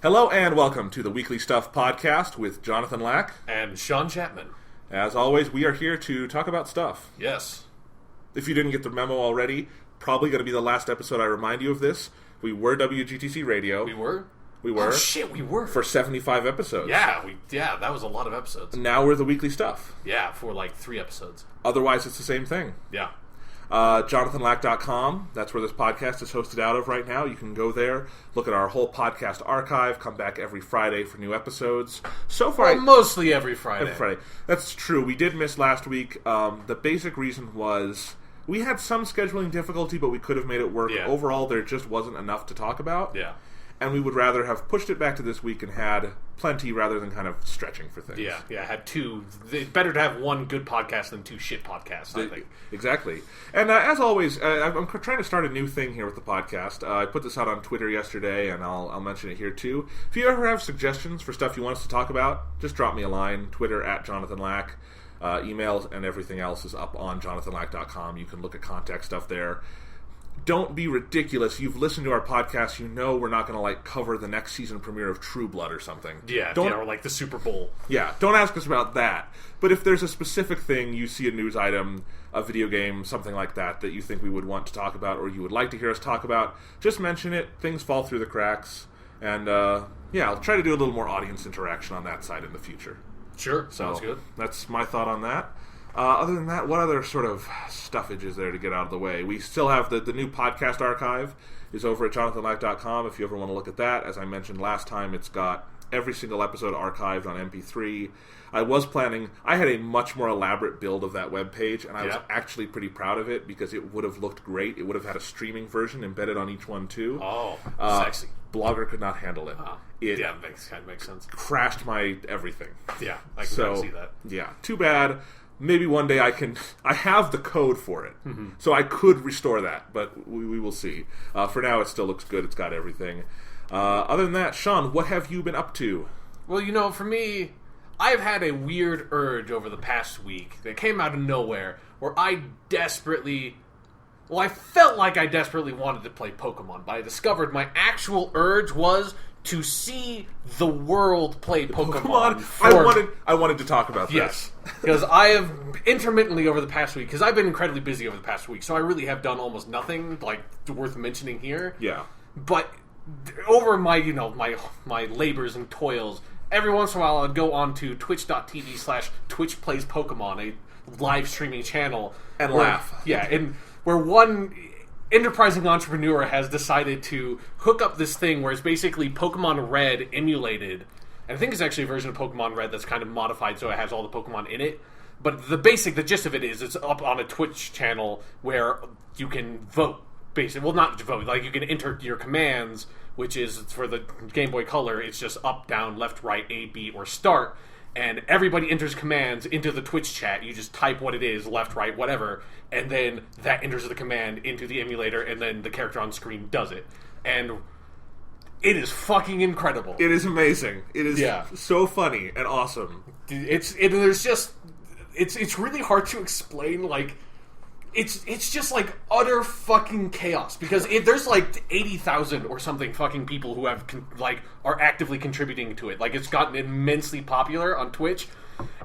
Hello and welcome to the Weekly Stuff Podcast with Jonathan Lack. And Sean Chapman. As always, we are here to talk about stuff. Yes. If you didn't get the memo already, probably going to be the last episode I remind you of this. We were WGTC Radio. We were? We were. Oh, shit, we were. For 75 episodes. Yeah, that was a lot of episodes. Now we're the Weekly Stuff. Yeah, for like 3 episodes. Otherwise, it's the same thing. Yeah. JonathanLack.com. That's where this podcast is hosted out of right now. You can go there, look at our whole podcast archive, come back every Friday for new episodes. So far, mostly every Friday. Every Friday. That's true. We did miss last week. The basic reason was we had some scheduling difficulty, but we could have made it work. Yeah. Overall, there just wasn't enough to talk about. Yeah. And we would rather have pushed it back to this week and had plenty rather than kind of stretching for things. Yeah, had 2. It's better to have 1 good podcast than 2 shit podcasts, I think. Exactly. And as always, I'm trying to start a new thing here with the podcast. I put this out on Twitter yesterday, and I'll mention it here too. If you ever have suggestions for stuff you want us to talk about, just drop me a line. Twitter @JonathanLack. Emails and everything else is up on JonathanLack.com. You can look at contact stuff there. Don't be ridiculous. You've listened to our podcast. You know we're not going to cover the next season premiere of True Blood or something. Yeah, or like the Super Bowl. Yeah, don't ask us about that. But if there's a specific thing, you see a news item, a video game, something like that you think we would want to talk about or you would like to hear us talk about, just mention it. Things fall through the cracks. And I'll try to do a little more audience interaction on that side in the future. Sure, sounds good. That's my thought on that. Other than that, what other sort of stuffage is there to get out of the way? We still have the new podcast archive is over at JonathanLack.com if you ever want to look at that. As I mentioned last time, it's got every single episode archived on MP3. I had a much more elaborate build of that webpage, and I was actually pretty proud of it because it would have looked great. It would have had a streaming version embedded on each one, too. Oh, sexy. Blogger could not handle it. It kind of makes sense. Crashed my everything. Yeah, I can kind of see that. Yeah, too bad. Maybe one day I have the code for it, so I could restore that, but we will see. For now, it still looks good. It's got everything. Other than that, Sean, what have you been up to? Well, for me, I've had a weird urge over the past week that came out of nowhere where I felt like I desperately wanted to play Pokemon, but I discovered my actual urge was to see the world play Pokemon. I wanted to talk about this. Yes, because I have intermittently over the past week, because I've been incredibly busy over the past week, so I really have done almost nothing worth mentioning here. Yeah. But over my my labors and toils, every once in a while I'd go on to twitch.tv/TwitchPlaysPokemon, a live streaming channel, and laugh. Yeah, and where one enterprising entrepreneur has decided to hook up this thing where it's basically Pokemon Red emulated. And I think it's actually a version of Pokemon Red that's kind of modified so it has all the Pokemon in it. But the gist of it is it's up on a Twitch channel where you can vote. Basically, well, not vote. You can enter your commands, which is for the Game Boy Color. It's just up, down, left, right, A, B, or start. And everybody enters commands into the Twitch chat. You just type what it is, left, right, whatever, and then that enters the command into the emulator, and then the character on screen does it. And it is fucking incredible. It is amazing. It is so funny and awesome. It's really hard to explain, It's just utter fucking chaos because there's 80,000 or something fucking people who have are actively contributing to it. It's gotten immensely popular on Twitch,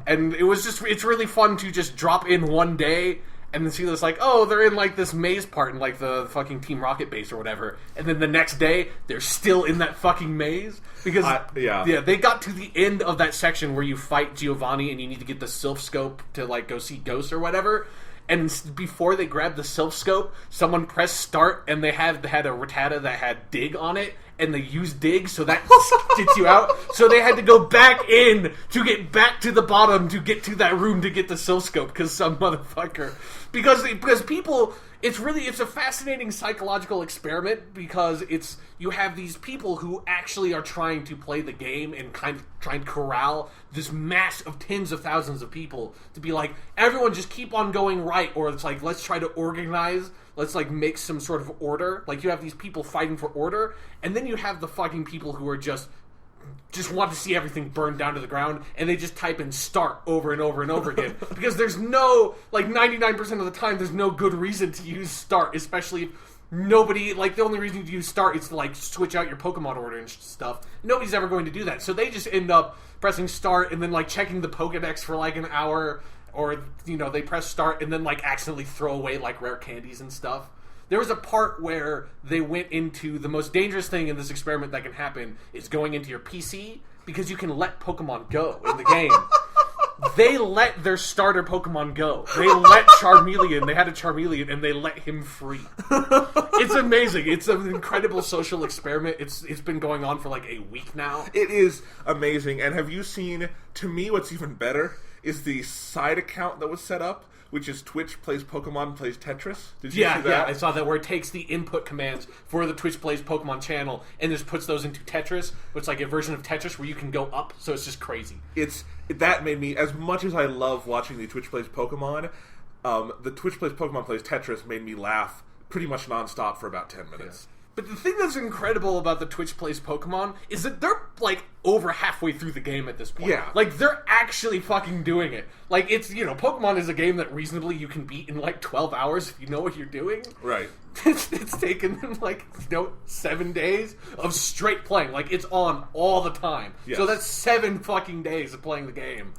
and it's really fun to just drop in one day and then see this they're in this maze part in the fucking Team Rocket base or whatever, and then the next day they're still in that fucking maze because they got to the end of that section where you fight Giovanni and you need to get the Sylph Scope to go see ghosts or whatever. And before they grabbed the Sylph Scope, someone pressed start, and they had a Rattata that had dig on it, and they used dig, so that gets you out. So they had to go back in to get back to the bottom to get to that room to get the Sylph Scope, because some motherfucker... Because people... It's a fascinating psychological experiment because you have these people who actually are trying to play the game and kind of trying to corral this mass of tens of thousands of people to be everyone just keep on going right, or it's let's try to organize, let's make some sort of order. You have these people fighting for order, and then you have the fucking people who are just want to see everything burned down to the ground, and they just type in start over and over and over again because there's no 99% of the time there's no good reason to use start, especially nobody, like, the only reason you start is to, like, switch out your Pokemon order and stuff. Nobody's ever going to do that. So they just end up pressing start and then, like, checking the Pokedex for, like, an hour, or, you know, they press start and then, like, accidentally throw away, like, rare candies and stuff. There was a part where they went into the most dangerous thing in this experiment that can happen is going into your PC, because you can let Pokemon go in the game. They let their starter Pokemon go. They let Charmeleon. They had a Charmeleon, and they let him free. It's amazing. It's an incredible social experiment. It's been going on for like a week now. It is amazing. And have you seen? To me, what's even better is the side account that was set up, which is Twitch Plays Pokemon Plays Tetris. Did you see that? Yeah, I saw that, where it takes the input commands for the Twitch Plays Pokemon channel and just puts those into Tetris, which is like a version of Tetris where you can go up, so it's just crazy. That made me, as much as I love watching the Twitch Plays Pokemon, the Twitch Plays Pokemon Plays Tetris made me laugh pretty much nonstop for about 10 minutes. Yeah. But the thing that's incredible about the Twitch Plays Pokemon is that they're, like, over halfway through the game at this point. Yeah. Like, they're actually fucking doing it. Like, it's, you know, Pokemon is a game that reasonably you can beat in, like, 12 hours if you know what you're doing. Right. It's taken them, like, you know, 7 days of straight playing. Like, it's on all the time. Yes. So that's 7 fucking days of playing the game.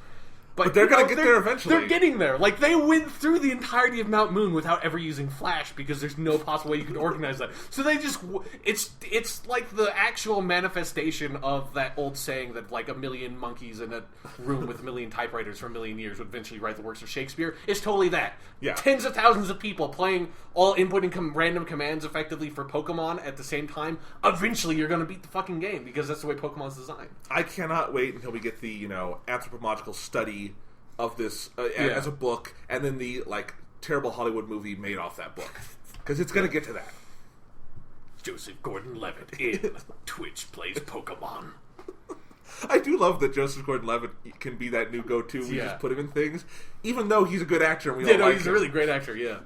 But they're going to get there eventually. They're getting there. Like, they went through the entirety of Mount Moon without ever using Flash, because there's no possible way you can organize that. So they just... It's like the actual manifestation of that old saying that, like, a million monkeys in a room with a million typewriters for a million years would eventually write the works of Shakespeare. It's totally that. Yeah. Tens of thousands of people playing, all inputting random commands effectively for Pokemon at the same time. Eventually, you're going to beat the fucking game, because that's the way Pokemon's designed. I cannot wait until we get the, you know, anthropological study of this as a book, and then the, like, terrible Hollywood movie made off that book. Because it's going to get to that. Joseph Gordon-Levitt in Twitch Plays Pokemon. I do love that Joseph Gordon-Levitt can be that new go-to. We just put him in things, even though he's a good actor and we all like him. He's a really great actor, yeah.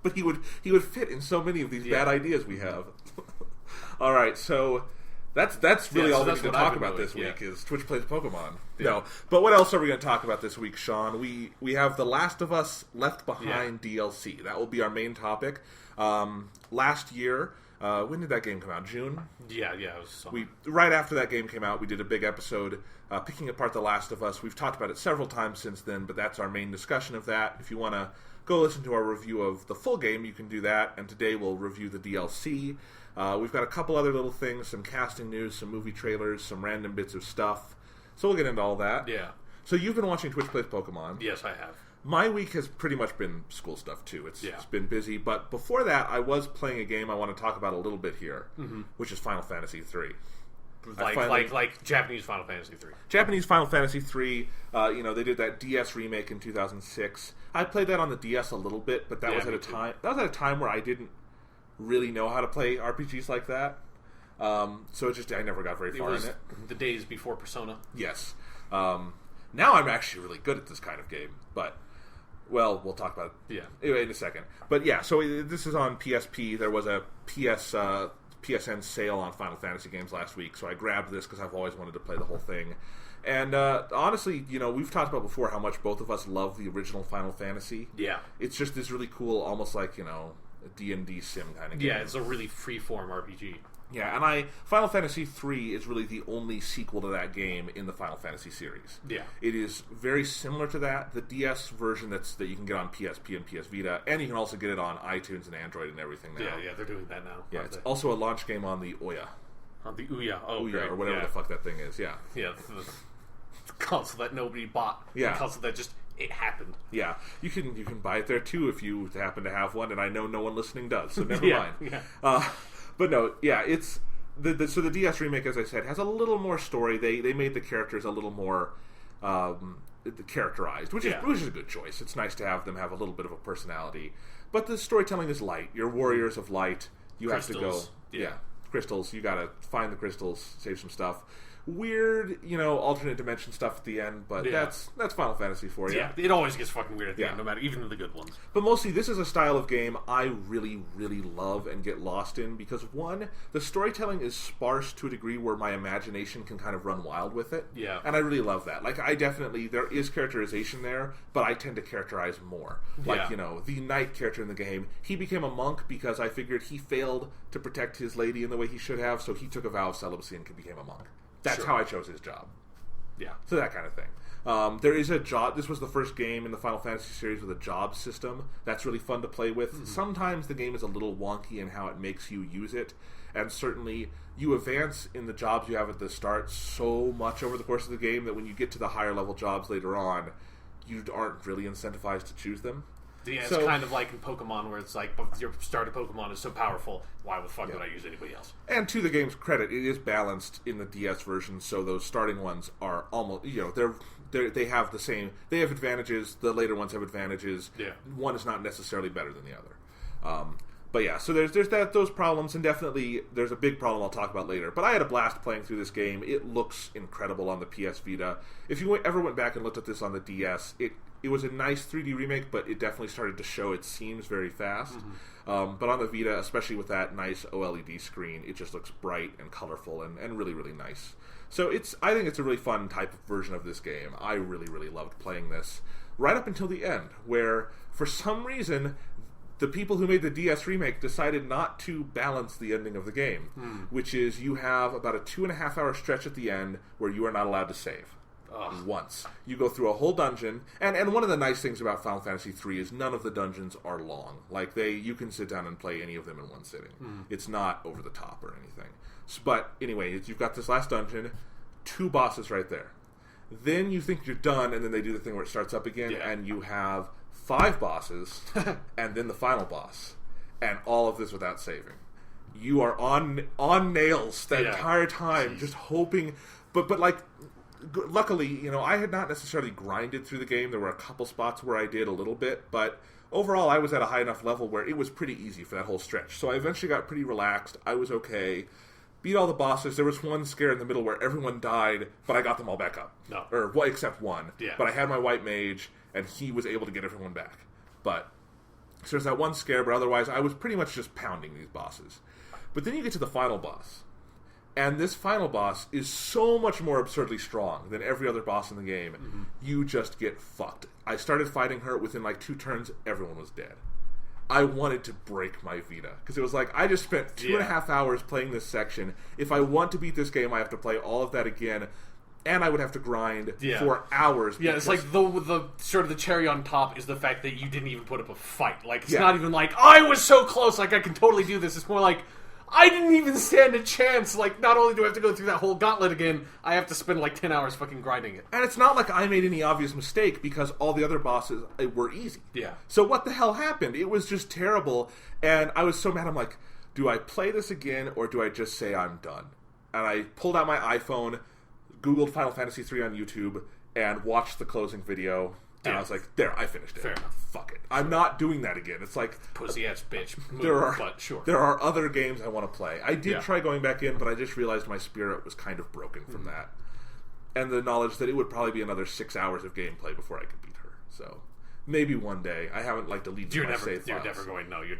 But he would fit in so many of these bad ideas we have. All right, so... That's really all we need to talk about this week is Twitch Plays Pokemon. Yeah. No, but what else are we going to talk about this week, Sean? We have The Last of Us Left Behind DLC. That will be our main topic. Last year, when did that game come out? June? Yeah, it was summer. Right after that game came out, we did a big episode picking apart The Last of Us. We've talked about it several times since then, but that's our main discussion of that. If you want to go listen to our review of the full game, you can do that, and today we'll review the DLC. We've got a couple other little things, some casting news, some movie trailers, some random bits of stuff. So we'll get into all that. Yeah. So you've been watching Twitch Plays Pokemon. Yes, I have. My week has pretty much been school stuff, too. It's been busy. But before that, I was playing a game I want to talk about a little bit here, which is Final Fantasy III. Like Japanese Final Fantasy III. Japanese Final Fantasy III. They did that DS remake in 2006. I played that on the DS a little bit, but that was at a time. That was at a time where I didn't really know how to play RPGs like that. So I never got very far in it. The days before Persona. Yes. Now I'm actually really good at this kind of game, but well, we'll talk about it in a second. But yeah, so this is on PSP. There was a PSN sale on Final Fantasy games last week, so I grabbed this because I've always wanted to play the whole thing. And honestly, we've talked about before how much both of us love the original Final Fantasy. Yeah. It's just this really cool, almost like, a D&D sim kind of game. Yeah, it's a really free-form RPG. Yeah, and Final Fantasy III is really the only sequel to that game in the Final Fantasy series. Yeah. It is very similar to that. The DS version that you can get on PSP and PS Vita, and you can also get it on iTunes and Android and everything now. Yeah, they're doing that now. Yeah, it's also a launch game on the Ouya. On the Ouya. Oh, Ouya, great. or whatever the fuck that thing is, yeah. Yeah, the console that nobody bought. Yeah. The console that just... It happened. Yeah, you can buy it there too if you happen to have one, and I know no one listening does, so never mind. Yeah. But no, yeah, it's so the DS remake, as I said, has a little more story. They made the characters a little more characterized, which is a good choice. It's nice to have them have a little bit of a personality. But the storytelling is light. You're warriors of light. You Crystals. have to go. Yeah, crystals. You got to find the crystals, save some stuff. weird, alternate dimension stuff at the end, but that's Final Fantasy for you. Yeah, it always gets fucking weird at the end, no matter, even the good ones. But mostly, this is a style of game I really, really love and get lost in because, one, the storytelling is sparse to a degree where my imagination can kind of run wild with it. Yeah. And I really love that. Like, there is characterization there, but I tend to characterize more. Like, the knight character in the game, he became a monk because I figured he failed to protect his lady in the way he should have, so he took a vow of celibacy and became a monk. That's how I chose his job. Yeah. So that kind of thing. There is a job. This was the first game in the Final Fantasy series with a job system. That's really fun to play with. Mm-hmm. Sometimes the game is a little wonky in how it makes you use it. And certainly you advance in the jobs you have at the start so much over the course of the game that when you get to the higher level jobs later on, you aren't really incentivized to choose them. Yeah, it's kind of like in Pokemon where it's like your starter Pokemon is so powerful, why the fuck would I use anybody else? And to the game's credit, it is balanced in the DS version, so those starting ones are almost, they have the same, they have advantages, the later ones have advantages. Yeah. One is not necessarily better than the other. But yeah, so there's those problems, and definitely there's a big problem I'll talk about later. But I had a blast playing through this game. It looks incredible on the PS Vita. If you ever went back and looked at this on the DS, it was a nice 3D remake, but it definitely started to show its seams very fast. Mm-hmm. But on the Vita, especially with that nice OLED screen, it just looks bright and colorful and really, really nice. So I think it's a really fun type of version of this game. I really, really loved playing this right up until the end, where for some reason the people who made the DS remake decided not to balance the ending of the game, which is you have about a 2.5 hour stretch at the end where you are not allowed to save. Once. You go through a whole dungeon, and one of the nice things about Final Fantasy III is none of the dungeons are long. Like, you can sit down and play any of them in one sitting. It's not over the top or anything. But anyway, you've got this last dungeon, 2 bosses right there. Then you think you're done, and then they do the thing where it starts up again, and you have 5 bosses, and then the final boss. And all of this without saving. You are on nails the entire time, just hoping... But like... Luckily, I had not necessarily grinded through the game. There were a couple spots where I did a little bit, but overall I was at a high enough level where it was pretty easy for that whole stretch. So I eventually got pretty relaxed. I was okay. Beat all the bosses. There was one scare in the middle where everyone died, but I got them all back up. No. Except one. Yeah. But I had my white mage, and he was able to get everyone back. So there's that one scare, but otherwise I was pretty much just pounding these bosses. But then you get to the final boss. And this final boss is so much more absurdly strong than every other boss in the game. Mm-hmm. You just get fucked. I started fighting her within 2 turns, everyone was dead. I wanted to break my Vita. Because it was like, I just spent 2.5 hours playing this section. If I want to beat this game, I have to play all of that again. And I would have to grind for hours. Yeah, it's like the sort of the cherry on top is the fact that you didn't even put up a fight. Like, it's not even like, I was so close, like, I can totally do this. It's more like... I didn't even stand a chance. Like, not only do I have to go through that whole gauntlet again, I have to spend 10 hours fucking grinding it. And it's not like I made any obvious mistake because all the other bosses were easy. Yeah. So what the hell happened? It was just terrible, and I was so mad. I'm like, do I play this again or do I just say I'm done? And I pulled out my iPhone, Googled Final Fantasy III on YouTube, and watched the closing video. And I was like, there, I finished it. Fair enough. Fuck it. I'm not doing that again. It's like... Pussy-ass bitch. There are other games I want to play. I did try going back in, but I just realized my spirit was kind of broken from that. And the knowledge that it would probably be another 6 hours of gameplay before I could beat her. So, maybe one day. I haven't, deleted my save files. You're never going... No, you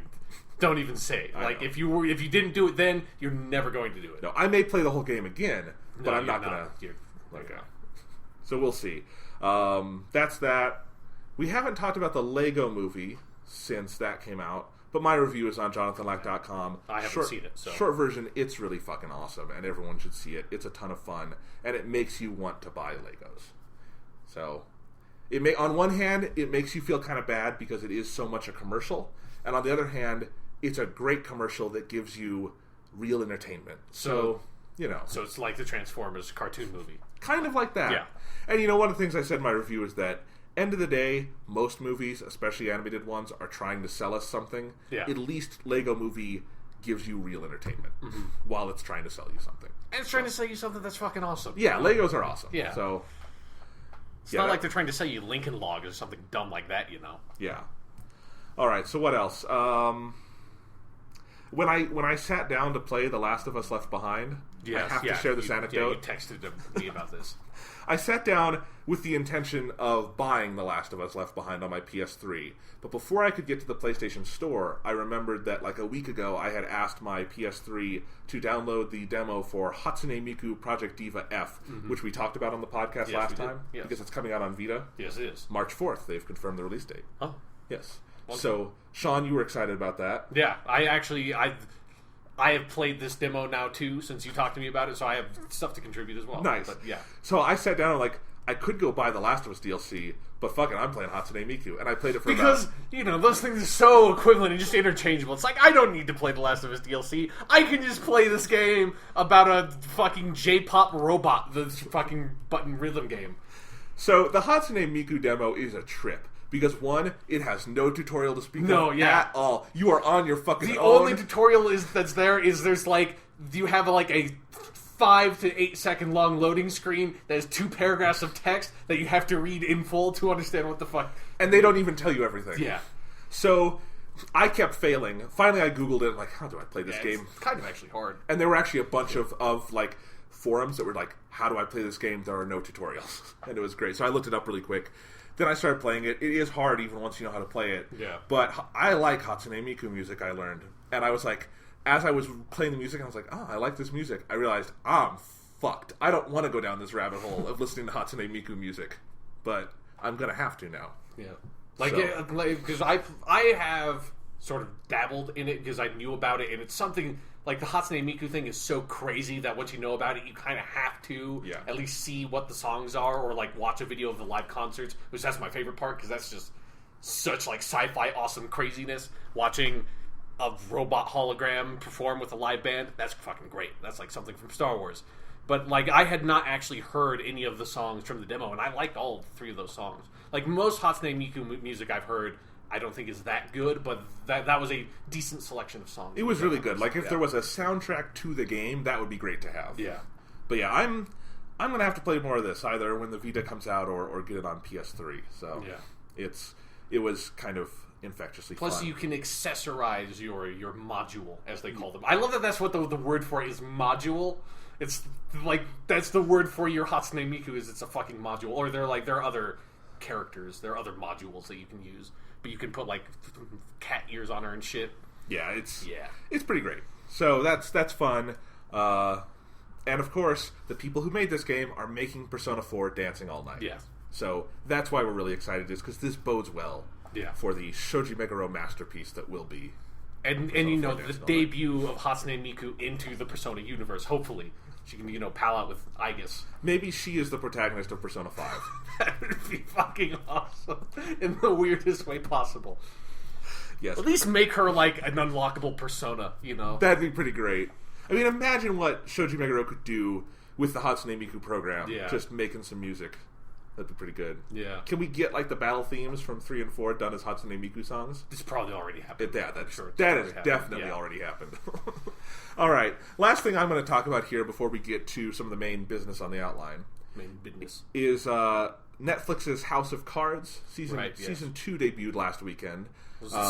don't even say it. If you didn't do it then, you're never going to do it. No, I may play the whole game again, but I'm not going to... Okay. So, we'll see. That's that. We haven't talked about the Lego movie since that came out, but my review is on jonathanlack.com. I haven't seen it. So. Short version, it's really fucking awesome, and everyone should see it. It's a ton of fun, and it makes you want to buy Legos. So, on one hand, it makes you feel kind of bad because it is so much a commercial, and on the other hand, it's a great commercial that gives you real entertainment. So So it's like the Transformers cartoon movie. Kind of like that. Yeah. And one of the things I said in my review is that end of the day, most movies, especially animated ones, are trying to sell us something. Yeah. At least Lego Movie gives you real entertainment while it's trying to sell you something. And it's trying to sell you something that's fucking awesome. Yeah, Legos are awesome. Yeah. So it's not like they're trying to sell you Lincoln Logs or something dumb like that, Yeah. All right, so what else? when I sat down to play The Last of Us Left Behind, I have to share this anecdote. Yeah, you texted me about this. I sat down with the intention of buying The Last of Us Left Behind on my PS3, but before I could get to the PlayStation Store, I remembered that like a week ago I had asked my PS3 to download the demo for Hatsune Miku Project Diva F, which we talked about on the podcast last time, because it's coming out on Vita. Yes, it is. March 4th, they've confirmed the release date. Oh. Yes. So, Sean, you were excited about that. Yeah, I have played this demo now too since you talked to me about it, so I have stuff to contribute as well. Nice. But yeah. So I sat down and I could go buy The Last of Us DLC, but fuck it, I'm playing Hatsune Miku, and I played it for because those things are so equivalent and just interchangeable. It's like I don't need to play The Last of Us DLC. I can just play this game about a fucking J-pop robot, the fucking button rhythm game. So the Hatsune Miku demo is a trip. Because one, it has no tutorial to speak of at all. You are on your fucking own. The only tutorial that's there is there's you have a 5 to 8 second long loading screen that has 2 paragraphs of text that you have to read in full to understand what the fuck. And they don't even tell you everything. Yeah. So I kept failing. Finally I Googled it, how do I play this game? It's kind of actually hard. And there were actually a bunch of forums that were how do I play this game? There are no tutorials. And it was great. So I looked it up really quick. Then I started playing it. It is hard even once you know how to play it. Yeah. But I like Hatsune Miku music, I learned. And I was as I was playing the music, I was I like this music. I realized, I'm fucked. I don't want to go down this rabbit hole of listening to Hatsune Miku music. But I'm going to have to now. Yeah. Because I have sort of dabbled in it because I knew about it, and it's something... the Hatsune Miku thing is so crazy that once you know about it, you kind of have to at least see what the songs are or, watch a video of the live concerts, which that's my favorite part because that's just such, sci-fi awesome craziness. Watching a robot hologram perform with a live band, that's fucking great. That's, something from Star Wars. But, I had not actually heard any of the songs from the demo, and I liked all 3 of those songs. Most Hatsune Miku music I've heard... I don't think is that good, but that was a decent selection of songs. It was really good. If there was a soundtrack to the game, that would be great to have. Yeah. But yeah, I'm gonna have to play more of this either when the Vita comes out or get it on PS3. So yeah, it was kind of infectiously Plus fun. you can accessorize your module, as they call them. I love that that's what the word for it is, module. It's that's the word for your Hatsune Miku is it's a fucking module. Or there are other characters, there are other modules that you can use. But you can put cat ears on her and shit. Yeah, it's pretty great. So that's fun. And of course, the people who made this game are making Persona 4 Dancing All Night. Yeah. So that's why we're really excited, is because this bodes well for the Shoji Meguro masterpiece that will be. And the debut of Hatsune Miku into the Persona universe. Hopefully, she can pal out with Aigis. Maybe she is the protagonist of Persona 5. That would be fucking awesome in the weirdest way possible. Yes. At least make her an unlockable persona, That'd be pretty great. I mean, imagine what Shoji Meguro could do with the Hatsune Miku program. Yeah. Just making some music. That'd be pretty good. Yeah. Can we get the battle themes from 3 and 4 done as Hatsune Miku songs? This probably already happened. That has definitely already happened. All right. Last thing I'm going to talk about here before we get to some of the main business on the outline. Main business. Is Netflix's House of Cards. Season 2 debuted last weekend.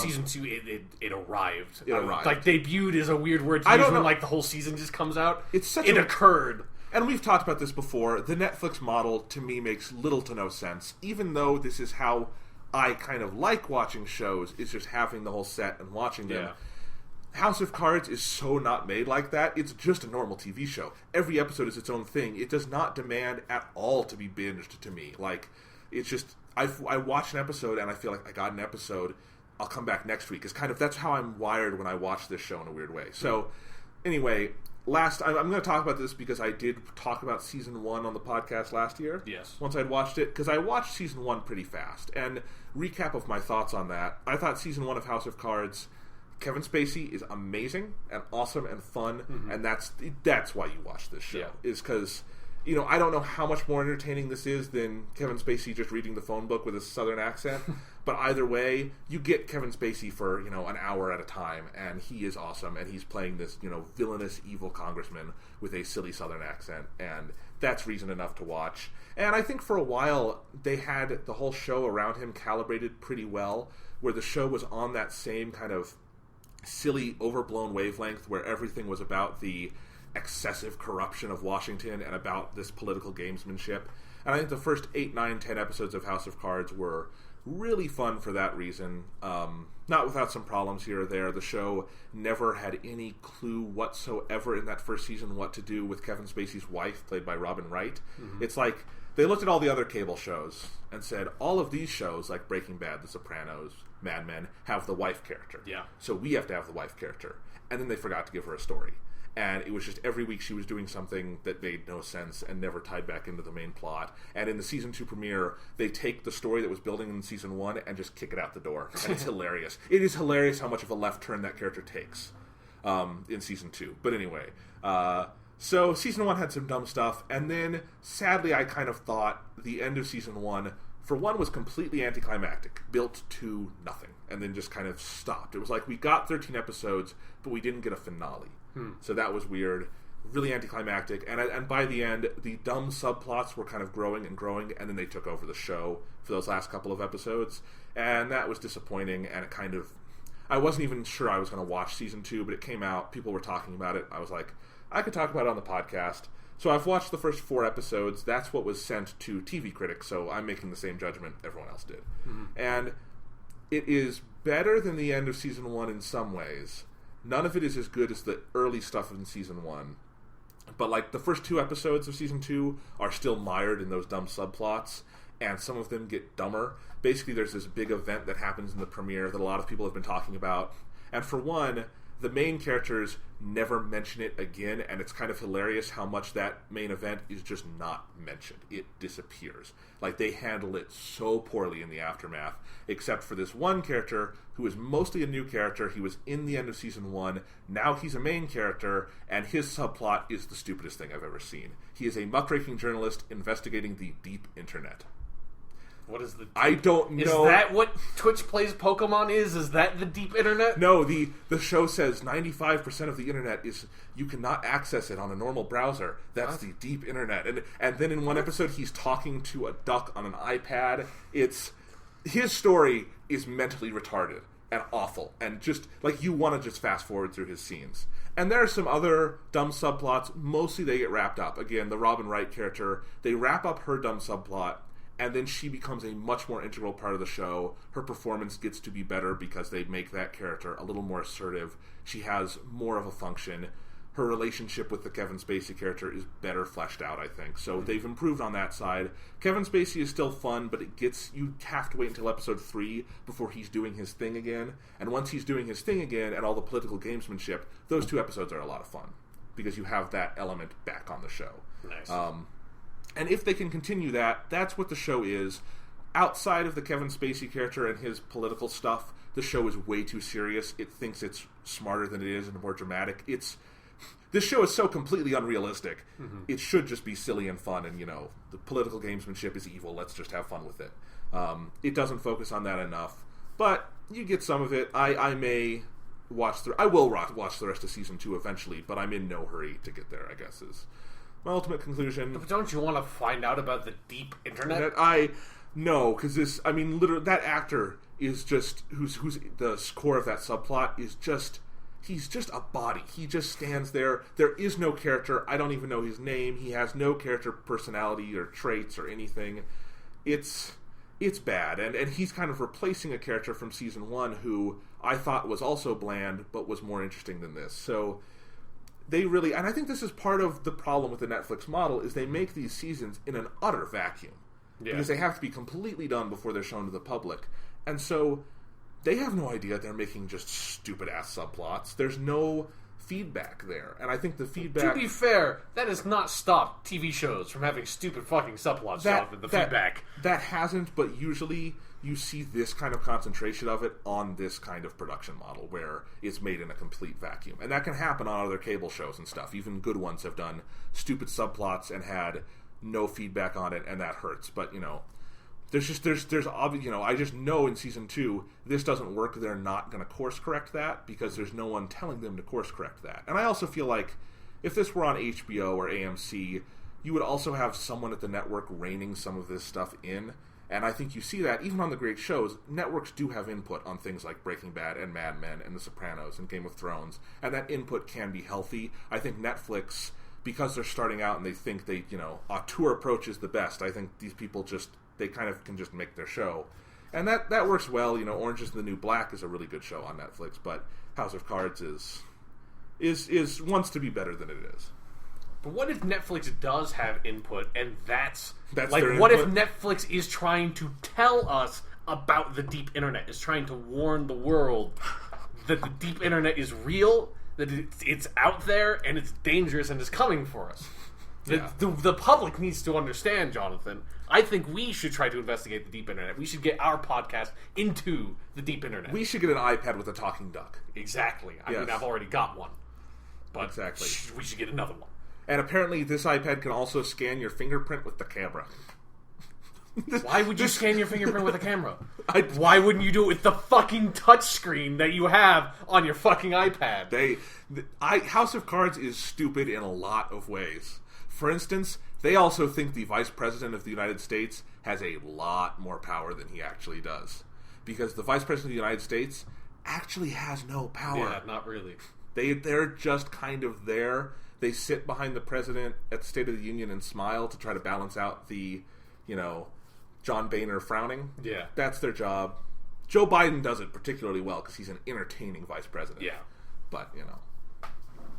Season 2, it arrived. It arrived. Debuted is a weird word to use when the whole season just comes out. It occurred. And we've talked about this before. The Netflix model, to me, makes little to no sense. Even though this is how I kind of like watching shows, is just having the whole set and watching them. Yeah. House of Cards is so not made like that. It's just a normal TV show. Every episode is its own thing. It does not demand at all to be binged to me. It's just... I watch an episode and I feel like I got an episode. I'll come back next week. That's how I'm wired when I watch this show in a weird way. So, anyway... I'm going to talk about this because I did talk about Season 1 on the podcast last year. Yes. Once I'd watched it, because I watched Season 1 pretty fast. And recap of my thoughts on that, I thought Season 1 of House of Cards, Kevin Spacey is amazing and awesome and fun, and that's why you watch this show, is because... I don't know how much more entertaining this is than Kevin Spacey just reading the phone book with a southern accent. But either way, you get Kevin Spacey for, an hour at a time, and he is awesome, and he's playing this, villainous, evil congressman with a silly southern accent, and that's reason enough to watch. And I think for a while, they had the whole show around him calibrated pretty well, where the show was on that same kind of silly, overblown wavelength where everything was about the excessive corruption of Washington and about this political gamesmanship. And I think the first 8, 9, 10 episodes of House of Cards were really fun for that reason. Not without some problems here or there. The show never had any clue whatsoever in that first season what to do with Kevin Spacey's wife, played by Robin Wright. Mm-hmm. It's like they looked at all the other cable shows and said, all of these shows, like Breaking Bad, The Sopranos, Mad Men, have the wife character. Yeah. So we have to have the wife character. And then they forgot to give her a story. And it was just every week she was doing something that made no sense and never tied back into the main plot. And in the season 2 premiere, they take the story that was building in season 1 and just kick it out the door. And it's hilarious. It is hilarious how much of a left turn that character takes in season 2. But anyway, so season 1 had some dumb stuff. And then, sadly, I kind of thought the end of season 1, for one, was completely anticlimactic, built to nothing, and then just kind of stopped. It was like we got 13 episodes, but we didn't get a finale. So that was weird, really anticlimactic, and by the end, the dumb subplots were kind of growing, and then they took over the show for those last couple of episodes, and that was disappointing, and it kind of... I wasn't even sure I was going to watch season 2, but it came out, people were talking about it, I was like, I could talk about it on the podcast. So I've watched the first 4 episodes, that's what was sent to TV critics, so I'm making the same judgment everyone else did. Mm-hmm. And it is better than the end of season 1 in some ways. None of it is as good as the early stuff in season 1. But, like, the first 2 episodes of season 2 are still mired in those dumb subplots, and some of them get dumber. Basically, there's this big event that happens in the premiere that a lot of people have been talking about. And for one, the main characters never mention it again, and it's kind of hilarious how much that main event is just not mentioned. It disappears. Like, they handle it so poorly in the aftermath, except for this one character who is mostly a new character. He was in the end of season 1. Now he's a main character, and his subplot is the stupidest thing I've ever seen. He is a muckraking journalist investigating the deep internet. What is the... I don't know. Is that what Twitch Plays Pokemon is? Is that the deep internet? No, the show says 95% of the internet is... You cannot access it on a normal browser. That's the deep internet. And then in one episode, he's talking to a duck on an iPad. It's... His story is mentally retarded and awful. And just... Like, you want to just fast forward through his scenes. And there are some other dumb subplots. Mostly they get wrapped up. Again, the Robin Wright character, they wrap up her dumb subplot, and then she becomes a much more integral part of the show. Her performance gets to be better because they make that character a little more assertive. She has more of a function. Her relationship with the Kevin Spacey character is better fleshed out, I think. So they've improved on that side. Kevin Spacey is still fun, but you have to wait until episode 3 before he's doing his thing again. And once he's doing his thing again and all the political gamesmanship, those 2 episodes are a lot of fun because you have that element back on the show. Nice. And if they can continue that, that's what the show is. Outside of the Kevin Spacey character and his political stuff, the show is way too serious. It thinks it's smarter than it is and more dramatic. This show is so completely unrealistic. Mm-hmm. It should just be silly and fun, and, the political gamesmanship is evil. Let's just have fun with it. It doesn't focus on that enough, but you get some of it. I may watch I will watch the rest of season 2 eventually, but I'm in no hurry to get there, I guess, is my ultimate conclusion. But don't you want to find out about the deep internet? No, because literally, that actor is just, who's the core of that subplot is just, he's just a body. He just stands there. There is no character. I don't even know his name. He has no character personality or traits or anything. It's bad. And he's kind of replacing a character from season 1 who I thought was also bland, but was more interesting than this. So they really, and I think this is part of the problem with the Netflix model, is they make these seasons in an utter vacuum. Yeah. Because they have to be completely done before they're shown to the public. And so they have no idea they're making just stupid-ass subplots. There's no feedback there. And I think the feedback... To be fair, that has not stopped TV shows from having stupid fucking subplots with the feedback. That hasn't, but usually you see this kind of concentration of it on this kind of production model where it's made in a complete vacuum. And that can happen on other cable shows and stuff. Even good ones have done stupid subplots and had no feedback on it, and that hurts. But, there's obvious, I just know in season 2 this doesn't work. They're not going to course correct that because there's no one telling them to course correct that. And I also feel like if this were on HBO or AMC, you would also have someone at the network reining some of this stuff in. And I think you see that even on the great shows, networks do have input on things like Breaking Bad and Mad Men and The Sopranos and Game of Thrones, and that input can be healthy. I think Netflix, because they're starting out and they think auteur approach is the best, I think these people they kind of can just make their show. And that works well. Orange is the New Black is a really good show on Netflix, but House of Cards is wants to be better than it is. But what if Netflix does have input, and that's like, what if Netflix is trying to tell us about the deep internet, is trying to warn the world that the deep internet is real, that it's out there, and it's dangerous, and is coming for us? The public needs to understand, Jonathan. I think we should try to investigate the deep internet. We should get our podcast into the deep internet. We should get an iPad with a talking duck. Exactly. I mean, I've already got one. But exactly. We should get another one. And apparently this iPad can also scan your fingerprint with the camera. Why would you scan your fingerprint with a camera? Why wouldn't you do it with the fucking touchscreen that you have on your fucking iPad? House of Cards is stupid in a lot of ways. For instance, they also think the Vice President of the United States has a lot more power than he actually does. Because the Vice President of the United States actually has no power. Yeah, not really. They're just kind of there. They sit behind the president at the State of the Union and smile to try to balance out the, John Boehner frowning. Yeah. That's their job. Joe Biden does it particularly well because he's an entertaining vice president. Yeah. But,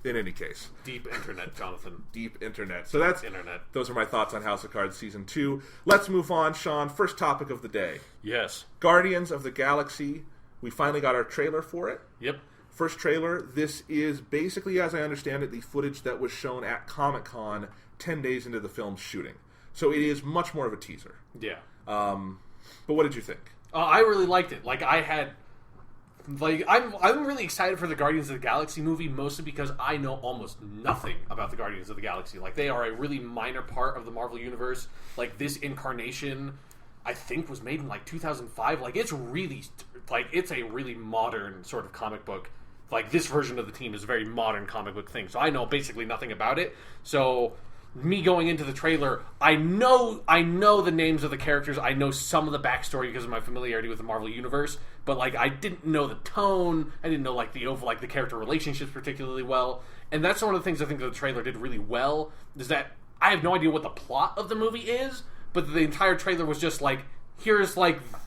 in any case. Deep internet, Jonathan. Deep internet. So that's internet. Those are my thoughts on House of Cards Season 2. Let's move on, Sean. First topic of the day. Yes. Guardians of the Galaxy. We finally got our trailer for it. Yep. First trailer. This is basically, as I understand it, the footage that was shown at Comic-Con 10 days into the film's shooting. So it is much more of a teaser. Yeah. But what did you think? I really liked it. I'm really excited for the Guardians of the Galaxy movie, mostly because I know almost nothing about the Guardians of the Galaxy. They are a really minor part of the Marvel Universe. This incarnation, I think, was made in 2005. It's really, it's a really modern sort of comic book. This version of the team is a very modern comic book thing. So I know basically nothing about it. So me going into the trailer, I know the names of the characters. I know some of the backstory because of my familiarity with the Marvel Universe. But I didn't know the tone. I didn't know the character relationships particularly well. And that's one of the things I think the trailer did really well. Is that I have no idea what the plot of the movie is, but the entire trailer was just here's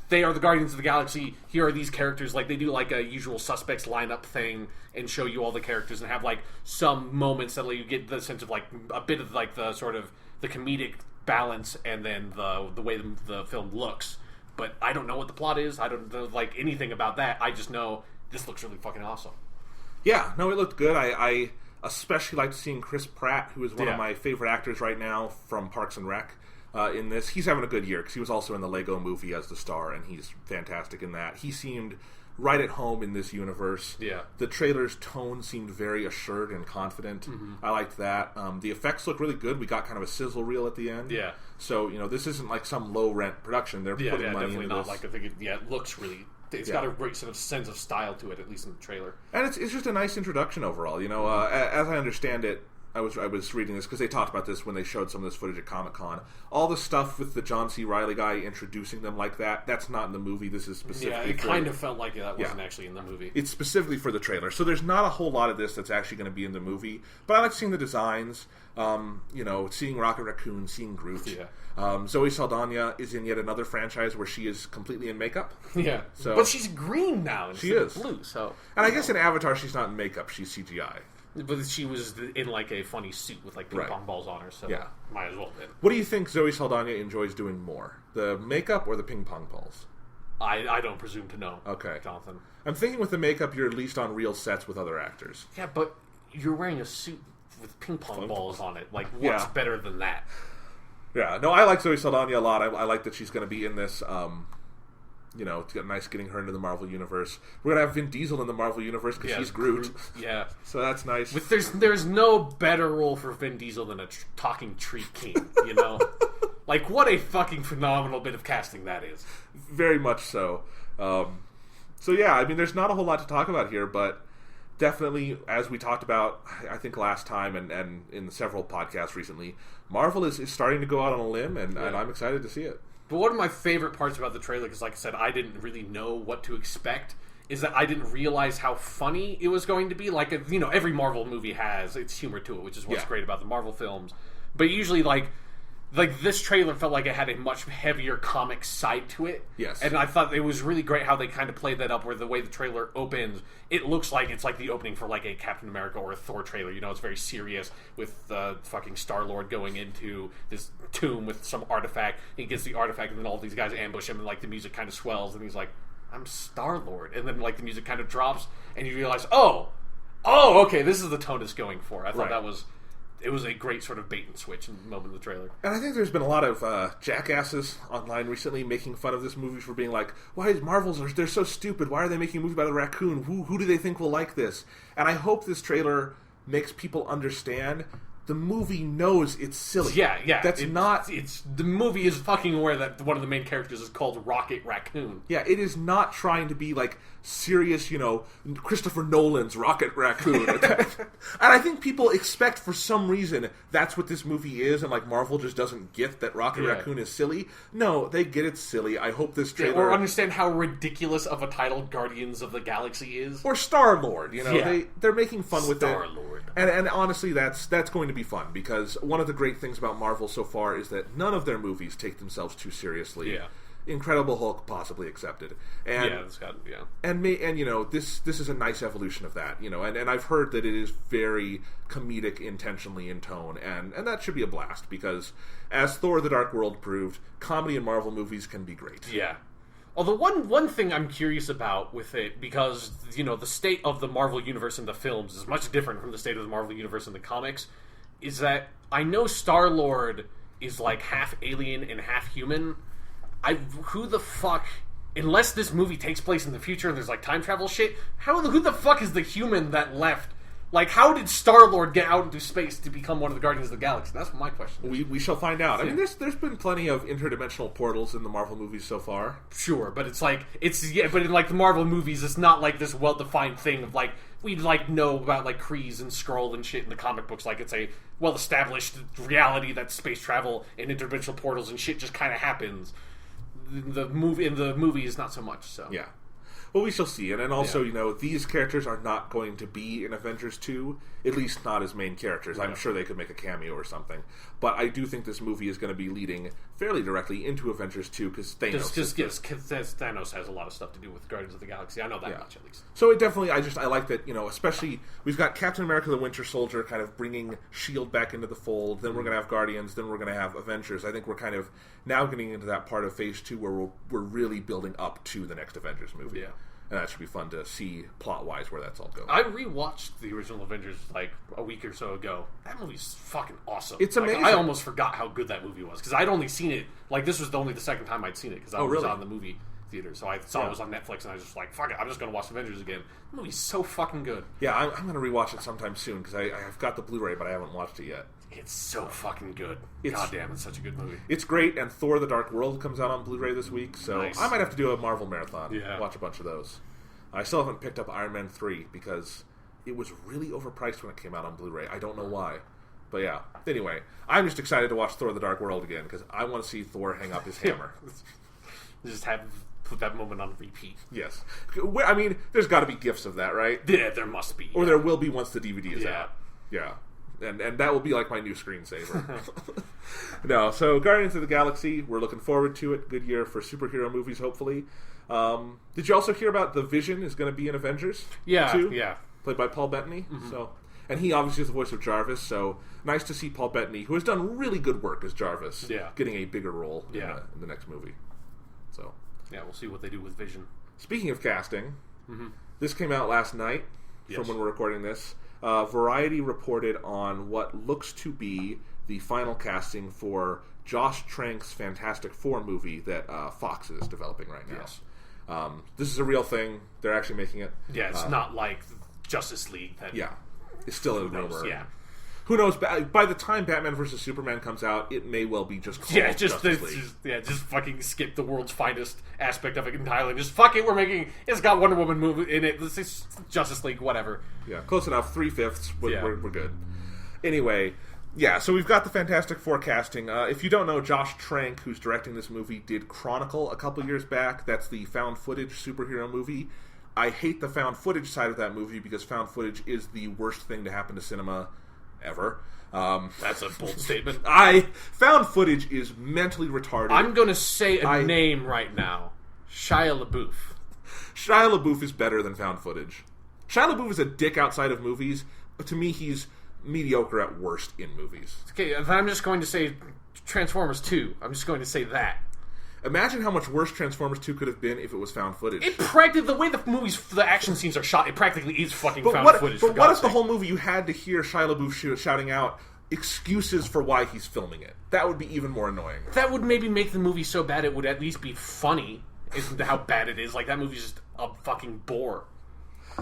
they are the Guardians of the Galaxy. Here are these characters. They do a usual suspects lineup thing and show you all the characters and have some moments that let you get the sense of a bit of the sort of the comedic balance and then the way the film looks. But I don't know what the plot is. I don't know anything about that. I just know this looks really fucking awesome. Yeah, no, it looked good. I especially liked seeing Chris Pratt, who is one of my favorite actors right now from Parks and Rec. In this, he's having a good year because he was also in the Lego Movie as the star, and he's fantastic in that. He seemed right at home in this universe. Yeah, the trailer's tone seemed very assured and confident. Mm-hmm. I liked that. The effects look really good. We got kind of a sizzle reel at the end. Yeah. So this isn't some low rent production. They're putting money definitely into not this. It looks really. It's got a great sort of sense of style to it, at least in the trailer. And it's just a nice introduction overall. As I understand it. I was reading this because they talked about this when they showed some of this footage at Comic-Con. All the stuff with the John C. Reilly guy introducing them like that's not in the movie. This is specifically it kind of felt like that wasn't actually in the movie. It's specifically for the trailer. So there's not a whole lot of this that's actually going to be in the movie. But I like seeing the designs, seeing Rocket Raccoon, seeing Groot. Yeah. Zoe Saldana is in yet another franchise where she is completely in makeup. Yeah. But she's green now instead of blue. So. And I guess in Avatar she's not in makeup. She's CGI. But she was in a funny suit with ping pong balls on her, so might as well then. What do you think Zoe Saldana enjoys doing more? The makeup or the ping pong balls? I don't presume to know. Okay. Jonathan. I'm thinking with the makeup you're at least on real sets with other actors. Yeah, but you're wearing a suit with ping pong balls on it. What's better than that? Yeah, no, I like Zoe Saldana a lot. I like that she's going to be in this. It's nice getting her into the Marvel Universe. We're going to have Vin Diesel in the Marvel Universe because he's Groot. Yeah. So that's nice. There's no better role for Vin Diesel than a talking tree king, what a fucking phenomenal bit of casting that is. Very much so. There's not a whole lot to talk about here, but definitely, as we talked about, I think last time and in several podcasts recently, Marvel is starting to go out on a limb, and I'm excited to see it. But one of my favorite parts about the trailer, because like I said, I didn't really know what to expect, is that I didn't realize how funny it was going to be. Like, you know, every Marvel movie has its humor to it, which is what's great about the Marvel films. But usually, like this trailer felt like it had a much heavier comic side to it. Yes. And I thought it was really great how they kind of played that up, where the way the trailer opens, it looks like it's like the opening for like a Captain America or a Thor trailer. You know, it's very serious with fucking Star-Lord going into this tomb with some artifact. He gets the artifact and then all these guys ambush him and like the music kind of swells and he's like, I'm Star-Lord. And then like the music kind of drops and you realize, oh, okay, this is the tone it's going for. I thought it was a great sort of bait and switch moment in the trailer. And I think there's been a lot of jackasses online recently making fun of this movie for being like, why is Marvel's, they're so stupid, why are they making a movie about a raccoon? Who do they think will like this? And I hope this trailer makes people understand the movie knows it's silly. Yeah. It's the movie is fucking aware that one of the main characters is called Rocket Raccoon. Yeah, it is not trying to be like serious, you know, Christopher Nolan's Rocket Raccoon. And I think people expect for some reason that's what this movie is, and like Marvel just doesn't get that Rocket Raccoon is silly. No, they get it's silly. I hope this trailer... or understand how ridiculous of a title Guardians of the Galaxy is. Or Star-Lord, you know, they're making fun with it. Star-Lord. And honestly, that's going to be fun, because one of the great things about Marvel so far is that none of their movies take themselves too seriously. Yeah. Incredible Hulk possibly accepted, and and you know this is a nice evolution of that, you know, and I've heard that it is very comedic intentionally in tone, and that should be a blast, because as Thor: The Dark World proved, comedy in Marvel movies can be great. Yeah. Although one thing I'm curious about with it, because you know the state of the Marvel universe in the films is much different from the state of the Marvel universe in the comics, is that I know Star-Lord is like half alien and half human. Who the fuck, unless this movie takes place in the future and there's like time travel shit, who the fuck is the human that left? Like, how did Star-Lord get out into space to become one of the Guardians of the Galaxy? That's my question. We shall find out. I mean, there's been plenty of interdimensional portals in the Marvel movies so far. Sure, but but in like the Marvel movies, it's not like this well-defined thing of like we like know about like Krees and Skrull and shit in the comic books. Like it's a well-established reality that space travel and interdimensional portals and shit just kind of happens. In the movie is not so much. So yeah. Well, we shall see. And then also, you know, these characters are not going to be in Avengers 2, at least not as main characters. I'm sure they could make a cameo or something. But I do think this movie is going to be leading fairly directly into Avengers 2, because Thanos... Thanos has a lot of stuff to do with Guardians of the Galaxy. I know that much, at least. So it definitely, I like that, you know, especially, we've got Captain America the Winter Soldier kind of bringing S.H.I.E.L.D. back into the fold, then we're going to have Guardians, then we're going to have Avengers. I think we're kind of now getting into that part of Phase 2 where we're really building up to the next Avengers movie. Yeah. And that should be fun to see plot-wise where that's all going. I rewatched the original Avengers like a week or so ago. That movie's fucking awesome. It's amazing. I almost forgot how good that movie was, because I'd only seen it, like this was only the second time I'd seen it, because I was on the movie theater. So I saw it was on Netflix, and I was just like, fuck it, I'm just going to watch Avengers again. The movie's so fucking good. Yeah, I'm going to rewatch it sometime soon, because I've got the Blu-ray, but I haven't watched it yet. It's so fucking good. God damn, it's such a good movie. It's great, and Thor: The Dark World comes out on Blu-ray this week, so nice. I might have to do a Marvel marathon. Yeah. Watch a bunch of those. I still haven't picked up Iron Man 3 because it was really overpriced when it came out on Blu-ray. I don't know why. But yeah. Anyway, I'm just excited to watch Thor: The Dark World again because I want to see Thor hang up his hammer. Just put that moment on repeat. Yes. I mean, there's got to be gifs of that, right? Yeah, there must be. Or there will be once the DVD is out. Yeah. And that will be like my new screensaver. No, so Guardians of the Galaxy, we're looking forward to it. Good year for superhero movies, hopefully. Did you also hear about the Vision is going to be in Avengers? Yeah, 2? yeah. Played by Paul Bettany. Mm-hmm. So, and he obviously is the voice of Jarvis, so nice to see Paul Bettany, who has done really good work as Jarvis, getting a bigger role in the next movie. So, yeah, we'll see what they do with Vision. Speaking of casting, this came out last night from when we're recording this. Variety reported on what looks to be the final casting for Josh Trank's Fantastic Four movie that Fox is developing right now. Yes. This is a real thing. They're actually making it. Yeah, it's not like Justice League. It's still a rumor. Yeah. Who knows? By the time Batman vs. Superman comes out, it may well be just called Justice League. Just fucking skip the world's finest aspect of it entirely. Just fuck it, it's got Wonder Woman movie in it. This is Justice League, whatever. Yeah, close enough. 3/5. We're good. Anyway, Yeah, so we've got the Fantastic Four casting. If you don't know, Josh Trank, who's directing this movie, did Chronicle a couple years back. That's the found footage superhero movie. I hate the found footage side of that movie because found footage is the worst thing to happen to cinema ever. That's a bold statement. Found footage is mentally retarded. I'm going to say a name right now. Shia LaBeouf. Shia LaBeouf is better than found footage. Shia LaBeouf is a dick outside of movies, but to me he's mediocre at worst in movies. Okay, if I'm just going to say Transformers 2, I'm just going to say that. Imagine how much worse Transformers 2 could have been if it was found footage. The way the action scenes are shot, it practically is fucking found footage. But what if the whole movie you had to hear Shia LaBeouf shouting out excuses for why he's filming it? That would be even more annoying. That would maybe make the movie so bad it would at least be funny, isn't how bad it is. Like, that movie's just a fucking bore.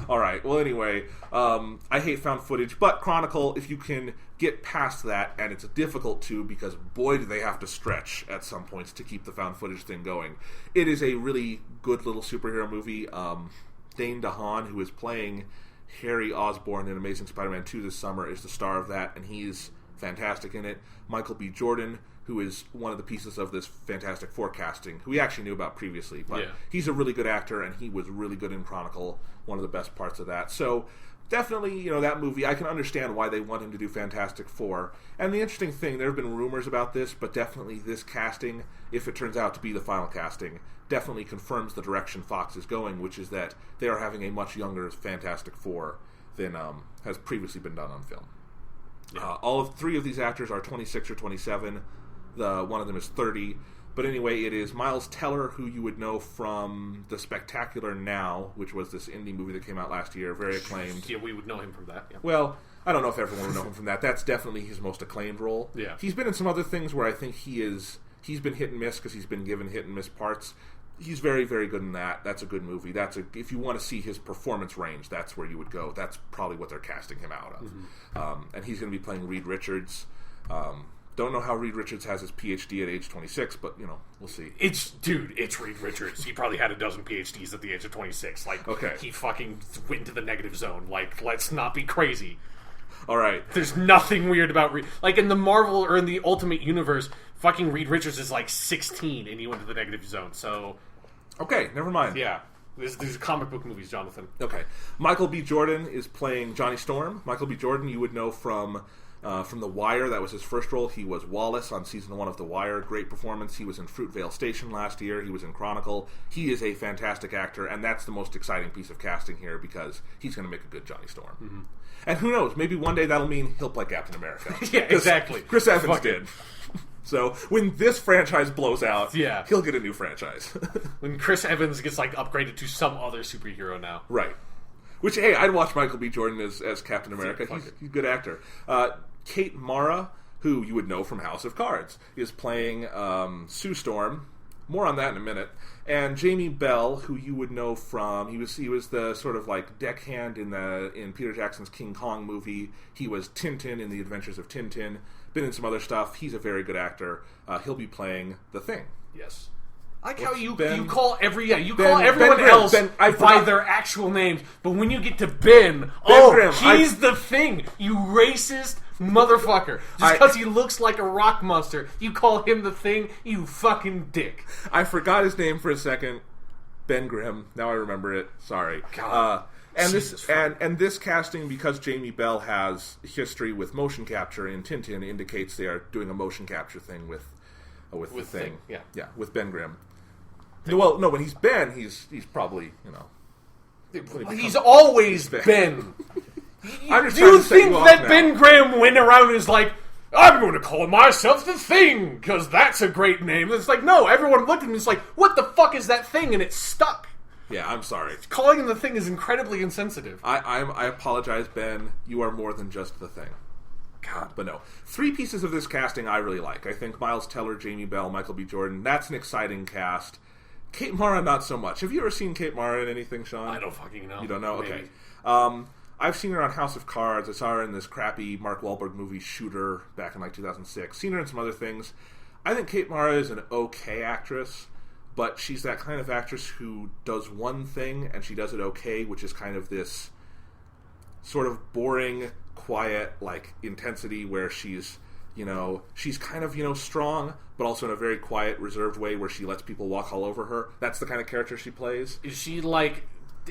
Alright, well anyway, I hate found footage, but Chronicle, if you can get past that, and it's difficult to, because boy do they have to stretch at some points to keep the found footage thing going. It is a really good little superhero movie. Dane DeHaan, who is playing Harry Osborn in Amazing Spider-Man 2 this summer, is the star of that, and he's fantastic in it. Michael B. Jordan, who is one of the pieces of this Fantastic Four casting, who we actually knew about previously, but he's a really good actor, and he was really good in Chronicle, one of the best parts of that. So, definitely, that movie, I can understand why they want him to do Fantastic Four. And the interesting thing, there have been rumors about this, but definitely this casting, if it turns out to be the final casting, definitely confirms the direction Fox is going, which is that they are having a much younger Fantastic Four than has previously been done on film. Yeah. All of three of these actors are 26 or 27. One of them is 30. But anyway, it is Miles Teller, who you would know from The Spectacular Now, which was this indie movie that came out last year, very acclaimed. Yeah, we would know him from that. Yeah. Well, I don't know if everyone would know him from that. That's definitely his most acclaimed role. Yeah. He's been in some other things where I think he's been hit and miss because he's been given hit and miss parts. He's very, very good in that. That's a good movie. If you want to see his performance range, that's where you would go. That's probably what they're casting him out of. Mm-hmm. And he's going to be playing Reed Richards. Don't know how Reed Richards has his PhD at age 26, but, we'll see. It's Reed Richards. He probably had a dozen PhDs at the age of 26. Like, okay. He fucking went into the negative zone. Like, let's not be crazy. All right. There's nothing weird about Reed. Like, in the Marvel or in the Ultimate Universe, fucking Reed Richards is like 16 and he went to the negative zone, so... Okay, never mind. Yeah. These are comic book movies, Jonathan. Okay. Michael B. Jordan is playing Johnny Storm. Michael B. Jordan, you would know from The Wire. That was his first role. He was Wallace on season 1 of The Wire. Great performance. He was in Fruitvale Station last year. He was in Chronicle. He is a fantastic actor, and that's the most exciting piece of casting here because he's going to make a good Johnny Storm. Mm-hmm. And who knows? Maybe one day that'll mean he'll play Captain America. Yeah, exactly. Chris Evans did. So when this franchise blows out, he'll get a new franchise. When Chris Evans gets upgraded to some other superhero now, right? Which, hey, I'd watch Michael B. Jordan as Captain America. He's a good actor. Kate Mara, who you would know from House of Cards, is playing Sue Storm. More on that in a minute. And Jamie Bell, who you would know from he was the sort of deckhand in Peter Jackson's King Kong movie. He was Tintin in The Adventures of Tintin. Been in some other stuff. He's a very good actor. He'll be playing The Thing. Yes. I like how you call everyone else by their actual names, but when you get to Ben Grimm, he's the Thing. You racist motherfucker. Just because he looks like a rock monster, you call him the Thing, you fucking dick. I forgot his name for a second. Ben Grimm. Now I remember it. Sorry. God. And this casting, because Jamie Bell has history with motion capture in Tintin, indicates they are doing a motion capture thing with the Thing. Yeah, with Ben Grimm. Well, no, when he's Ben, he's probably, he's always Ben. I'm just Do you trying to set think you off that now. Ben Graham went around and is like, I'm going to call myself the Thing, because that's a great name. And it's like, no, everyone looked at him and it's like, what the fuck is that thing? And it stuck. Yeah, I'm sorry. Calling him the Thing is incredibly insensitive. I apologize, Ben. You are more than just the Thing. God, but no. 3 pieces of this casting I really like. I think Miles Teller, Jamie Bell, Michael B. Jordan, that's an exciting cast. Kate Mara, not so much. Have you ever seen Kate Mara in anything, Sean? I don't fucking know. You don't know? Maybe. Okay. I've seen her on House of Cards. I saw her in this crappy Mark Wahlberg movie, Shooter, back in 2006. Seen her in some other things. I think Kate Mara is an okay actress, but she's that kind of actress who does one thing, and she does it okay, which is kind of this sort of boring, quiet, like, intensity where she's kind of, strong, but also in a very quiet, reserved way where she lets people walk all over her. That's the kind of character she plays. Is she, like...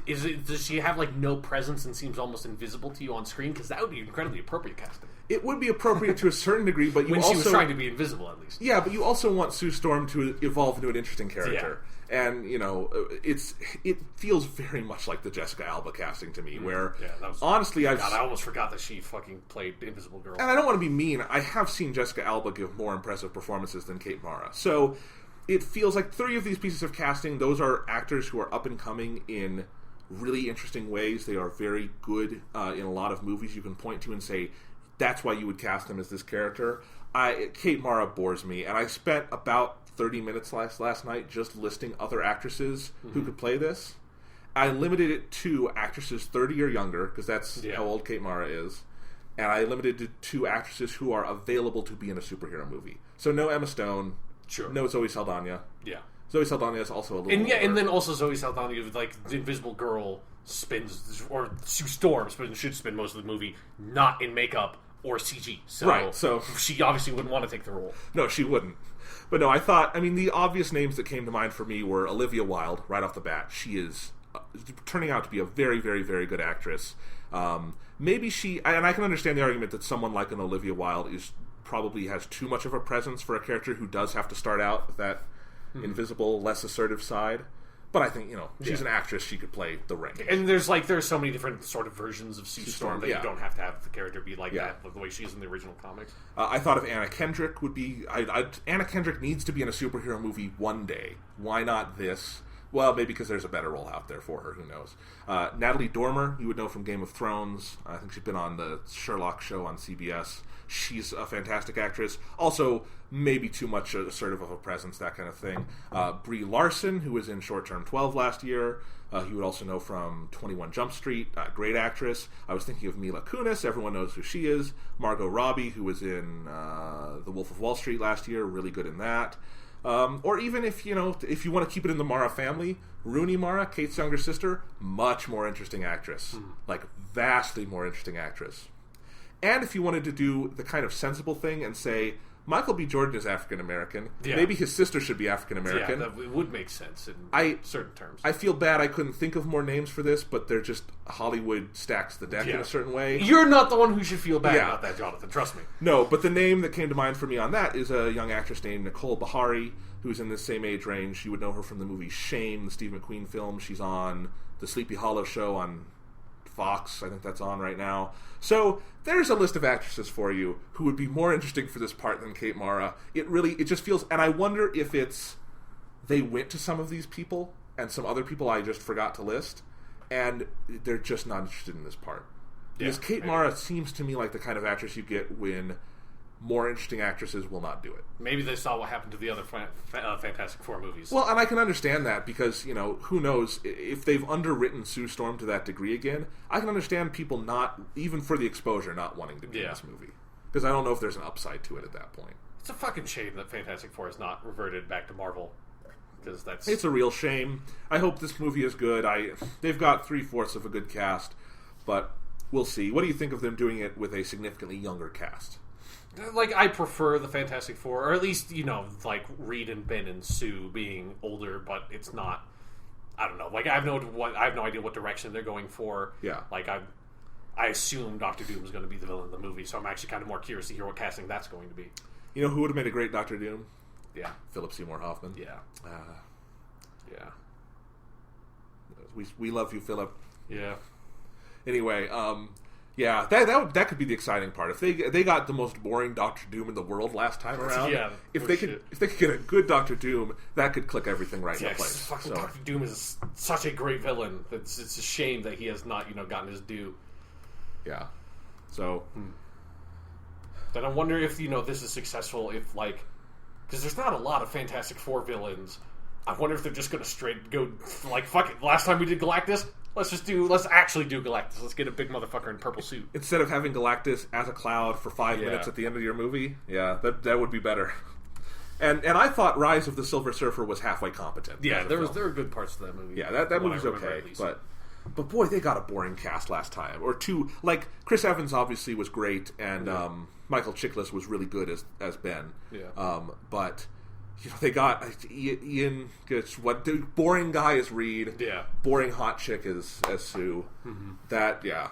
Does she have, like, no presence and seems almost invisible to you on screen? Because that would be incredibly appropriate casting. It would be appropriate to a certain degree, but you when also... she was trying to be invisible, at least. Yeah, but you also want Sue Storm to evolve into an interesting character. Yeah. And, it feels very much like the Jessica Alba casting to me, where, honestly, I almost forgot that she fucking played Invisible Girl. And I don't want to be mean, I have seen Jessica Alba give more impressive performances than Kate Mara. So, it feels like 3 of these pieces of casting, those are actors who are up and coming in really interesting ways. They are very good in a lot of movies you can point to and say, that's why you would cast them as this character. Kate Mara bores me, and I spent about 30 minutes last night just listing other actresses who could play this. I limited it to actresses 30 or younger, because that's how old Kate Mara is. And I limited it to actresses who are available to be in a superhero movie. So no Emma Stone, no Zoe Saldana. Yeah. Zoe Saldana is also a little older. And then also Zoe Saldana, like, the Invisible Girl spins, or Sue Storm should spend most of the movie not in makeup or CG. So she obviously wouldn't want to take the role. No, she wouldn't. But no, the obvious names that came to mind for me were Olivia Wilde, right off the bat. She is turning out to be a very, very, very good actress. Maybe and I can understand the argument that someone like an Olivia Wilde probably has too much of a presence for a character who does have to start out with that invisible, less assertive side. But I think, she's an actress, she could play the range. And there's so many different sort of versions of Sue Storm that you don't have to have the character be like that, the way she is in the original comics. I thought if Anna Kendrick would be... Anna Kendrick needs to be in a superhero movie one day. Why not this? Well, maybe because there's a better role out there for her, who knows. Natalie Dormer, you would know from Game of Thrones. I think she's been on the Sherlock show on CBS. She's a fantastic actress. Also, maybe too much assertive of a presence, that kind of thing. Brie Larson, who was in Short Term 12 last year. You would also know from 21 Jump Street. Great actress. I was thinking of Mila Kunis. Everyone knows who she is. Margot Robbie, who was in The Wolf of Wall Street last year. Really good in that. Or even if you want to keep it in the Mara family, Rooney Mara, Kate's younger sister, much more interesting actress. Like, vastly more interesting actress. And if you wanted to do the kind of sensible thing and say, Michael B. Jordan is African-American, maybe his sister should be African-American. Yeah, that would make sense in certain terms. I feel bad I couldn't think of more names for this, but they're just Hollywood stacks the deck in a certain way. You're not the one who should feel bad about that, Jonathan, trust me. No, but the name that came to mind for me on that is a young actress named Nicole Bahari, who's in this same age range. You would know her from the movie Shame, the Steve McQueen film. She's on the Sleepy Hollow show on Fox. I think that's on right now. So there's a list of actresses for you who would be more interesting for this part than Kate Mara. It just feels, and I wonder if it's they went to some of these people and some other people I just forgot to list, and they're just not interested in this part. Because Kate Mara seems to me like the kind of actress you get when more interesting actresses will not do it. Maybe they saw what happened to the other Fantastic Four movies. Well, and I can understand that because, who knows, if they've underwritten Sue Storm to that degree again, I can understand people not, even for the exposure, not wanting to do this movie. Because I don't know if there's an upside to it at that point. It's a fucking shame that Fantastic Four has not reverted back to Marvel. Because it's a real shame. I hope this movie is good. They've got 3/4 of a good cast, but we'll see. What do you think of them doing it with a significantly younger cast? Like, I prefer the Fantastic Four, or at least, like Reed and Ben and Sue being older, but it's not. I don't know. Like, I have no idea what direction they're going for. Yeah. Like, I assume Doctor Doom is going to be the villain of the movie, so I'm actually kind of more curious to hear what casting that's going to be. You know who would have made a great Doctor Doom? Yeah, Philip Seymour Hoffman. Yeah. Yeah. We love you, Philip. Yeah. Anyway, yeah, that could be the exciting part. If they got the most boring Doctor Doom in the world last time around, if they could get a good Doctor Doom, that could click everything right into place. Fucking Doctor Doom is such a great villain. It's a shame that he has not gotten his due. Yeah. So. Then I wonder if this is successful. If because there's not a lot of Fantastic Four villains. I wonder if they're just going to straight go fuck it. Last time we did Galactus. Let's actually do Galactus. Let's get a big motherfucker in purple suit. Instead of having Galactus as a cloud for 5 minutes at the end of your movie, that would be better. And I thought Rise of the Silver Surfer was halfway competent. Yeah, there were good parts to that movie. Yeah, that movie's okay. But But boy, they got a boring cast last time. Or two, like, Chris Evans obviously was great, and Michael Chiklis was really good as Ben. Yeah. But, they got Ian, what boring guy is Reed. Yeah. Boring hot chick as Sue. That, yeah.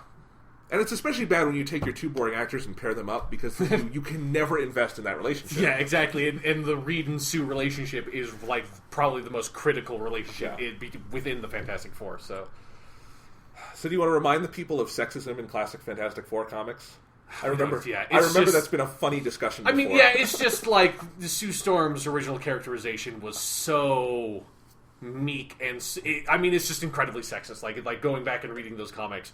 And it's especially bad when you take your two boring actors and pair them up, because you can never invest in that relationship. Yeah, exactly. And the Reed and Sue relationship is, like, probably the most critical relationship within the Fantastic Four, So do you want to remind the people of sexism in classic Fantastic Four comics? I remember that's been a funny discussion before. I mean, yeah, it's just like Sue Storm's original characterization was so meek, and it's just incredibly sexist. Like going back and reading those comics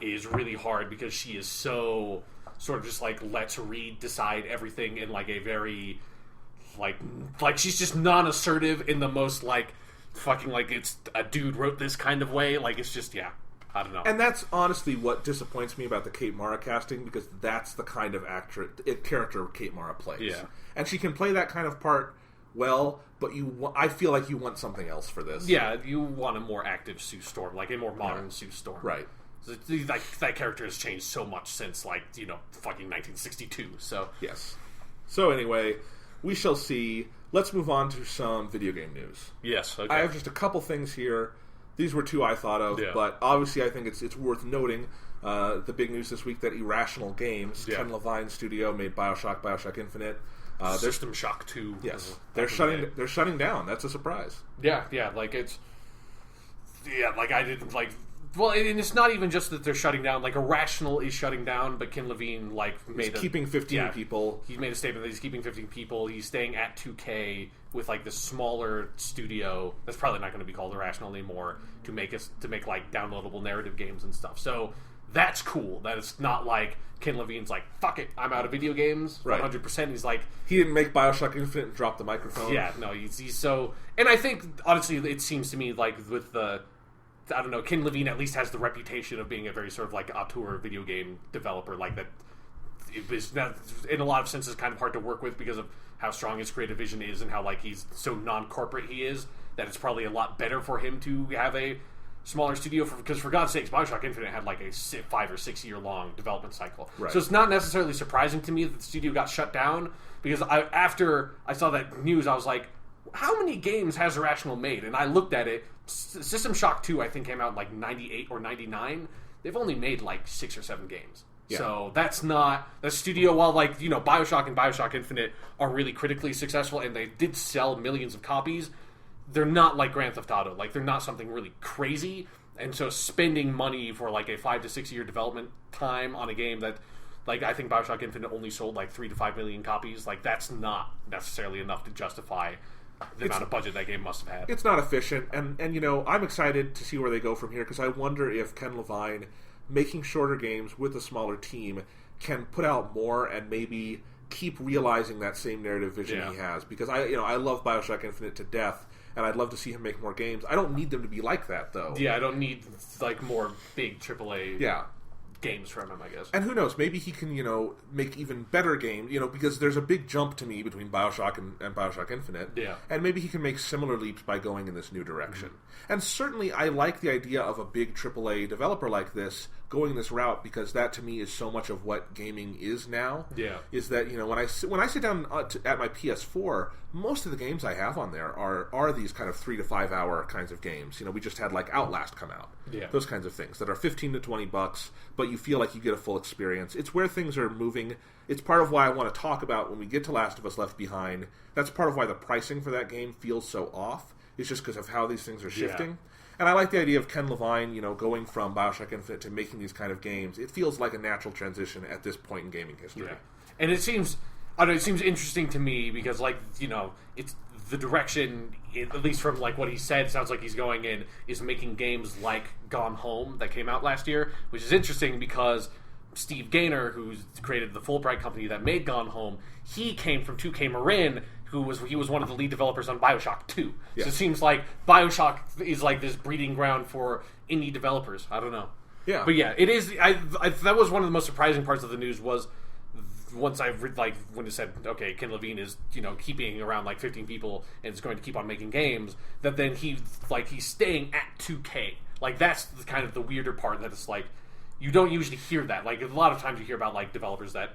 is really hard, because she is so sort of just like lets Reed decide everything in like a very like she's just non-assertive in the most like fucking like it's a dude wrote this kind of way. Like it's just I don't know. And that's honestly what disappoints me about the Kate Mara casting, because that's the kind of character Kate Mara plays. Yeah. And she can play that kind of part well, but I feel like you want something else for this. Yeah, you want a more active Sue Storm, like a more modern Sue Storm. Right. Like, that character has changed so much since, like, fucking 1962, so... Yes. So anyway, we shall see. Let's move on to some video game news. Yes, okay. I have just a couple things here. These were two I thought of, but obviously I think it's worth noting the big news this week that Irrational Games, Ken Levine studio, made Bioshock Infinite. System Shock 2. Yes. They're shutting down. That's a surprise. Yeah, like it's... Yeah, like I didn't, like... Well, and it's not even just that they're shutting down. Like, Irrational is shutting down, but Ken Levine, like, he's keeping 15 people. He made a statement that he's keeping 15 people. He's staying at 2K with, like, this smaller studio that's probably not going to be called Irrational anymore to make like, downloadable narrative games and stuff. So, that's cool. That it's not like Ken Levine's like, fuck it, I'm out of video games. Right. 100%. He's like... He didn't make Bioshock Infinite and drop the microphone. Yeah, no, he's so... And I think, honestly, it seems to me like with the... I don't know, Ken Levine at least has the reputation of being a very sort of like auteur video game developer, like that. It was in a lot of senses kind of hard to work with because of how strong his creative vision is and how like he's so non-corporate he is, that it's probably a lot better for him to have a smaller studio, because for God's sakes, Bioshock Infinite had like a 5 or 6 year long development cycle. Right. So it's not necessarily surprising to me that the studio got shut down, because after I saw that news, I was like, how many games has Irrational made? And I looked at it. System Shock 2, I think, came out in like 98 or 99. They've only made like 6 or 7 games. Yeah. So that's not... The studio, while like, Bioshock and Bioshock Infinite are really critically successful, and they did sell millions of copies, they're not like Grand Theft Auto. Like, they're not something really crazy. And so spending money for like a 5 to 6 year development time on a game that... Like, I think Bioshock Infinite only sold like 3 to 5 million copies. Like, that's not necessarily enough to justify the amount of budget that game must have had. It's not efficient, and I'm excited to see where they go from here, because I wonder if Ken Levine, making shorter games with a smaller team, can put out more and maybe keep realizing that same narrative vision he has. Because I love Bioshock Infinite to death, and I'd love to see him make more games. I don't need them to be like that, though. Yeah, I don't need like more big AAA games from him, I guess. And who knows, maybe he can, make even better games, because there's a big jump to me between Bioshock and Bioshock Infinite. Yeah. And maybe he can make similar leaps by going in this new direction. Mm-hmm. And certainly I like the idea of a big AAA developer like this going this route, because that to me is so much of what gaming is now. Yeah. Is that, when I sit down at my PS4, most of the games I have on there are these kind of 3 to 5 hour kinds of games. We just had like Outlast come out. Yeah. Those kinds of things that are $15 to $20, but you feel like you get a full experience. It's where things are moving. It's part of why I want to talk about when we get to Last of Us Left Behind. That's part of why the pricing for that game feels so off. It's just because of how these things are shifting. Yeah. And I like the idea of Ken Levine, going from Bioshock Infinite to making these kind of games. It feels like a natural transition at this point in gaming history. Yeah. And it seems interesting to me because, like, it's the direction, at least from like what he said, sounds like he's going in, is making games like Gone Home that came out last year, which is interesting because Steve Gaynor, who's created the Fulbright company that made Gone Home, he came from 2K Marin, he was one of the lead developers on Bioshock 2. Yes. So it seems like Bioshock is like this breeding ground for indie developers. I don't know. Yeah. But yeah, it is. That was one of the most surprising parts of the news was once I when it said, okay, Ken Levine is keeping around like 15 people and is going to keep on making games. That then he's staying at 2K. Like, that's kind of the weirder part, that it's like, you don't usually hear that. Like, a lot of times you hear about, like, developers that,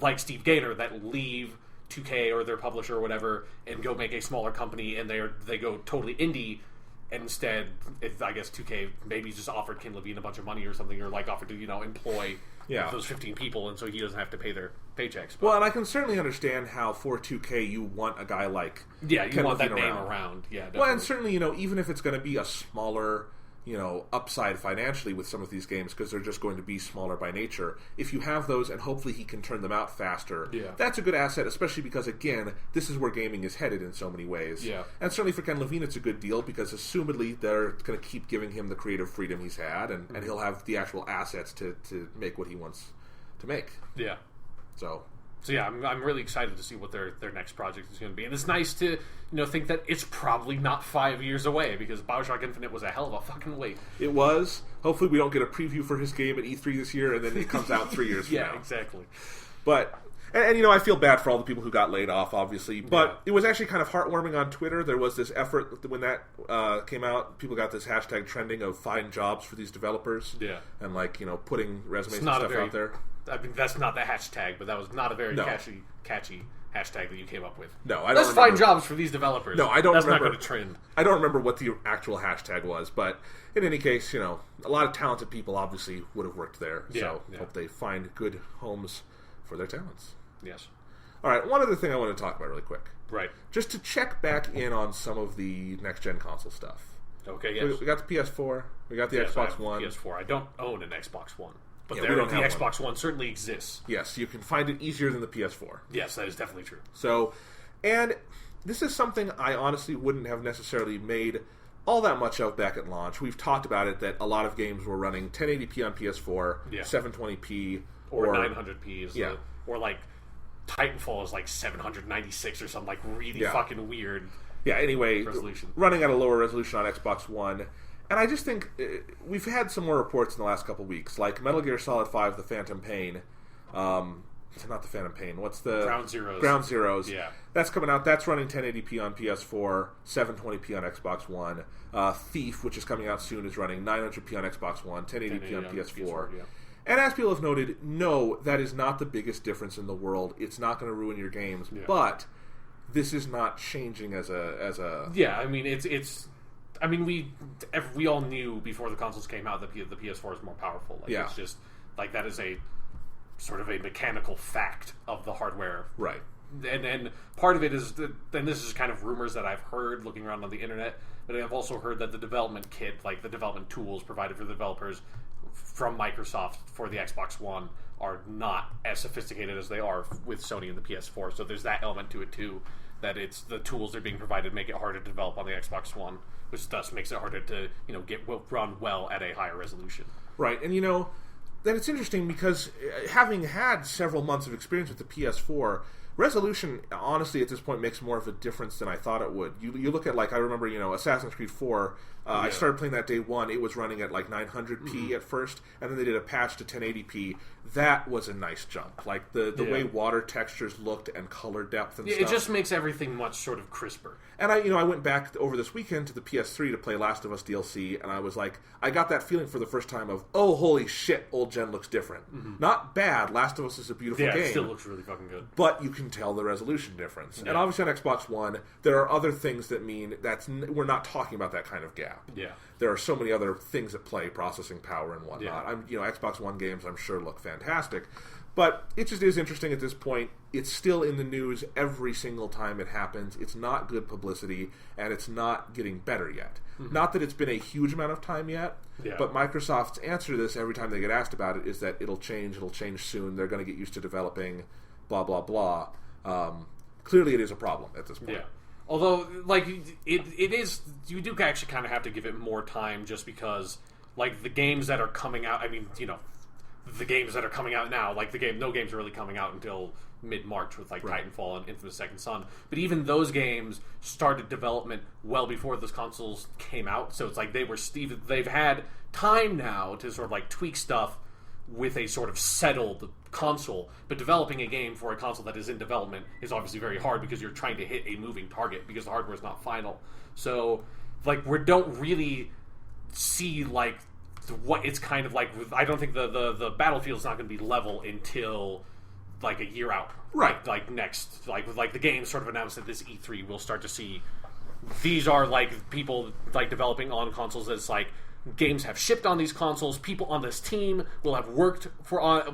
like Steve Gaynor, that leave 2K or their publisher or whatever and go make a smaller company, and they go totally indie, and instead, I guess 2K maybe just offered Ken Levine a bunch of money or something, or, like, offered to, employ those 15 people, and so he doesn't have to pay their paychecks. But, well, and I can certainly understand how for 2K you want a guy like you Ken want that Levine name around. Yeah, definitely. Well, and certainly, even if it's going to be a smaller, upside financially with some of these games, because they're just going to be smaller by nature, if you have those and hopefully he can turn them out faster, that's a good asset, especially because, again, this is where gaming is headed in so many ways. Yeah. And certainly for Ken Levine, it's a good deal, because assumedly they're going to keep giving him the creative freedom he's had, and he'll have the actual assets to make what he wants to make. Yeah. So yeah, I'm really excited to see what their next project is going to be, and it's nice to think that it's probably not 5 years away, because BioShock Infinite was a hell of a fucking wait. It was. Hopefully, we don't get a preview for his game at E3 this year, and then it comes out 3 years from now. Yeah, exactly. But and I feel bad for all the people who got laid off, obviously. But it was actually kind of heartwarming on Twitter. There was this effort when that came out. People got this hashtag trending of find jobs for these developers. Yeah, and putting resumes and stuff out there. I mean, that's not the hashtag, but that was not a very catchy hashtag that you came up with. No, I don't. Let's find jobs for these developers. No, I don't. That's remember, not going to trend. I don't remember what the actual hashtag was, but in any case, a lot of talented people obviously would have worked there. So hope they find good homes for their talents. Yes. All right, one other thing I want to talk about really quick. Right. Just to check back in on some of the next-gen console stuff. Okay, yes. We got the PS4. We got the Xbox One. PS4. I don't own an Xbox One. But the Xbox One certainly exists. Yes, you can find it easier than the PS4. Yes, that is definitely true. So, and this is something I honestly wouldn't have necessarily made all that much of back at launch. We've talked about it, that a lot of games were running 1080p on PS4, 720p, or 900p. Or like Titanfall is like 796 or something, like really fucking weird. Yeah, anyway, resolution. Running at a lower resolution on Xbox One. And I just think we've had some more reports in the last couple weeks, like Metal Gear Solid 5, The Phantom Pain. Not The Phantom Pain. What's the... Ground Zeroes. Ground Zeroes. Yeah. That's coming out. That's running 1080p on PS4, 720p on Xbox One. Thief, which is coming out soon, is running 900p on Xbox One, 1080p on PS4. Yeah. And as people have noted, no, that is not the biggest difference in the world. It's not going to ruin your games. Yeah. But this is not changing as a... Yeah, I mean, it's... I mean, we all knew before the consoles came out that the PS4 is more powerful. Like, it's just like that is a sort of a mechanical fact of the hardware, right? And part of it is and this is kind of rumors that I've heard looking around on the internet, but I've also heard that the development kit, like the development tools provided for the developers from Microsoft for the Xbox One, are not as sophisticated as they are with Sony and the PS4. So there's that element to it too, that it's the tools that are being provided make it harder to develop on the Xbox One, which thus makes it harder to run well at a higher resolution. Right, and that it's interesting because having had several months of experience with the PS4, resolution honestly at this point makes more of a difference than I thought it would. You look at, like, I remember Assassin's Creed 4. I started playing that day one. It was running at like 900p at first, and then they did a patch to 1080p. That was a nice jump. Like the way water textures looked and color depth and stuff. It just makes everything much sort of crisper. And I went back over this weekend to the PS3 to play Last of Us DLC, and I was like, I got that feeling for the first time of, oh, holy shit, old gen looks different. Mm-hmm. Not bad. Last of Us is a beautiful game. It still looks really fucking good. But you can tell the resolution difference. Yeah. And obviously on Xbox One, there are other things that mean we're not talking about that kind of gap. Yeah. There are so many other things at play, processing power and whatnot. Xbox One games, I'm sure, look fantastic. But it just is interesting at this point. It's still in the news every single time it happens. It's not good publicity, and it's not getting better yet. Mm-hmm. Not that it's been a huge amount of time yet, but Microsoft's answer to this every time they get asked about it is that it'll change soon, they're going to get used to developing, blah, blah, blah. Clearly it is a problem at this point. Yeah. Although, like, it is, you do actually kind of have to give it more time just because, like, the games that are coming out, I mean, the games that are coming out now, like no games are really coming out until mid-March with, like, Titanfall and Infamous Second Son. But even those games started development well before those consoles came out. So it's like they've had time now to sort of, like, tweak stuff with a sort of settled console, but developing a game for a console that is in development is obviously very hard because you're trying to hit a moving target because the hardware is not final. So, like, we don't really see like what it's kind of like. I don't think the battlefield's not going to be level until like a year out, right? Like next, like the game sort of announced at this E3, we'll start to see these are like people like developing on consoles. That's like games have shipped on these consoles. People on this team will have worked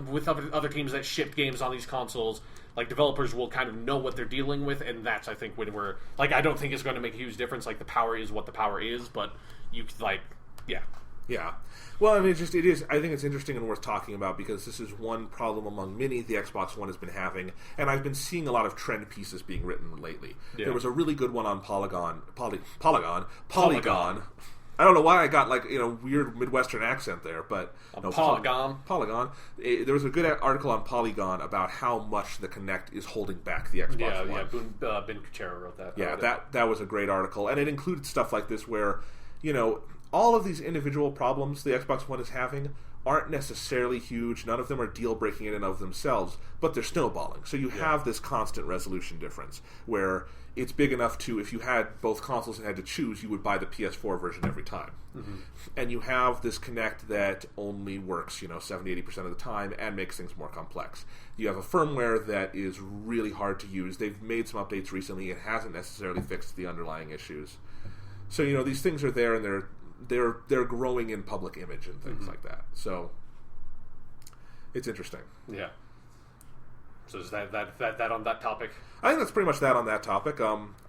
with other teams that shipped games on these consoles. Like developers will kind of know what they're dealing with, and that's I think when we're like I don't think it's going to make a huge difference. Like the power is what the power is, but you like yeah. Well, I mean, it is. I think it's interesting and worth talking about because this is one problem among many the Xbox One has been having, and I've been seeing a lot of trend pieces being written lately. Yeah. There was a really good one on Polygon. I don't know why I got weird Midwestern accent there, but Polygon. There was a good article on Polygon about how much the Kinect is holding back the Xbox One. Yeah, Ben Kuchera wrote that. Yeah, that was a great article, and it included stuff like this where all of these individual problems the Xbox One is having aren't necessarily huge. None of them are deal-breaking in and of themselves, but they're snowballing. So you have this constant resolution difference where it's big enough to, if you had both consoles and had to choose, you would buy the PS4 version every time. Mm-hmm. And you have this Kinect that only works, 70-80% of the time and makes things more complex. You have a firmware that is really hard to use. They've made some updates recently. It hasn't necessarily fixed the underlying issues. So, these things are there and they're growing in public image and things like that. So it's interesting. Yeah. So is that on that topic? I think that's pretty much that on that topic.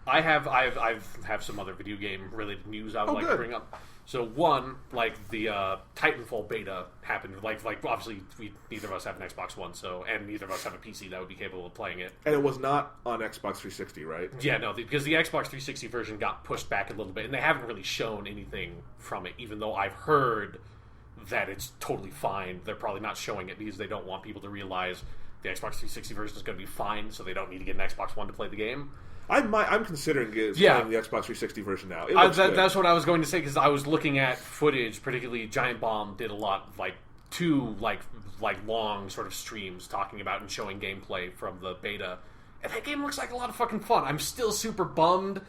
I have some other video game related news I would like to bring up. So one, like the Titanfall beta happened. Like obviously neither of us have an Xbox One, and neither of us have a PC that would be capable of playing it. And it was not on Xbox 360, right? Yeah, no, because the Xbox 360 version got pushed back a little bit, and they haven't really shown anything from it. Even though I've heard that it's totally fine, they're probably not showing it because they don't want people to realize the Xbox 360 version is going to be fine, so they don't need to get an Xbox One to play the game. I'm considering playing the Xbox 360 version now. That's what I was going to say, because I was looking at footage, particularly Giant Bomb did a lot, two long sort of streams talking about and showing gameplay from the beta, and that game looks like a lot of fucking fun. I'm still super bummed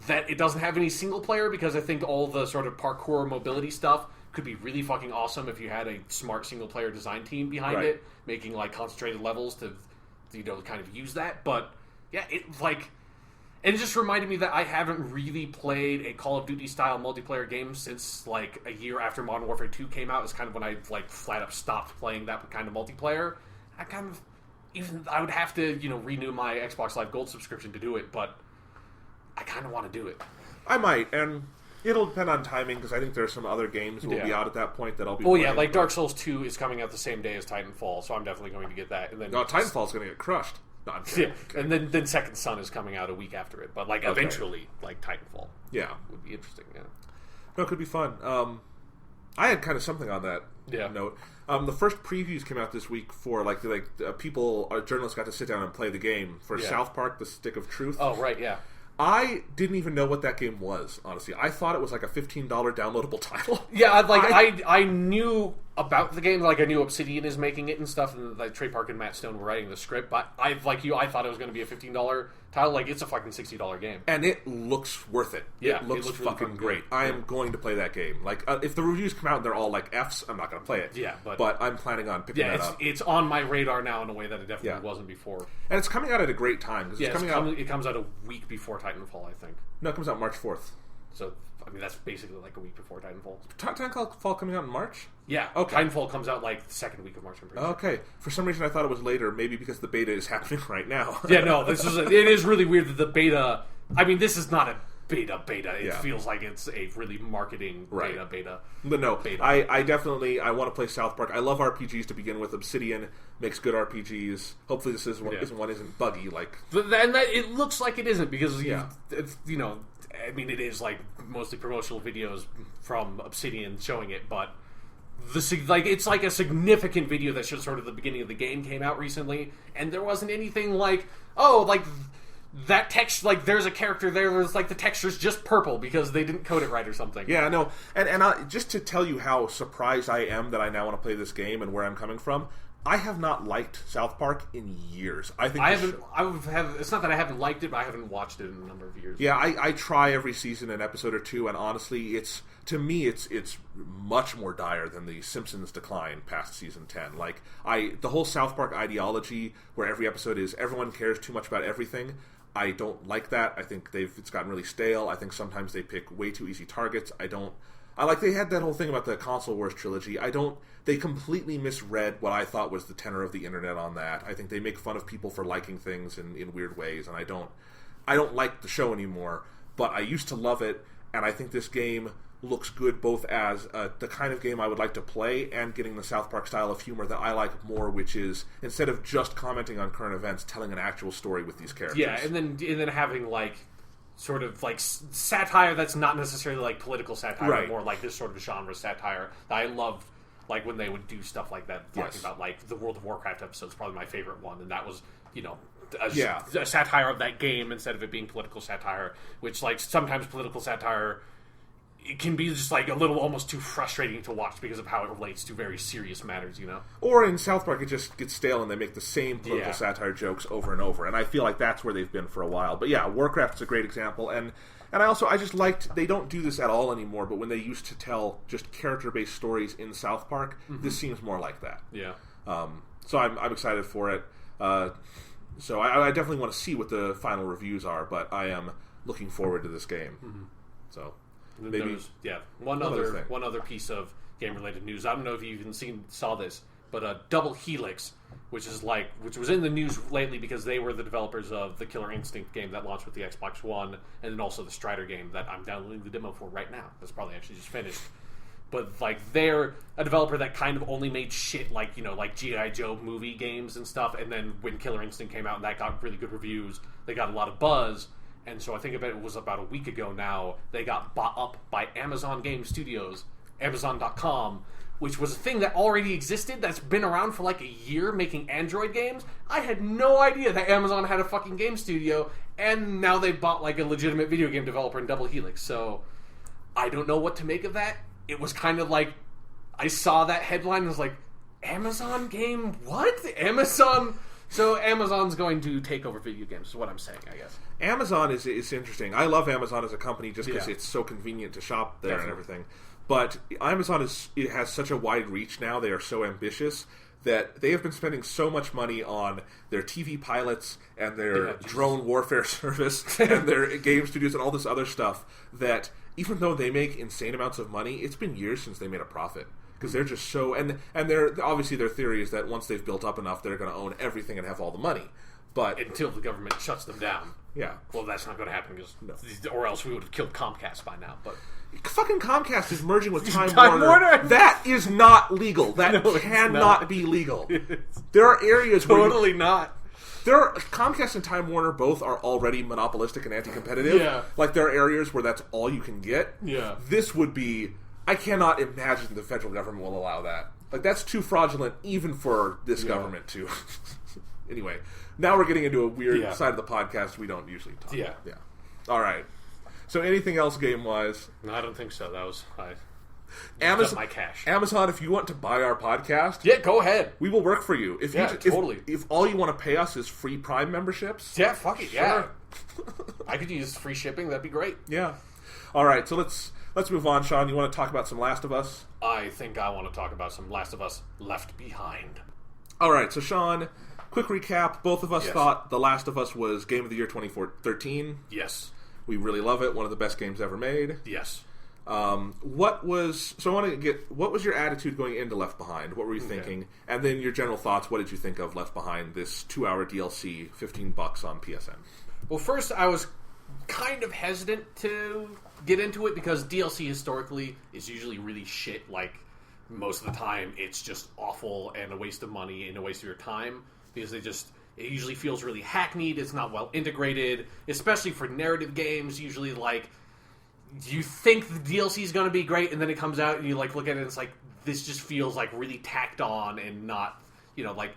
that it doesn't have any single player, because I think all the sort of parkour mobility stuff could be really fucking awesome if you had a smart single player design team behind it, making concentrated levels to kind of use that. But yeah, and it just reminded me that I haven't really played a Call of Duty style multiplayer game since a year after Modern Warfare 2 came out. Is kind of when I flat up stopped playing that kind of multiplayer. I would have to renew my Xbox Live Gold subscription to do it, but I kind of want to do it. I might, and it'll depend on timing, because I think there are some other games that will be out at that point that I'll be playing. Dark Souls 2 is coming out the same day as Titanfall, so I'm definitely going to get that. And then Titanfall's going to get crushed. No, okay. And then Second Son is coming out a week after it, but eventually, Titanfall. Yeah, would be interesting. Yeah, no, it could be fun. I had kind of something on that note. The first previews came out this week for journalists got to sit down and play the game for South Park: The Stick of Truth. Oh right, yeah. I didn't even know what that game was, honestly. I thought it was a $15 downloadable title. Yeah, I knew about the game. I knew Obsidian is making it and stuff, and Trey Park and Matt Stone were writing the script. But I thought it was going to be a $15 title. It's a fucking $60 game, and it looks worth it. Yeah, it looks fucking really great. I am going to play that game. If the reviews come out and they're all Fs, I'm not going to play it. Yeah, but I'm planning on picking that up. It's on my radar now in a way that it definitely wasn't before. And it's coming out at a great time. It comes out a week before Titanfall, I think. No, it comes out March 4th. So, that's basically a week before Titanfall. Titanfall coming out in March? Yeah. Okay. Titanfall comes out the second week of March, I'm pretty sure. Okay. For some reason I thought it was later, maybe because the beta is happening right now. Yeah, no, it is really weird that the beta... this is not a beta. It feels like it's a really marketing beta. But no, beta. I want to play South Park. I love RPGs to begin with. Obsidian makes good RPGs. Hopefully this isn't buggy. And it looks like it isn't, because it is mostly promotional videos from Obsidian showing it, but it's a significant video that shows sort of the beginning of the game came out recently, and there wasn't anything that text, there's a character there's the texture's just purple because they didn't code it right or something. Yeah, no, and just to tell you how surprised I am that I now want to play this game and where I'm coming from, I have not liked South Park in years. I think It's not that I haven't liked it, but I haven't watched it in a number of years. Yeah, I try every season an episode or two, and honestly, to me it's much more dire than the Simpsons decline past season 10. Like the whole South Park ideology, where every episode is everyone cares too much about everything. I don't like that. I think it's gotten really stale. I think sometimes they pick way too easy targets. They had that whole thing about the Console Wars trilogy. They completely misread what I thought was the tenor of the internet on that. I think they make fun of people for liking things in weird ways, and I don't like the show anymore, but I used to love it, and I think this game looks good both as the kind of game I would like to play and getting the South Park style of humor that I like more, which is, instead of just commenting on current events, telling an actual story with these characters. Yeah, and then having, like, sort of, like, satire that's not necessarily, like, political satire, right. but more like this sort of genre satire that I loved, like, when they would do stuff like that, talking about, like, the World of Warcraft episode's probably my favorite one, and that was, a satire of that game instead of it being political satire, which, like, sometimes political satire, it can be just, like, a little almost too frustrating to watch because of how it relates to very serious matters, Or in South Park, it just gets stale and they make the same political satire jokes over and over, and I feel like that's where they've been for a while. But yeah, Warcraft's a great example, and I just liked, they don't do this at all anymore, but when they used to tell just character-based stories in South Park, this seems more like that. Yeah. So I'm excited for it. So I definitely want to see what the final reviews are, but I am looking forward to this game. So maybe one other piece of game related news. I don't know if you even saw this, but Double Helix, which was in the news lately because they were the developers of the Killer Instinct game that launched with the Xbox One, and then also the Strider game that I'm downloading the demo for right now. That's probably actually just finished. But, like, they're a developer that kind of only made shit like, like G.I. Joe movie games and stuff, and then when Killer Instinct came out and that got really good reviews, they got a lot of buzz, and so I think it was about a week ago now, they got bought up by Amazon Game Studios, Amazon.com, which was a thing that already existed, that's been around for like a year making Android games. I had no idea that Amazon had a fucking game studio, and now they bought like a legitimate video game developer in Double Helix, so I don't know what to make of that. It was kind of like, I saw that headline and was like, Amazon game? What? Amazon? So Amazon's going to take over video games, is what I'm saying, I guess. Amazon is interesting. I love Amazon as a company just because it's so convenient to shop there and everything. But Amazon has such a wide reach now. They are so ambitious that they have been spending so much money on their TV pilots and their drone warfare service and their game studios and all this other stuff that even though they make insane amounts of money, it's been years since they made a profit. Because they're just so... And they're obviously their theory is that once they've built up enough, they're going to own everything and have all the money. But until the government shuts them down. Yeah. Well, that's not going to happen, or else we would have killed Comcast by now. But fucking Comcast is merging with Time Warner. That is not legal. That cannot be legal. There are areas totally not. Comcast and Time Warner both are already monopolistic and anti-competitive. Yeah. Like, there are areas where that's all you can get. Yeah. This would be... I cannot imagine the federal government will allow that. Like, that's too fraudulent even for this government to... Anyway, now we're getting into a weird side of the podcast we don't usually talk about. Yeah. All right. So anything else game-wise? No, I don't think so. That was... Amazon, my cash. Amazon, if you want to buy our podcast... Yeah, go ahead. We will work for you. Totally. If all you want to pay us is free Prime memberships... Yeah, fuck it, yeah. I could use free shipping. That'd be great. Yeah. All right, so let's move on, Sean. You want to talk about some Last of Us? I think I want to talk about some Last of Us Left Behind. All right, so Sean, quick recap. Both of us thought The Last of Us was Game of the Year 2013. Yes. We really love it. One of the best games ever made. Yes. What was your attitude going into Left Behind? What were you thinking? And then your general thoughts. What did you think of Left Behind, this 2-hour DLC, $15 on PSN? Well, first, I was kind of hesitant to get into it because DLC historically is usually really shit. Like, most of the time, it's just awful and a waste of money and a waste of your time because it usually feels really hackneyed. It's not well integrated, especially for narrative games. Usually, like, you think the DLC is going to be great, and then it comes out and you like look at it and it's like, this just feels like really tacked on and not, like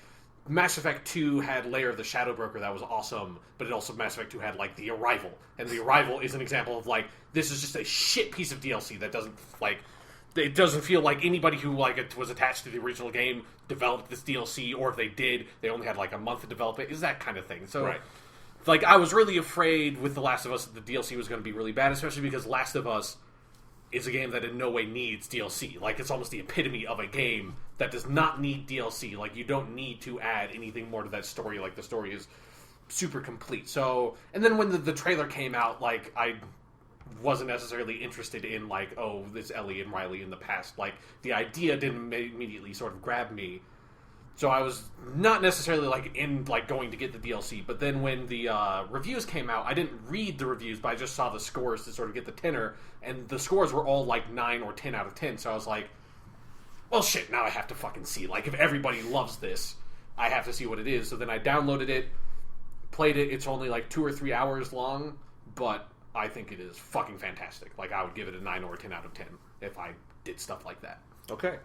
Mass Effect 2 had Lair of the Shadow Broker that was awesome, but it also Mass Effect 2 had like The Arrival, and The Arrival is an example of like, this is just a shit piece of DLC that doesn't like it doesn't feel like anybody who like it was attached to the original game developed this DLC, or if they did, they only had like a month to develop it. Is that kind of thing. So, like, I was really afraid with The Last of Us that the DLC was going to be really bad, especially because Last of Us is a game that in no way needs DLC. Like, it's almost the epitome of a game that does not need DLC. Like, you don't need to add anything more to that story. Like, the story is super complete. So, and then when the trailer came out, like, I wasn't necessarily interested in, like, oh, this Ellie and Riley in the past. Like, the idea didn't immediately sort of grab me. So I was not necessarily, like, in, like, going to get the DLC. But then when the reviews came out, I didn't read the reviews, but I just saw the scores to sort of get the tenor. And the scores were all, like, 9 or 10 out of 10. So I was like, well, shit, now I have to fucking see. Like, if everybody loves this, I have to see what it is. So then I downloaded it, played it. It's only, like, 2 or 3 hours long, but I think it is fucking fantastic. Like, I would give it a 9 or a 10 out of 10 if I did stuff like that. Okay.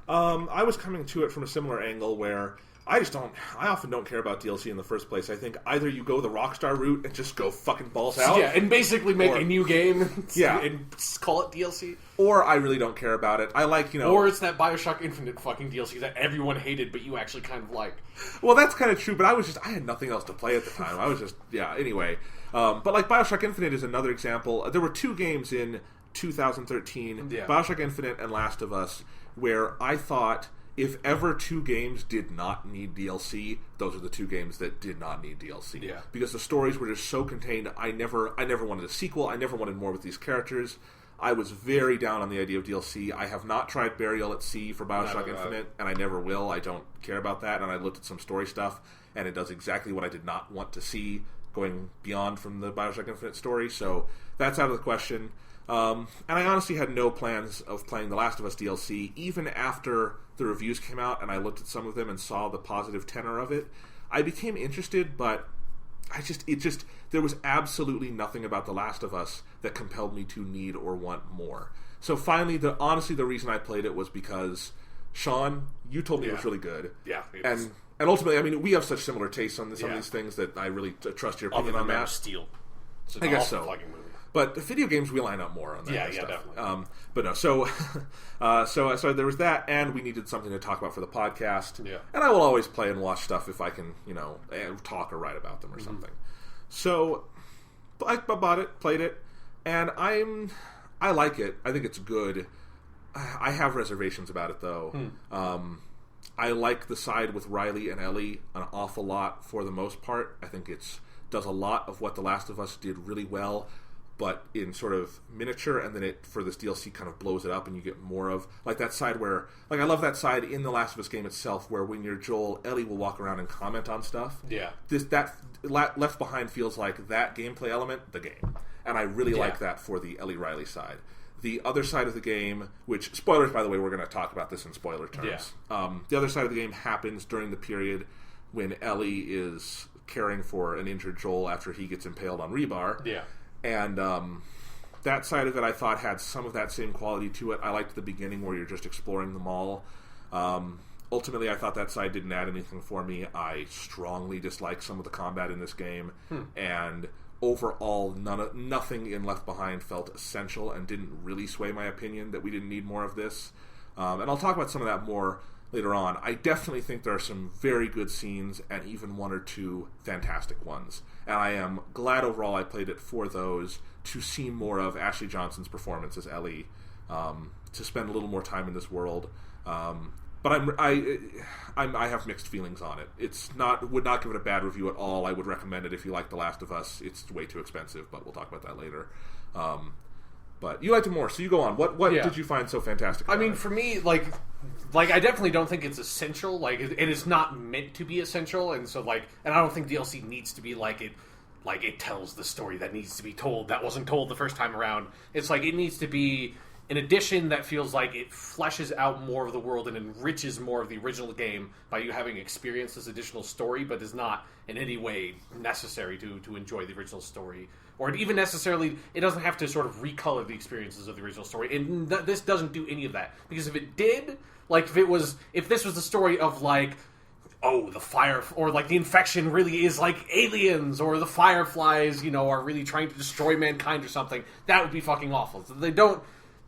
I was coming to it from a similar angle where I often don't care about DLC in the first place. I think either you go the Rockstar route and just go fucking balls out. Yeah, and basically make a new game and call it DLC. Or I really don't care about it. I like, Or it's that Bioshock Infinite fucking DLC that everyone hated, but you actually kind of liked. Well, that's kind of true, but I had nothing else to play at the time. I was just, anyway. But like Bioshock Infinite is another example. There were 2 games in 2013, Bioshock Infinite and Last of Us, where I thought if ever 2 games did not need DLC, those are the 2 games that did not need DLC. Yeah. Because the stories were just so contained. I never wanted a sequel. I never wanted more with these characters. I was very down on the idea of DLC. I have not tried Burial at Sea for Bioshock Infinite, and I never will. I don't care about that. And I looked at some story stuff, and it does exactly what I did not want to see, going beyond from the Bioshock Infinite story. So that's out of the question. And I honestly had no plans of playing The Last of Us DLC, even after the reviews came out and I looked at some of them and saw the positive tenor of it. I became interested, but there was absolutely nothing about The Last of Us that compelled me to need or want more. So finally, the reason I played it was because, Sean, you told me it was really good. Yeah. And ultimately, I mean, we have such similar tastes on some of these things that I really trust your opinion on that. Man of Steel. I guess so. Fucking movie. But the video games, we line up more on that. Yeah, stuff. definitely. But no, so there was that, and we needed something to talk about for the podcast. Yeah. And I will always play and watch stuff if I can, talk or write about them or something. So I bought it, played it, and I like it. I think it's good. I have reservations about it though. I like the side with Riley and Ellie an awful lot for the most part. I think it does a lot of what The Last of Us did really well, but in sort of miniature, and then it, for this DLC, kind of blows it up and you get more of, like, that side where, like, I love that side in The Last of Us game itself where when you're Joel, Ellie will walk around and comment on stuff. Yeah. That Left Behind feels like that gameplay element, the game. And I really like that for the Ellie Riley side. The other side of the game, which, spoilers, by the way, we're going to talk about this in spoiler terms. Yeah. The other side of the game happens during the period when Ellie is caring for an injured Joel after he gets impaled on rebar. Yeah. And that side of it, I thought, had some of that same quality to it. I liked the beginning where you're just exploring the mall. Ultimately, I thought that side didn't add anything for me. I strongly dislike some of the combat in this game. And overall, nothing in Left Behind felt essential and didn't really sway my opinion that we didn't need more of this. And I'll talk about some of that more later on. I definitely think there are some very good scenes and even 1 or 2 fantastic ones. And I am glad overall I played it for those, to see more of Ashley Johnson's performance as Ellie, to spend a little more time in this world. But I have mixed feelings on it. Would not give it a bad review at all. I would recommend it if you like The Last of Us. It's way too expensive, but we'll talk about that later. But you liked it more, so you go on. What did you find so fantastic about it? For me, like I definitely don't think it's essential. Like, it is not meant to be essential, and so, like, and I don't think DLC needs to be like it tells the story that needs to be told that wasn't told the first time around. It's like it needs to be an addition that feels like it fleshes out more of the world and enriches more of the original game by you having experienced this additional story, but is not in any way necessary to enjoy the original story. Or even necessarily, it doesn't have to sort of recolor the experiences of the original story. And this doesn't do any of that. Because if it did, like, if this was the story of, like, oh, the fire, or, like, the infection really is, like, aliens, or the fireflies, are really trying to destroy mankind or something, that would be fucking awful. So they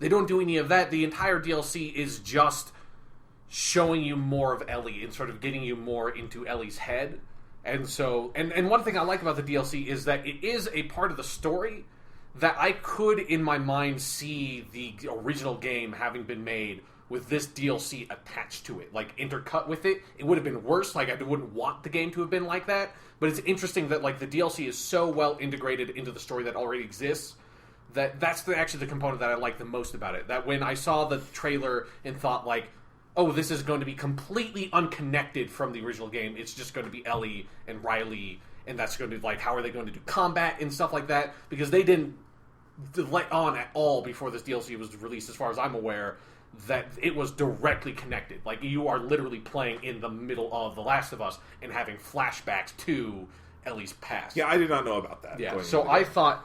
They don't do any of that. The entire DLC is just showing you more of Ellie and sort of getting you more into Ellie's head. And so, and one thing I like about the DLC is that it is a part of the story that I could, in my mind, see the original game having been made with this DLC attached to it, like intercut with it. It would have been worse. Like, I wouldn't want the game to have been like that. But it's interesting that like the DLC is so well integrated into the story that already exists that that's actually the component that I like the most about it. That when I saw the trailer and thought like, oh, this is going to be completely unconnected from the original game. It's just going to be Ellie and Riley, and that's going to be like, how are they going to do combat and stuff like that? Because they didn't let on at all before this DLC was released, as far as I'm aware, that it was directly connected. Like, you are literally playing in the middle of The Last of Us and having flashbacks to Ellie's past. Yeah, I did not know about that. Yeah, so I thought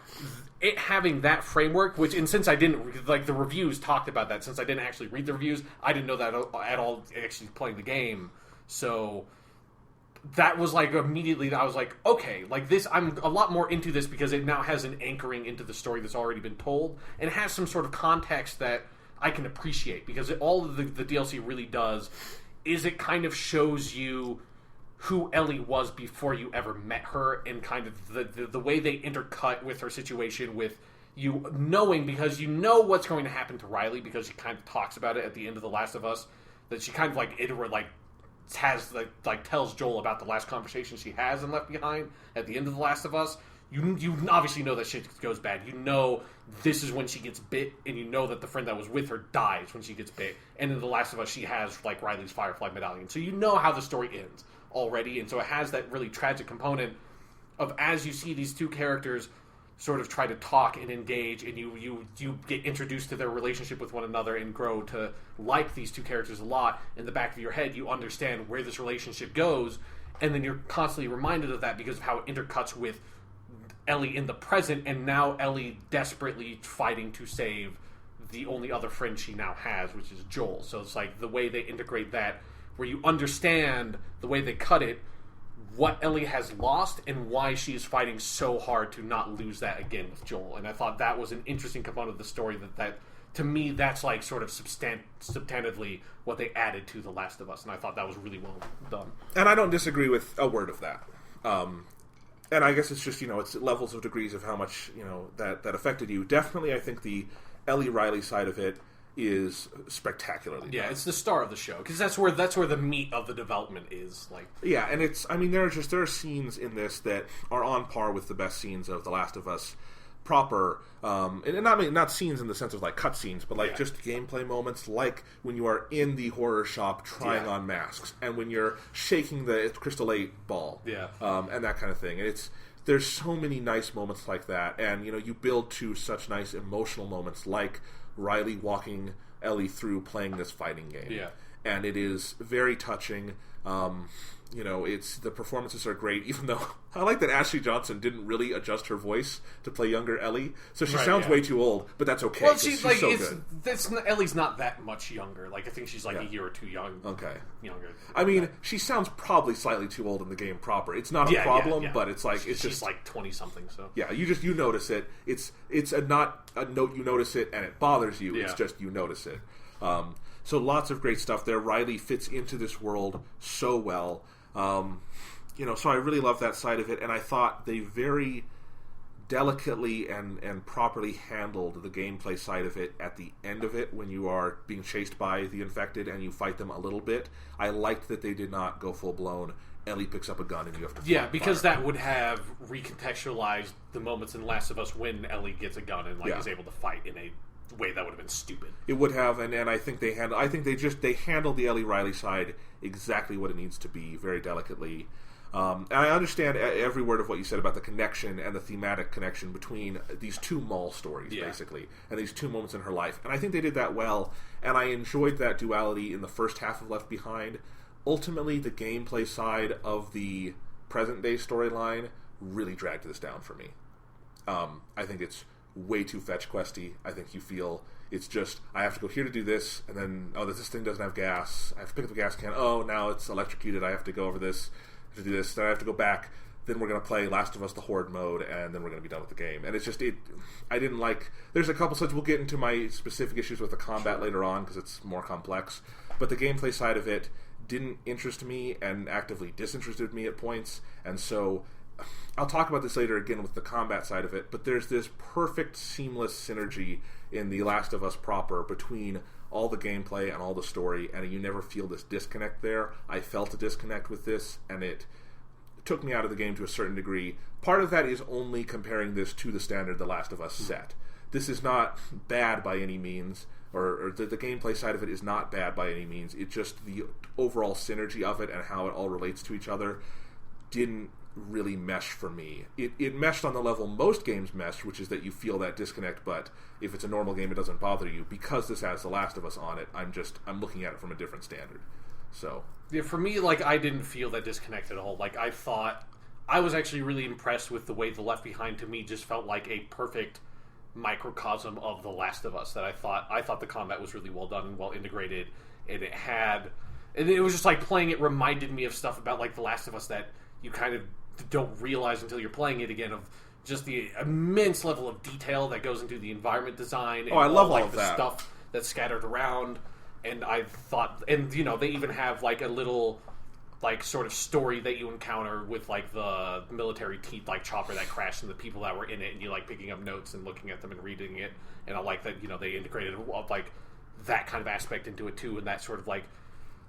it having that framework, which, and since I didn't, like, the reviews talked about that, since I didn't actually read the reviews, I didn't know that at all actually playing the game. So that was like, immediately I was like, okay, like this, I'm a lot more into this because it now has an anchoring into the story that's already been told, and it has some sort of context that I can appreciate, because all of the DLC really does is it kind of shows you who Ellie was before you ever met her, and kind of the way they intercut with her situation, with you knowing, because you know what's going to happen to Riley, because she kind of talks about it at the end of The Last of Us, that she kind of tells Joel about the last conversation she has in Left Behind at the end of The Last of Us. You obviously know that shit goes bad. You know this is when she gets bit, and you know that the friend that was with her dies when she gets bit. And in The Last of Us, she has like Riley's Firefly medallion. So you know how the story ends already, and so it has that really tragic component of, as you see these two characters sort of try to talk and engage, and you get introduced to their relationship with one another and grow to like these two characters a lot. In the back of your head, you understand where this relationship goes, and then you're constantly reminded of that because of how it intercuts with Ellie in the present, and now Ellie desperately fighting to save the only other friend she now has, which is Joel. So it's like the way they integrate that, where you understand the way they cut it, what Ellie has lost, and why she is fighting so hard to not lose that again with Joel. And I thought that was an interesting component of the story, that to me, that's like sort of substantively what they added to The Last of Us, and I thought that was really well done. And I don't disagree with a word of that. And I guess it's just, it's levels of degrees of how much, that affected you. Definitely, I think the Ellie Riley side of it is spectacularly done. It's the star of the show, because that's where the meat of the development is. Like, yeah, and there are scenes in this that are on par with the best scenes of The Last of Us proper, and not scenes in the sense of like cut scenes, but like just gameplay moments, like when you are in the horror shop trying on masks, and when you're shaking the Crystal 8 ball, and that kind of thing. And there's so many nice moments like that, and you build to such nice emotional moments, like Riley walking Ellie through playing this fighting game, and it is very touching. The performances are great, even though I like that Ashley Johnson didn't really adjust her voice to play younger Ellie, so she sounds way too old, but that's okay. Well, she's like, so good. Ellie's not that much younger. Like, I think she's like a year or two younger. I mean, she sounds probably slightly too old in the game proper. It's not a problem, but it's like she's just like 20 something. So you notice it. It's not a note you notice it and it bothers you. It's just you notice it. So lots of great stuff there. Riley fits into this world so well. So I really love that side of it, and I thought they very delicately and properly handled the gameplay side of it at the end of it, when you are being chased by the infected and you fight them a little bit. I liked that they did not go full-blown, Ellie picks up a gun and you have to because that would have recontextualized the moments in Last of Us when Ellie gets a gun and is able to fight in a way that would have been stupid. It would have, and I think they handled the Ellie Riley side exactly what it needs to be, very delicately. And I understand every word of what you said about the connection and the thematic connection between these two mall stories, basically, and these two moments in her life. And I think they did that well, and I enjoyed that duality in the first half of Left Behind. Ultimately, the gameplay side of the present-day storyline really dragged this down for me. I think it's way too fetch questy. I think you feel it's just, I have to go here to do this, and then, this thing doesn't have gas. I have to pick up the gas can. Oh, now it's electrocuted. I have to go over this to do this. Then I have to go back. then we're going to play Last of Us the Horde mode, and then we're going to be done with the game. And it's just, I didn't like... There's a couple sides. We'll get into my specific issues with the combat later on, because it's more complex. But the gameplay side of it didn't interest me and actively disinterested me at points. And so I'll talk about this later again with the combat side of it, but there's this perfect seamless synergy in The Last of Us proper between all the gameplay and all the story, and you never feel this disconnect there. I felt a disconnect with this, and it took me out of the game to a certain degree. Part of that is only comparing this to the standard The Last of Us set. This is not bad by any means, or the gameplay side of it is not bad by any means. It's just the overall synergy of it and how it all relates to each other didn't really mesh for me. It meshed on the level most games mesh, which is that you feel that disconnect, but if it's a normal game, it doesn't bother you. Because this has The Last of Us on it, I'm looking at it from a different standard. So yeah, for me, like, I didn't feel that disconnect at all. Like, I was actually really impressed with the way The Left Behind to me just felt like a perfect microcosm of The Last of Us. That I thought the combat was really well done and well integrated, and it was just like playing it reminded me of stuff about like The Last of Us that you kind of don't realize until you're playing it again, of just the immense level of detail that goes into the environment design and I love all like of the that stuff that's scattered around. And I thought, and you know, they even have like a little like sort of story that you encounter with like the military like chopper that crashed and the people that were in it, and you like picking up notes and looking at them and reading it. And I like that, you know, they integrated like that kind of aspect into it too, and that sort of like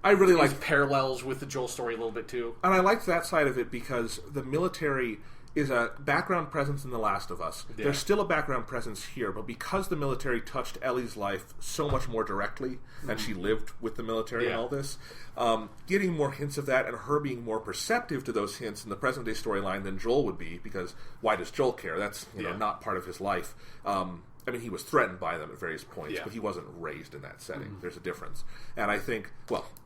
I really like parallels with the Joel story a little bit too. And I liked that side of it because the military is a background presence in The Last of Us. Yeah. There's still a background presence here, but because the military touched Ellie's life so much more directly, and she lived with the military and all this, getting more hints of that and her being more perceptive to those hints in the present-day storyline than Joel would be, because why does Joel care? That's not part of his life. I mean, he was threatened by them at various points, but he wasn't raised in that setting. There's a difference. And I think,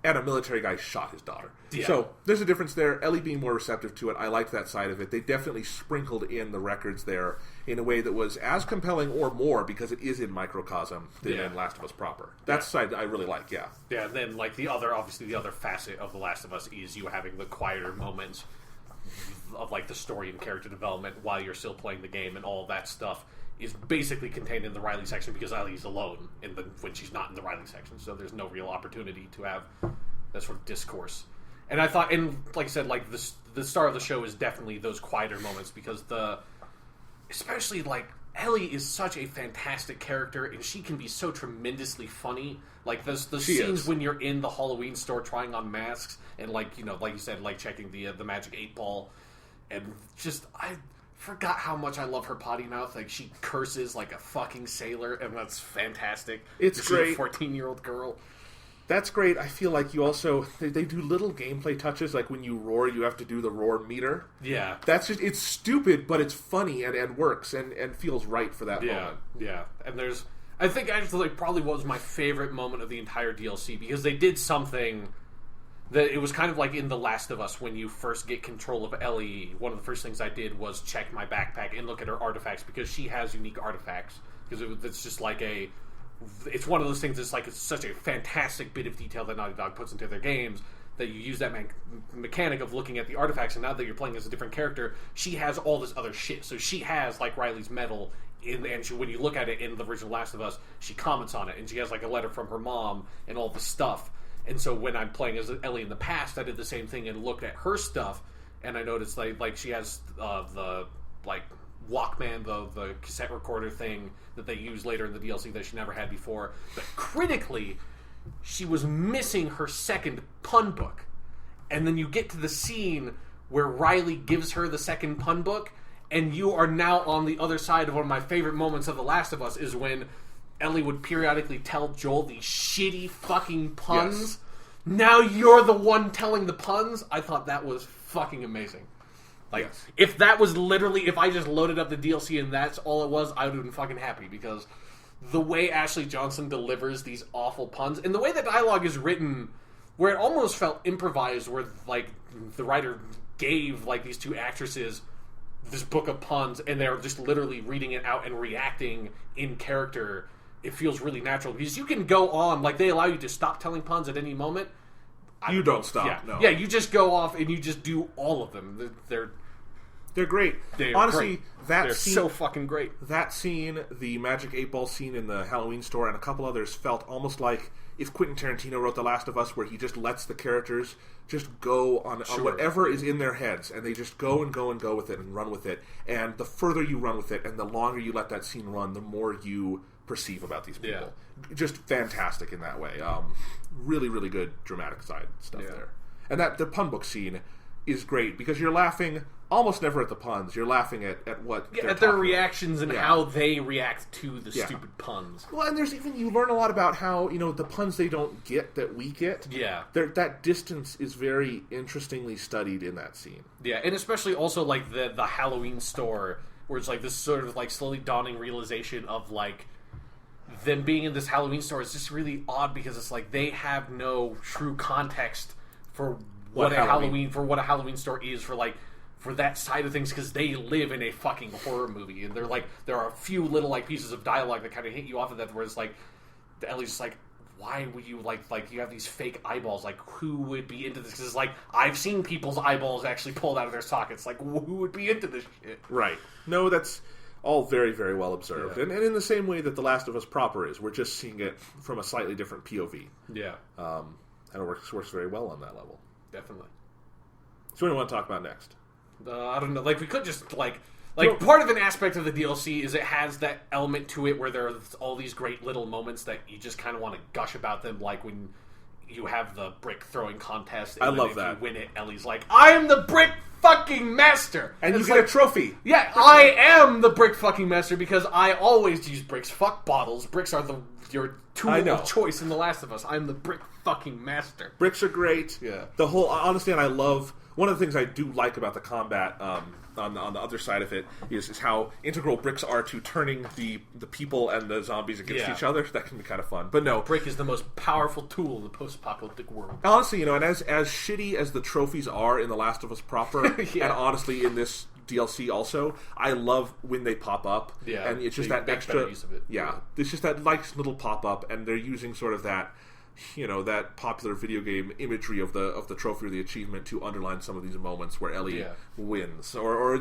and a military guy shot his daughter. Yeah. So there's a difference there. Ellie being more receptive to it, I liked that side of it. They definitely sprinkled in the records there in a way that was as compelling or more, because it is in microcosm, than in Last of Us proper. That's the side I really like, Yeah, and then like the other facet of The Last of Us is you having the quieter moments of like the story and character development while you're still playing the game, and all of that stuff is basically contained in the Riley section because Ellie's alone when she's not in the Riley section, so there's no real opportunity to have that sort of discourse. And I thought, and like I said, like the star of the show is definitely those quieter moments, because especially like Ellie is such a fantastic character, and she can be so tremendously funny. Like those scenes when you're in the Halloween store trying on masks, and like, you know, like you said, like checking the magic 8-ball, and just I forgot how much I love her potty mouth. Like, she curses like a fucking sailor, and that's fantastic. It's great. A 14-year-old girl. That's great. I feel like you also they do little gameplay touches, like when you roar, you have to do the roar meter. Yeah, that's just, it's stupid, but it's funny and works and feels right for that moment. Yeah, and I think actually probably was my favorite moment of the entire DLC, because they did something that it was kind of like in The Last of Us when you first get control of Ellie. One of the first things I did was check my backpack and look at her artifacts, because she has unique artifacts. Because it's just like it's one of those things that's like, it's such a fantastic bit of detail that Naughty Dog puts into their games, that you use that mechanic of looking at the artifacts, and now that you're playing as a different character, she has all this other shit. So she has like Riley's medal, and when you look at it in the original Last of Us, she comments on it, and she has like a letter from her mom and all the stuff. And so when I'm playing as Ellie in the past, I did the same thing and looked at her stuff, and I noticed like she has the like Walkman, the cassette recorder thing that they use later in the DLC that she never had before. But critically, she was missing her second pun book. And then you get to the scene where Riley gives her the second pun book, and you are now on the other side of one of my favorite moments of The Last of Us, is when Ellie would periodically tell Joel these shitty fucking puns. Yes. Now you're the one telling the puns. I thought that was fucking amazing. Like, if that was literally, if I just loaded up the DLC and that's all it was, I would have been fucking happy, because the way Ashley Johnson delivers these awful puns, and the way the dialogue is written, where it almost felt improvised, where like the writer gave like these two actresses this book of puns, and they're just literally reading it out and reacting in character. It feels really natural, because you can go on, like they allow you to stop telling puns at any moment. You don't stop. Yeah, you just go off and you just do all of them. They're great. Honestly, they're so fucking great. That scene, the Magic 8-Ball scene in the Halloween store, and a couple others felt almost like if Quentin Tarantino wrote The Last of Us, where he just lets the characters just go on whatever is in their heads, and they just go and go and go with it and run with it. And the further you run with it, and the longer you let that scene run, the more you perceive about these people. Yeah. Just fantastic in that way. Really, really good dramatic side stuff there. And the pun book scene is great because you're laughing almost never at the puns. You're laughing at what at their reactions and how they react to the stupid puns. Well, and there's even, you learn a lot about how, the puns they don't get that we get. Yeah. That distance is very interestingly studied in that scene. Yeah, and especially also like the Halloween store, where it's like this sort of like slowly dawning realization of like them being in this Halloween store is just really odd because it's like they have no true context for what a Halloween store is for that side of things, because they live in a fucking horror movie, and they're like, there are a few little like pieces of dialogue that kind of hit you off of that, where it's like Ellie's just like, why would you like you have these fake eyeballs, like who would be into this? Because it's like, I've seen people's eyeballs actually pulled out of their sockets, like who would be into this shit? Right. No, that's all very, very well observed. And in the same way that The Last of Us proper is, we're just seeing it from a slightly different POV. Yeah. And it works very well on that level. Definitely. So what do you want to talk about next? I don't know. Like, we could just, part of an aspect of the DLC is it has that element to it where there's all these great little moments that you just kind of want to gush about them, like when you have the brick throwing contest. And I love if that. you win it, Ellie's like, I'm the brick fucking master! And you get a trophy. Yeah, I am the brick fucking master because I always use bricks. Fuck bottles. Bricks are your tool of choice in The Last of Us. I'm the brick fucking master. Bricks are great. Yeah. Honestly, and I love, one of the things I do like about the combat on the other side of it is how integral bricks are to turning the people and the zombies against each other. That can be kind of fun. But no. Brick is the most powerful tool in the post-apocalyptic world. Honestly, and as shitty as the trophies are in The Last of Us proper, and honestly in this DLC also, I love when they pop up. Yeah. And it's just that extra use of it. Yeah. It's just that nice little pop-up, and they're using sort of that, that popular video game imagery of the trophy or the achievement to underline some of these moments where Ellie wins, or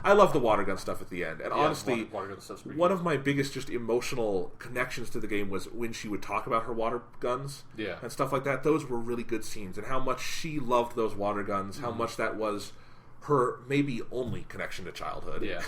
I love the water gun stuff at the end, and honestly, one of my biggest just emotional connections to the game was when she would talk about her water guns, and stuff like that. Those were really good scenes, and how much she loved those water guns, how much that was her maybe only connection to childhood. Yeah.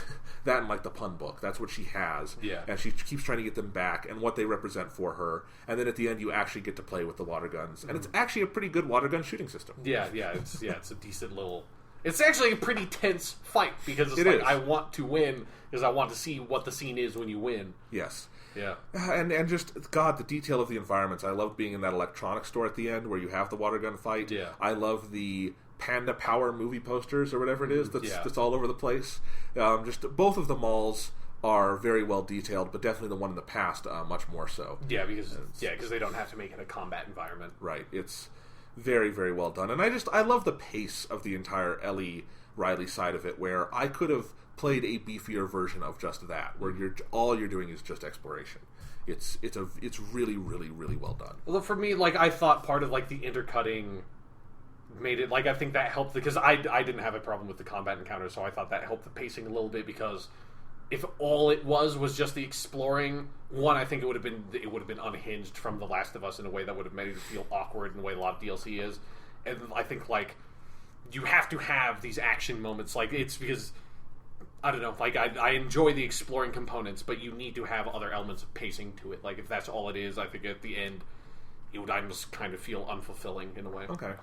That and like the pun book. That's what she has. Yeah. And she keeps trying to get them back and what they represent for her. And then at the end you actually get to play with the water guns. And it's actually a pretty good water gun shooting system. It's a decent little... It's actually a pretty tense fight because it's I want to win because I want to see what the scene is when you win. Yes. Yeah. And just, God, the detail of the environments. I loved being in that electronics store at the end where you have the water gun fight. Yeah. I love the Panda Power movie posters or whatever it is that's all over the place. Just both of the malls are very well detailed, but definitely the one in the past much more so. Yeah, because they don't have to make it a combat environment. Right. It's very, very well done. And I love the pace of the entire Ellie Riley side of it, where I could have played a beefier version of just that, where all you're doing is just exploration. It's really, really, really well done. Well, for me, I thought part of the intercutting made it I think that helped because I didn't have a problem with the combat encounter, so I thought that helped the pacing a little bit, because if all it was just the exploring, I think it would have been unhinged from The Last of Us in a way that would have made it feel awkward in the way a lot of DLC is. And I think you have to have these action moments. It's because I don't know, I enjoy the exploring components, but you need to have other elements of pacing to it. If that's all it is, I think at the end it would almost kind of feel unfulfilling in a way. Okay.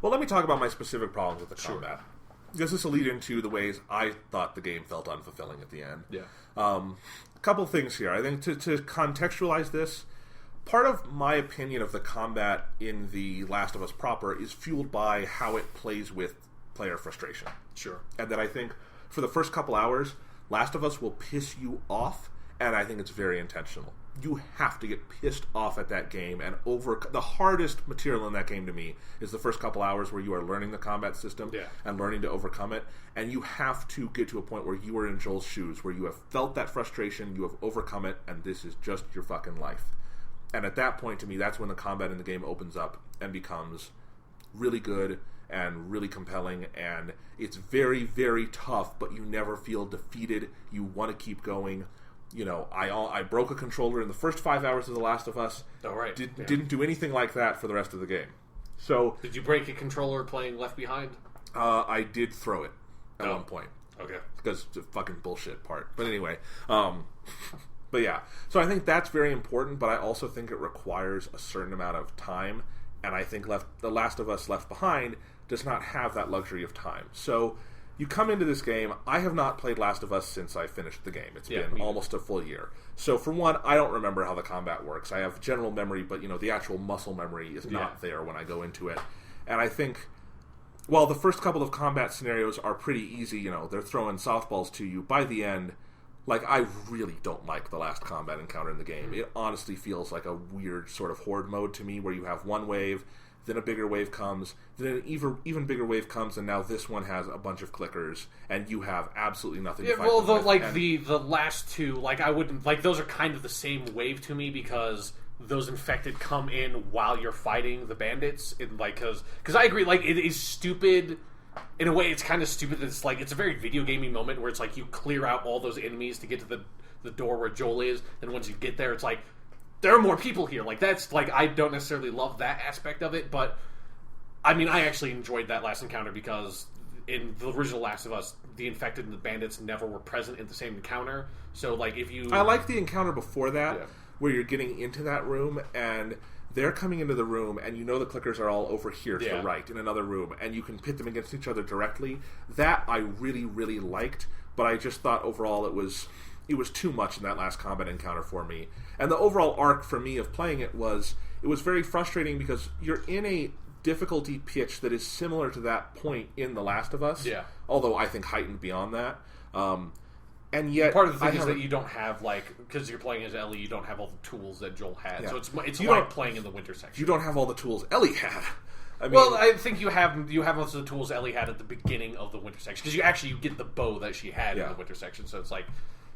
Well, let me talk about my specific problems with the combat. Because this will lead into the ways I thought the game felt unfulfilling at the end. Yeah. A couple things here. I think to contextualize this, part of my opinion of the combat in The Last of Us proper is fueled by how it plays with player frustration. Sure. And that I think for the first couple hours, Last of Us will piss you off, and I think it's very intentional. You have to get pissed off at that game, and the hardest material in that game to me is the first couple hours where you are learning the combat system and learning to overcome it, and you have to get to a point where you are in Joel's shoes, where you have felt that frustration, you have overcome it, and this is just your fucking life. And at that point, to me, that's when the combat in the game opens up and becomes really good and really compelling, and it's very, very tough, but you never feel defeated. You want to keep going. You know, I broke a controller in the first 5 hours of The Last of Us. Oh, right. Didn't do anything like that for the rest of the game. So, did you break a controller playing Left Behind? I did throw it at one point. Okay. Because it's a fucking bullshit part. But anyway, but yeah. So I think that's very important, but I also think it requires a certain amount of time, and I think The Last of Us Left Behind does not have that luxury of time. So you come into this game, I have not played Last of Us since I finished the game. It's been almost a full year. So for one, I don't remember how the combat works. I have general memory, but the actual muscle memory is not there when I go into it. And I think, while the first couple of combat scenarios are pretty easy, they're throwing softballs to you, by the end, I really don't like the last combat encounter in the game. It honestly feels like a weird sort of horde mode to me, where you have one wave, then a bigger wave comes, then an even bigger wave comes, and now this one has a bunch of clickers, and you have absolutely nothing to fight them with. The last two, I wouldn't, those are kind of the same wave to me, because those infected come in while you're fighting the bandits, because I agree, it is stupid. In a way, it's kind of stupid that it's a very video gamey moment where it's you clear out all those enemies to get to the door where Joel is, and once you get there, it's there are more people here. That's I don't necessarily love that aspect of it, but I mean, I actually enjoyed that last encounter, because in the original Last of Us, the infected and the bandits never were present in the same encounter. So if you, I like the encounter before that, where you're getting into that room and they're coming into the room, and the clickers are all over here to the right in another room, and you can pit them against each other directly. That I really, really liked, but I just thought overall it was too much in that last combat encounter for me. And the overall arc for me of playing it was very frustrating, because you're in a difficulty pitch that is similar to that point in The Last of Us, although I think heightened beyond that. And yet, part of the thing is that you don't have because you're playing as Ellie, you don't have all the tools that Joel had. So it's like playing in the winter section. You don't have all the tools Ellie had. I think you have most of the tools Ellie had at the beginning of the winter section, because you get the bow that she had in the winter section. So it's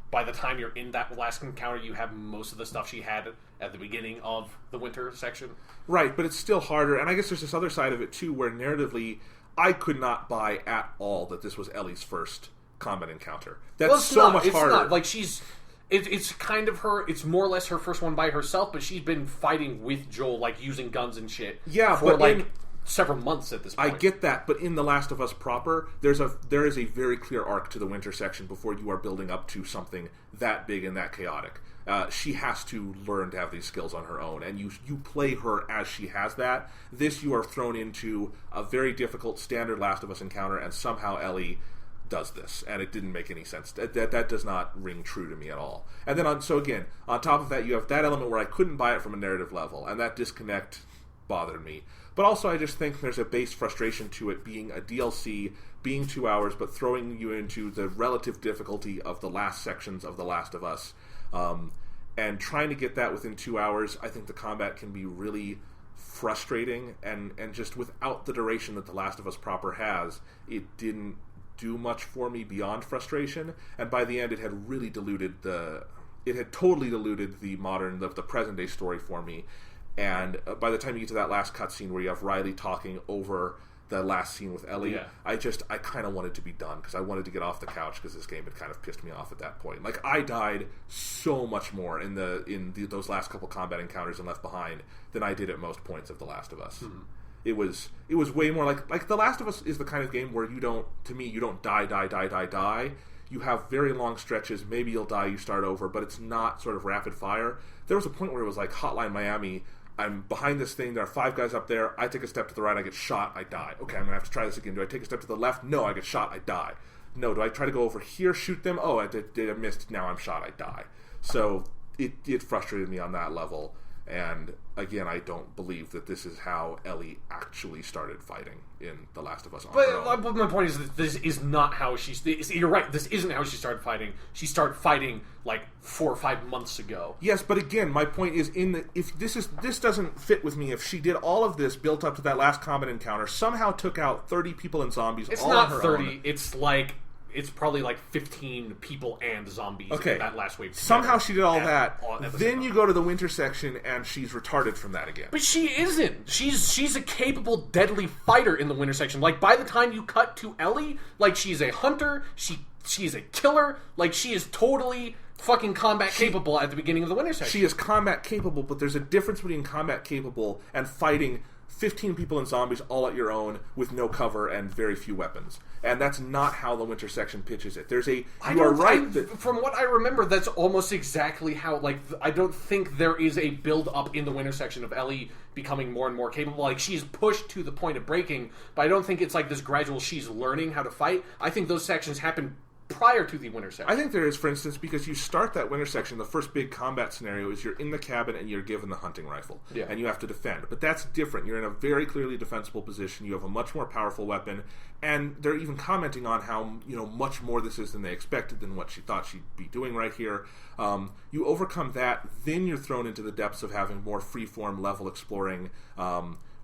by the time you're in that last encounter, you have most of the stuff she had at the beginning of the winter section. Right, but it's still harder. And I guess there's this other side of it too, where narratively, I could not buy at all that this was Ellie's first combat encounter. That's much harder. It's kind of her. It's more or less her first one by herself, but she's been fighting with Joel, using guns and shit. Yeah, for several months at this point. I get that, but in The Last of Us proper, there is a very clear arc to the winter section before you are building up to something that big and that chaotic. She has to learn to have these skills on her own, and you play her as she has that. This, you are thrown into a very difficult standard Last of Us encounter, and somehow Ellie does this, and it didn't make any sense. That does not ring true to me at all. And then on top of that, you have that element where I couldn't buy it from a narrative level, and that disconnect bothered me. But also, I just think there's a base frustration to it being a DLC, being 2 hours, but throwing you into the relative difficulty of the last sections of The Last of Us. And trying to get that within 2 hours, I think the combat can be really frustrating, and just without the duration that The Last of Us proper has, it didn't do much for me beyond frustration, and by the end it had really totally diluted the present day story for me. And by the time you get to that last cutscene where you have Riley talking over the last scene with Ellie, I kind of wanted to be done, because I wanted to get off the couch, because this game had kind of pissed me off at that point. I died so much more in those last couple combat encounters in Left Behind than I did at most points of The Last of Us. Mm-hmm. It was way more like The Last of Us is the kind of game where you don't die. You have very long stretches. Maybe you'll die, you start over, but it's not sort of rapid fire. There was a point where it was like Hotline Miami. I'm behind this thing, there are 5 guys up there, I take a step to the right, I get shot, I die. Okay, I'm going to have to try this again. Do I take a step to the left? No, I get shot, I die. No, do I try to go over here, shoot them? Oh, I missed, now I'm shot, I die. So it frustrated me on that level. And again, I don't believe that this is how Ellie actually started fighting in The Last of Us. But my point is that this is not how you're right. This isn't how she started fighting. She started fighting 4 or 5 months ago. Yes, but again, my point is if this doesn't fit with me. If she did all of this built up to that last combat encounter, somehow took out 30 people and zombies. It's all not on her 30. own. It's it's probably like 15 people and zombies Okay. in that last wave. Somehow she did all that. at the Then same you time. go to the winter section, and she's retarded from that again. But she isn't. She's a capable, deadly fighter in the winter section. Like, by the time you cut to Ellie, like, she's a hunter, she's a killer, like, she is totally fucking combat capable at the beginning of the winter section. She is combat capable, but there's a difference between combat capable and fighting 15 people and zombies all at your own with no cover and very few weapons. And that's not how the winter section pitches it. From what I remember, that's almost exactly how, like, I don't think there is a build-up in the winter section of Ellie becoming more and more capable. Like, she's pushed to the point of breaking, but I don't think it's like this gradual she's learning how to fight. I think those sections happen prior to the winter section. I think there is, for instance, because you start that winter section, the first big combat scenario is you're in the cabin and you're given the hunting rifle. Yeah. And you have to defend. But that's different. You're in a very clearly defensible position. You have a much more powerful weapon. And they're even commenting on how, much more this is than they expected, than what she thought she'd be doing right here. You overcome that, then you're thrown into the depths of having more free-form level exploring,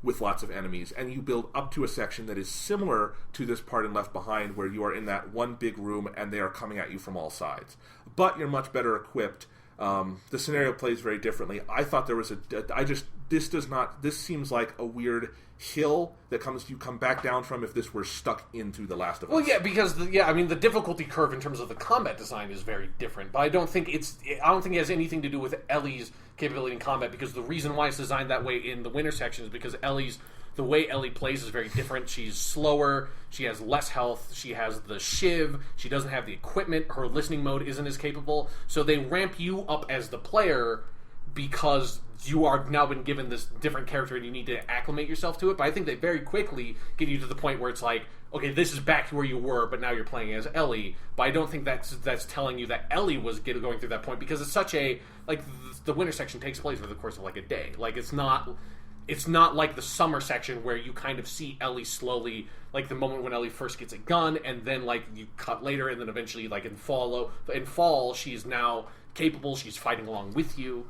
with lots of enemies, and you build up to a section that is similar to this part in Left Behind, where you are in that one big room and they are coming at you from all sides. But you're much better equipped. The scenario plays very differently. I thought there was this seems like a weird hill that you come back down from if this were stuck into The Last of Us. Well, yeah, because the difficulty curve in terms of the combat design is very different. But I don't think it has anything to do with Ellie's capability in combat, because the reason why it's designed that way in the winter section is because the way Ellie plays is very different. She's slower, she has less health, she has the shiv, she doesn't have the equipment, her listening mode isn't as capable. So they ramp you up as the player because you are now been given this different character and you need to acclimate yourself to it. But I think they very quickly get you to the point where it's like, okay, this is back to where you were, but now you're playing as Ellie. But I don't think that's telling you that Ellie was going through that point, because it's such a, like, the winter section takes place over the course of like a day. Like, it's not like the summer section where you kind of see Ellie slowly, like the moment when Ellie first gets a gun, and then like you cut later, and then eventually like in fall she's now capable, she's fighting along with you.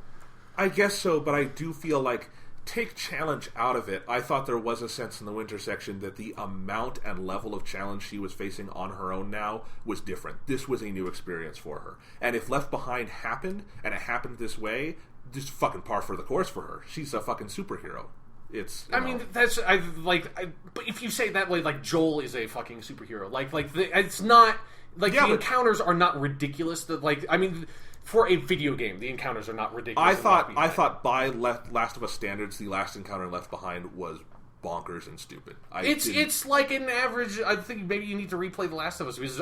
I guess so, but I do feel like, take challenge out of it. I thought there was a sense in the winter section that the amount and level of challenge she was facing on her own now was different. This was a new experience for her. And if Left Behind happened, and it happened this way, just fucking par for the course for her. She's a fucking superhero. But if you say that way, like, Joel is a fucking superhero. It's not, like, the encounters are not ridiculous. For a video game, the encounters are not ridiculous. I thought by Last of Us standards, the last encounter in Left Behind was bonkers and stupid. It's like an average. I think maybe you need to replay The Last of Us, because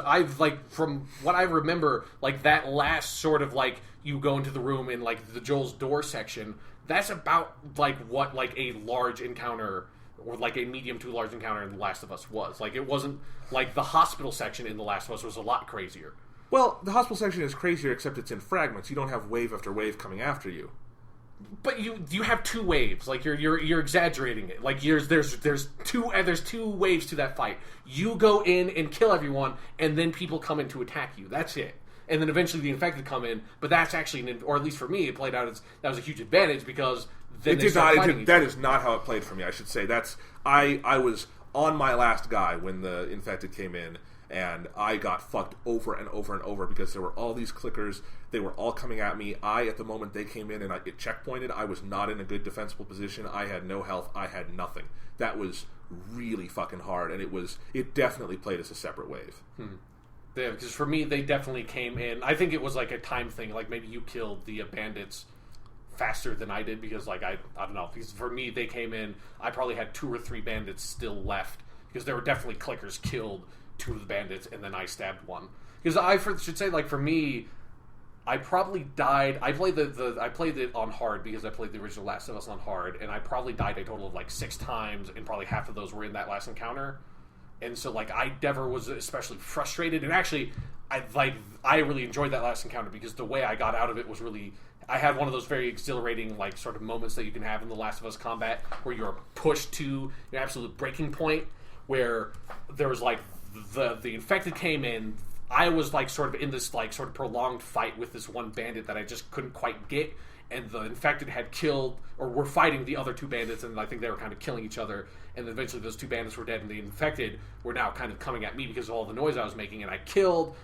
from what I remember, like, that last sort of, like, you go into the room in like the Joel's door section, that's about like what like a large encounter, or like a medium to large encounter in The Last of Us was. Like, it wasn't like the hospital section in The Last of Us was a lot crazier. Well, the hospital section is crazier, except it's in fragments. You don't have wave after wave coming after you. But you have two waves. Like, you're exaggerating it. Like, there's two waves to that fight. You go in and kill everyone, and then people come in to attack you. That's it. And then eventually the infected come in. But that's actually, or at least for me, it played out as that was a huge advantage, because then that is not how it played for me. I should say I was on my last guy when the infected came in. And I got fucked over and over and over, because there were all these clickers. They were all coming at me. At the moment they came in and it checkpointed, I was not in a good defensible position. I had no health. I had nothing. That was really fucking hard, and it definitely played as a separate wave. Yeah, because for me, they definitely came in. I think it was like a time thing. Like, maybe you killed the bandits faster than I did, because like I don't know. Because for me, they came in. I probably had 2 or 3 bandits still left, because there were definitely clickers killed 2 of the bandits, and then I stabbed 1. Because I should say, like, for me, I probably died. I played I played it on hard, because I played the original Last of Us on hard, and I probably died a total of like 6 times, and probably half of those were in that last encounter. And so, like, I never was especially frustrated. And actually, I really enjoyed that last encounter, because the way I got out of it was really, I had one of those very exhilarating, like, sort of moments that you can have in the Last of Us combat, where you're pushed to your absolute breaking point, where there was like the infected came in. I was like sort of in this like sort of prolonged fight with this one bandit that I just couldn't quite get, and the infected had killed, or were fighting the other two bandits, and I think they were kind of killing each other, and then eventually those two bandits were dead, and the infected were now kind of coming at me because of all the noise I was making, and I killed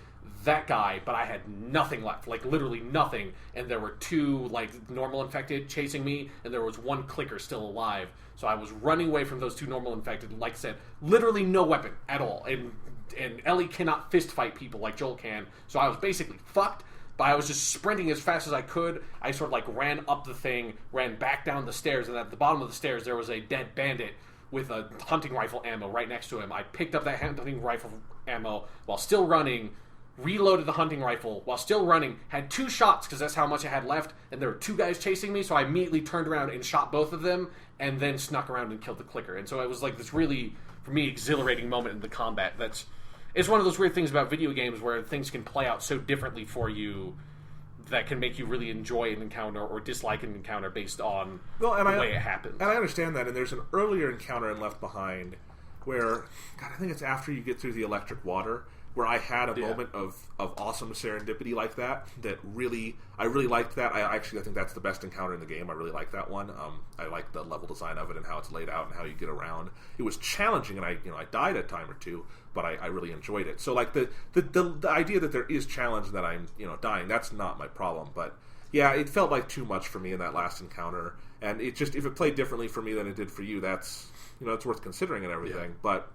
that guy, but I had nothing left, like literally nothing, and there were two like normal infected chasing me, and there was one clicker still alive, so I was running away from those two normal infected, like I said, literally no weapon at all, and Ellie cannot fist fight people like Joel can, so I was basically fucked. But I was just sprinting as fast as I could. I sort of like ran up the thing, ran back down the stairs, and at the bottom of the stairs there was a dead bandit with a hunting rifle ammo right next to him. I picked up that hunting rifle ammo while still running, reloaded the hunting rifle while still running, had 2 shots because that's how much I had left, and there were 2 guys chasing me, so I immediately turned around and shot both of them, and then snuck around and killed the clicker. And so it was like this really, for me, exhilarating moment in the combat. It's one of those weird things about video games where things can play out so differently for you that can make you really enjoy an encounter or dislike an encounter based on the way it happens. And I understand that, and there's an earlier encounter in Left Behind where, God, I think it's after you get through the electric water, where I had a moment of awesome serendipity like that I really liked that. I think that's the best encounter in the game. I really like that one. I like the level design of it and how it's laid out and how you get around. It was challenging, and I died a time or two, but I really enjoyed it. So like the idea that there is challenge and that I'm dying, that's not my problem. But yeah, it felt like too much for me in that last encounter, and it just, if it played differently for me than it did for you, that's it's worth considering and everything. Yeah. But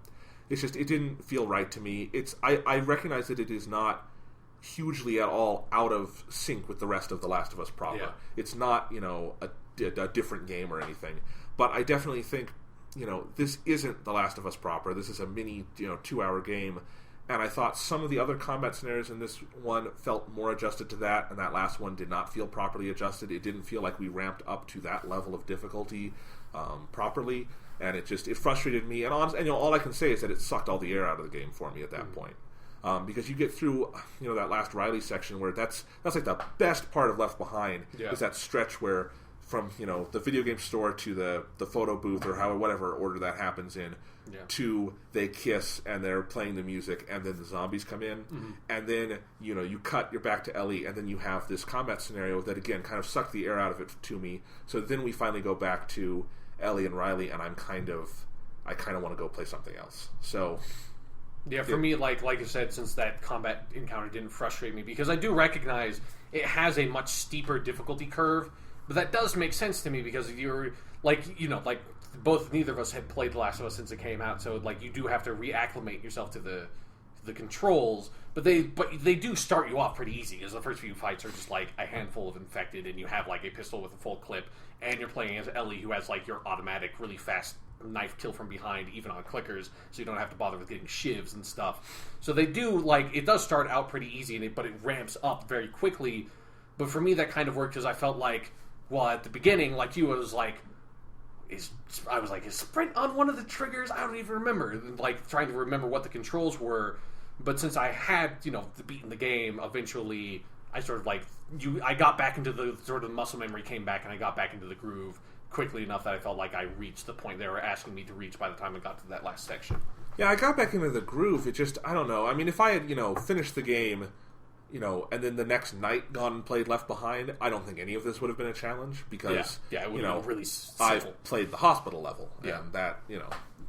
it's just, it didn't feel right to me. I recognize that it is not hugely at all out of sync with the rest of The Last of Us proper. Yeah. It's not, a different game or anything. But I definitely think, this isn't The Last of Us proper. This is a mini, 2-hour game. And I thought some of the other combat scenarios in this one felt more adjusted to that, and that last one did not feel properly adjusted. It didn't feel like we ramped up to that level of difficulty properly. And it frustrated me, and all I can say is that it sucked all the air out of the game for me at that point, because you get through, that last Riley section where that's like the best part of Left Behind is that stretch where from the video game store to the photo booth or whatever order that happens in, to they kiss and they're playing the music and then the zombies come in, and then you cut, you're back to Ellie, and then you have this combat scenario that again kind of sucked the air out of it to me. So then we finally go back to Ellie and Riley, and I kind of want to go play something else. So yeah, for me, like I said, since that combat encounter didn't frustrate me, because I do recognize it has a much steeper difficulty curve, but that does make sense to me because you're neither of us had played The Last of Us since it came out, so like you do have to reacclimate yourself to the controls, but they do start you off pretty easy, because the first few fights are just like a handful of infected, and you have like a pistol with a full clip, and you're playing as Ellie, who has like your automatic, really fast knife kill from behind, even on clickers, so you don't have to bother with getting shivs and stuff. So they do, like, it does start out pretty easy, but it ramps up very quickly. But for me, that kind of worked because I felt like, well, at the beginning, like you, is sprint on one of the triggers? I don't even remember. Like, trying to remember what the controls were. But since I had, beaten the game, eventually I sort of I got back into the sort of muscle memory came back, and I got back into the groove quickly enough that I felt like I reached the point they were asking me to reach by the time I got to that last section. Yeah, I got back into the groove. It just, I don't know. I mean, if I had, finished the game, and then the next night gone and played Left Behind, I don't think any of this would have been a challenge because, it would have been really simple. I've played the hospital level, and that,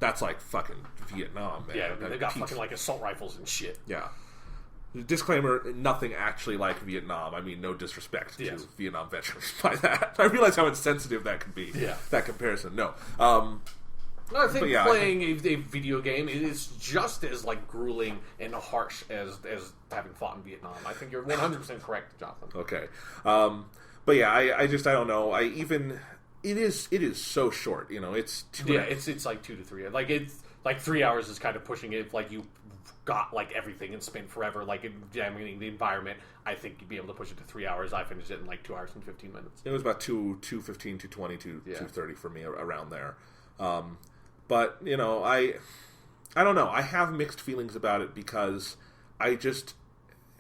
that's like fucking Vietnam, man. Yeah, they got fucking like assault rifles and shit. Yeah. Disclaimer, nothing actually like Vietnam. I mean, no disrespect to Vietnam veterans by that. I realize how insensitive that can be, that comparison. No. I think playing a video game is just as grueling and harsh as having fought in Vietnam. I think you're 100% correct, Jonathan. Okay. But yeah, I don't know. It is so short, it's 2 hours. It's like 2 to 3. Like, it's like 3 hours is kind of pushing it. Like, you got everything and spent forever examining the environment. I think you'd be able to push it to 3 hours. I finished it in 2 hours and 15 minutes. It was about 2:15, 2:20, 2:30 for me, around there. But I don't know. I have mixed feelings about it because I just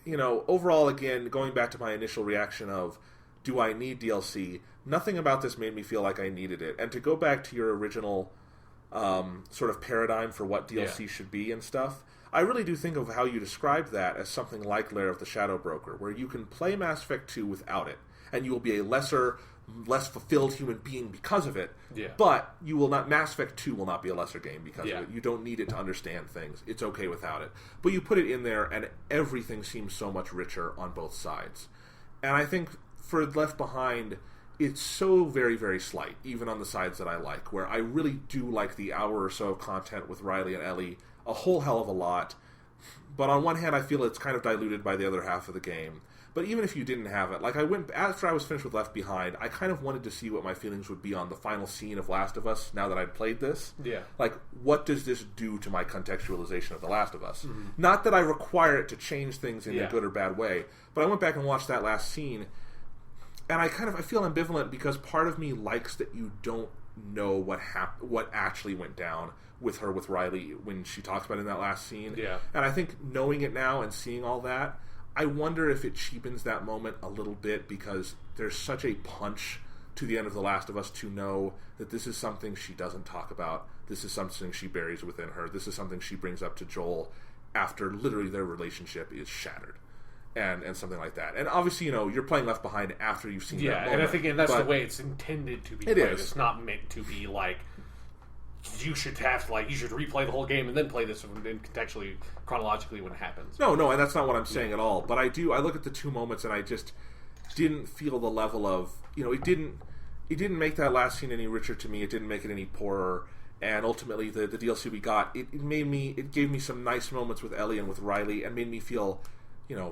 overall, again, going back to my initial reaction of, do I need DLC? Nothing about this made me feel like I needed it. And to go back to your original sort of paradigm for what DLC should be and stuff, I really do think of how you described that as something like Lair of the Shadow Broker, where you can play Mass Effect 2 without it, and you will be a less fulfilled human being because of it. Yeah. But you will not. Mass Effect 2 will not be a lesser game because Yeah. of it. You don't need it to understand things. It's okay without it. But you put it in there, and everything seems so much richer on both sides. And I think for Left Behind, it's so very, very slight, even on the sides that I like, where I really do like the hour or so of content with Riley and Ellie a whole hell of a lot. But on one hand, I feel it's kind of diluted by the other half of the game. But even if you didn't have it, like after I was finished with Left Behind, I kind of wanted to see what my feelings would be on the final scene of Last of Us now that I'd played this. Yeah. Like, what does this do to my contextualization of The Last of Us? Mm-hmm. Not that I require it to change things in a good or bad way, but I went back and watched that last scene, and I feel ambivalent because part of me likes that you don't know what actually went down with Riley when she talks about it in that last scene. Yeah. And I think knowing it now and seeing all that, I wonder if it cheapens that moment a little bit because there's such a punch to the end of The Last of Us to know that this is something she doesn't talk about. This is something she buries within her. This is something she brings up to Joel after literally their relationship is shattered. And something like that. And obviously, you're playing Left Behind after you've seen that moment. Yeah, and I think that's the way it's intended to be played. It's not meant to be like you should replay the whole game and then play this contextually, chronologically when it happens. No, and that's not what I'm saying at all. But I look at the two moments and I just didn't feel the level of, it didn't make that last scene any richer to me. It didn't make it any poorer. And ultimately, the DLC we got, it gave me some nice moments with Ellie and with Riley and made me feel,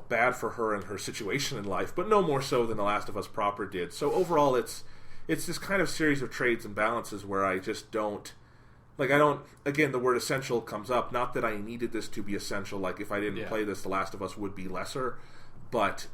bad for her and her situation in life, but no more so than The Last of Us proper did. So overall, it's this kind of series of trades and balances where I just don't, again, the word essential comes up. Not that I needed this to be essential, like if I didn't play this, The Last of Us would be lesser, but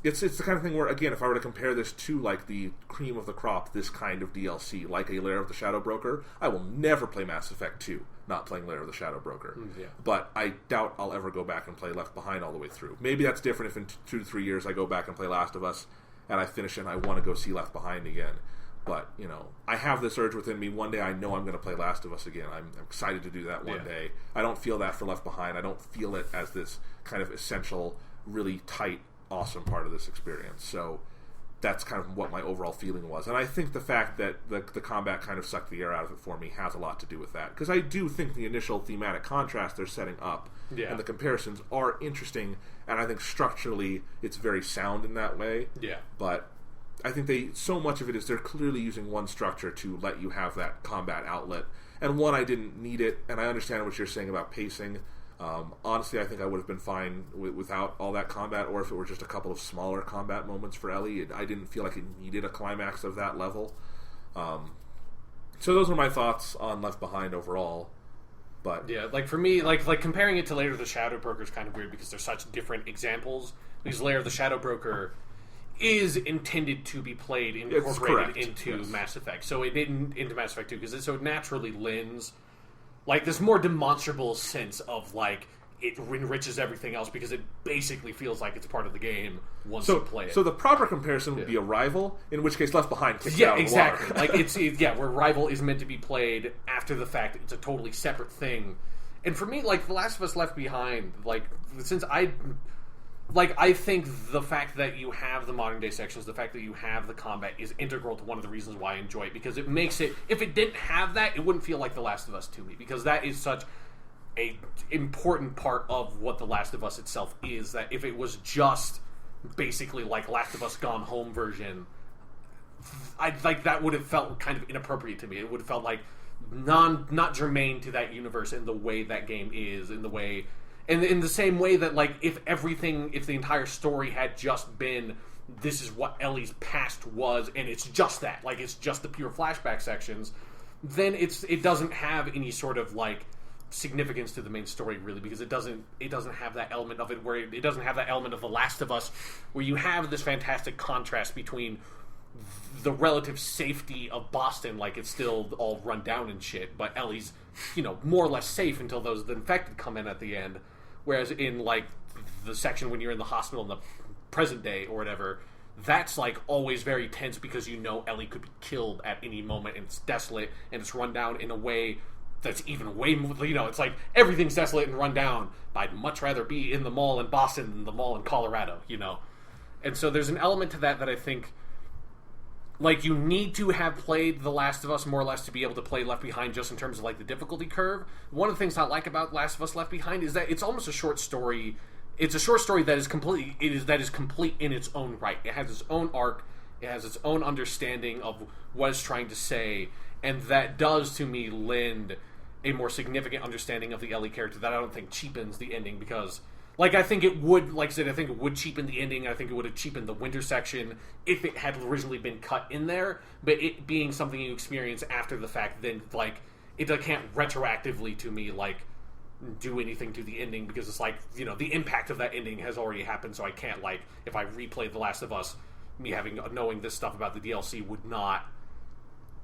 it's the kind of thing where, again, if I were to compare this to like the cream of the crop, this kind of DLC, like a Lair of the Shadow Broker, I will never play Mass Effect 2 not playing Lair of the Shadow Broker. But I doubt I'll ever go back and play Left Behind all the way through. Maybe that's different if in 2 to 3 years I go back and play Last of Us and I finish it and I want to go see Left Behind again. But, I have this urge within me. One day I know I'm going to play Last of Us again. I'm excited to do that one day. I don't feel that for Left Behind. I don't feel it as this kind of essential, really tight, awesome part of this experience. So that's kind of what my overall feeling was. And I think the fact that the combat kind of sucked the air out of it for me has a lot to do with that. Because I do think the initial thematic contrast they're setting up and the comparisons are interesting, and I think structurally it's very sound in that way. Yeah. But I think so much of it is they're clearly using one structure to let you have that combat outlet. And one, I didn't need it, and I understand what you're saying about pacing. Honestly, I think I would have been fine without all that combat, or if it were just a couple of smaller combat moments for Ellie. I didn't feel like it needed a climax of that level. So those were my thoughts on Left Behind overall. But yeah, like for me, like comparing it to Lair of the Shadow Broker is kind of weird because they're such different examples. Because Lair of the Shadow Broker is intended to be played incorporated into Mass Effect, so it didn't into Mass Effect 2 because it so naturally lends like this more demonstrable sense of like it enriches everything else because it basically feels like it's part of the game once you play it. So the proper comparison would be Arrival, in which case Left Behind kicks out of exactly. water. Like it's where Arrival is meant to be played after the fact. It's a totally separate thing. And for me, like The Last of Us Left Behind, like since I think the fact that you have the modern day sections, the fact that you have the combat is integral to one of the reasons why I enjoy it, because it makes it, if it didn't have that, it wouldn't feel like The Last of Us to me, because that is such a important part of what The Last of Us itself is, that if it was just basically like Last of Us Gone Home version, that would have felt kind of inappropriate to me. It would have felt like not germane to that universe in the way that game is, in the way... And in the same way that, like, if the entire story had just been, this is what Ellie's past was, and it's just that, like, it's just the pure flashback sections, then it doesn't have any sort of, like, significance to the main story, really, because it doesn't have that element of it, where it doesn't have that element of The Last of Us, where you have this fantastic contrast between the relative safety of Boston, like, it's still all run down and shit, but Ellie's, more or less safe until the infected come in at the end. Whereas in, like, the section when you're in the hospital in the present day or whatever, that's, like, always very tense because Ellie could be killed at any moment, and it's desolate, and it's run down in a way that's even way more, it's like everything's desolate and run down. But I'd much rather be in the mall in Boston than the mall in Colorado, And so there's an element to that I think, like, you need to have played The Last of Us more or less to be able to play Left Behind, just in terms of, like, the difficulty curve. One of the things I like about Last of Us Left Behind is that it's almost a short story. It's a short story that is complete in its own right. It has its own arc. It has its own understanding of what it's trying to say. And that does, to me, lend a more significant understanding of the Ellie character that I don't think cheapens the ending, because... Like, I think it would, like I said, I think it would cheapen the ending. I think it would have cheapened the winter section if it had originally been cut in there. But it being something you experience after the fact, then, like, it can't retroactively, to me, like, do anything to the ending, because it's like, the impact of that ending has already happened, so I can't, like, if I replay The Last of Us, me knowing this stuff about the DLC would not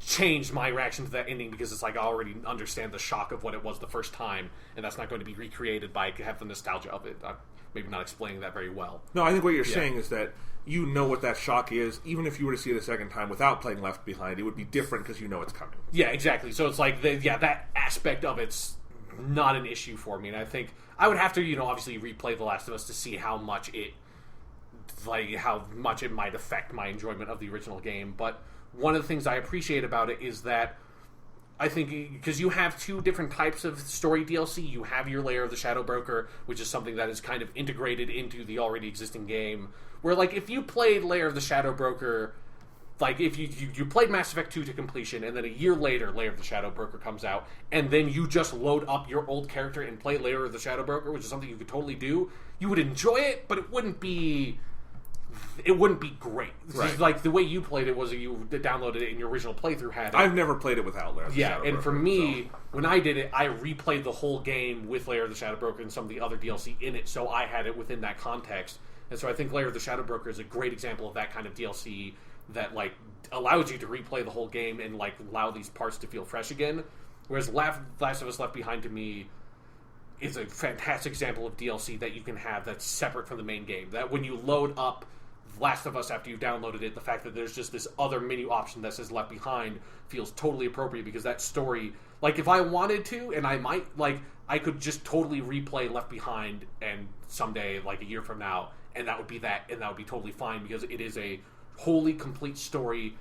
change my reaction to that ending, because it's like I already understand the shock of what it was the first time, and that's not going to be recreated by have the nostalgia of it. I'm maybe not explaining that very well. No, I think what you're saying is that you know what that shock is. Even if you were to see it a second time without playing Left Behind, it would be different because you know it's coming. Yeah, exactly. So it's like that aspect of it's not an issue for me, and I think I would have to obviously replay The Last of Us to see how much it might affect my enjoyment of the original game. But one of the things I appreciate about it is that I think, because you have two different types of story DLC. You have your Lair of the Shadow Broker, which is something that is kind of integrated into the already existing game. Where, like, if you played Lair of the Shadow Broker, like, if you played Mass Effect 2 to completion, and then a year later Lair of the Shadow Broker comes out, and then you just load up your old character and play Lair of the Shadow Broker, which is something you could totally do, you would enjoy it, but it wouldn't be great. Right. Like, the way you played it was you downloaded it and your original playthrough had it. I've never played it without Lair of the Shadow Broker. And for me, when I did it, I replayed the whole game with Lair of the Shadow Broker and some of the other DLC in it, so I had it within that context. And so I think Lair of the Shadow Broker is a great example of that kind of DLC that, like, allows you to replay the whole game and, like, allow these parts to feel fresh again. Whereas Last of Us Left Behind, to me, is a fantastic example of DLC that you can have that's separate from the main game. That when you load up Last of Us after you've downloaded it, the fact that there's just this other menu option that says Left Behind feels totally appropriate, because that story, like, if I wanted to, and I might, like, I could just totally replay Left Behind and someday, like a year from now, and that would be totally fine, because it is a wholly complete story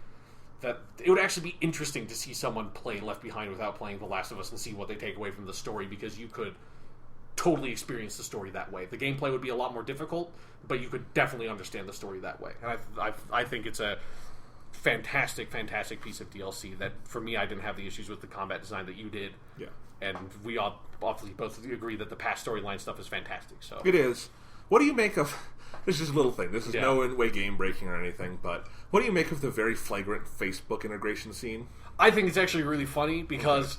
that it would actually be interesting to see someone play Left Behind without playing The Last of Us and see what they take away from the story, because you could totally experience the story that way. The gameplay would be a lot more difficult, but you could definitely understand the story that way. And I think it's a fantastic piece of DLC that, for me, I didn't have the issues with the combat design that you did. Yeah. And we all obviously both agree that the past storyline stuff is fantastic. So it is. What do you make of... This is a little thing. This is no way game-breaking or anything, but what do you make of the very flagrant Facebook integration scene? I think it's actually really funny, because...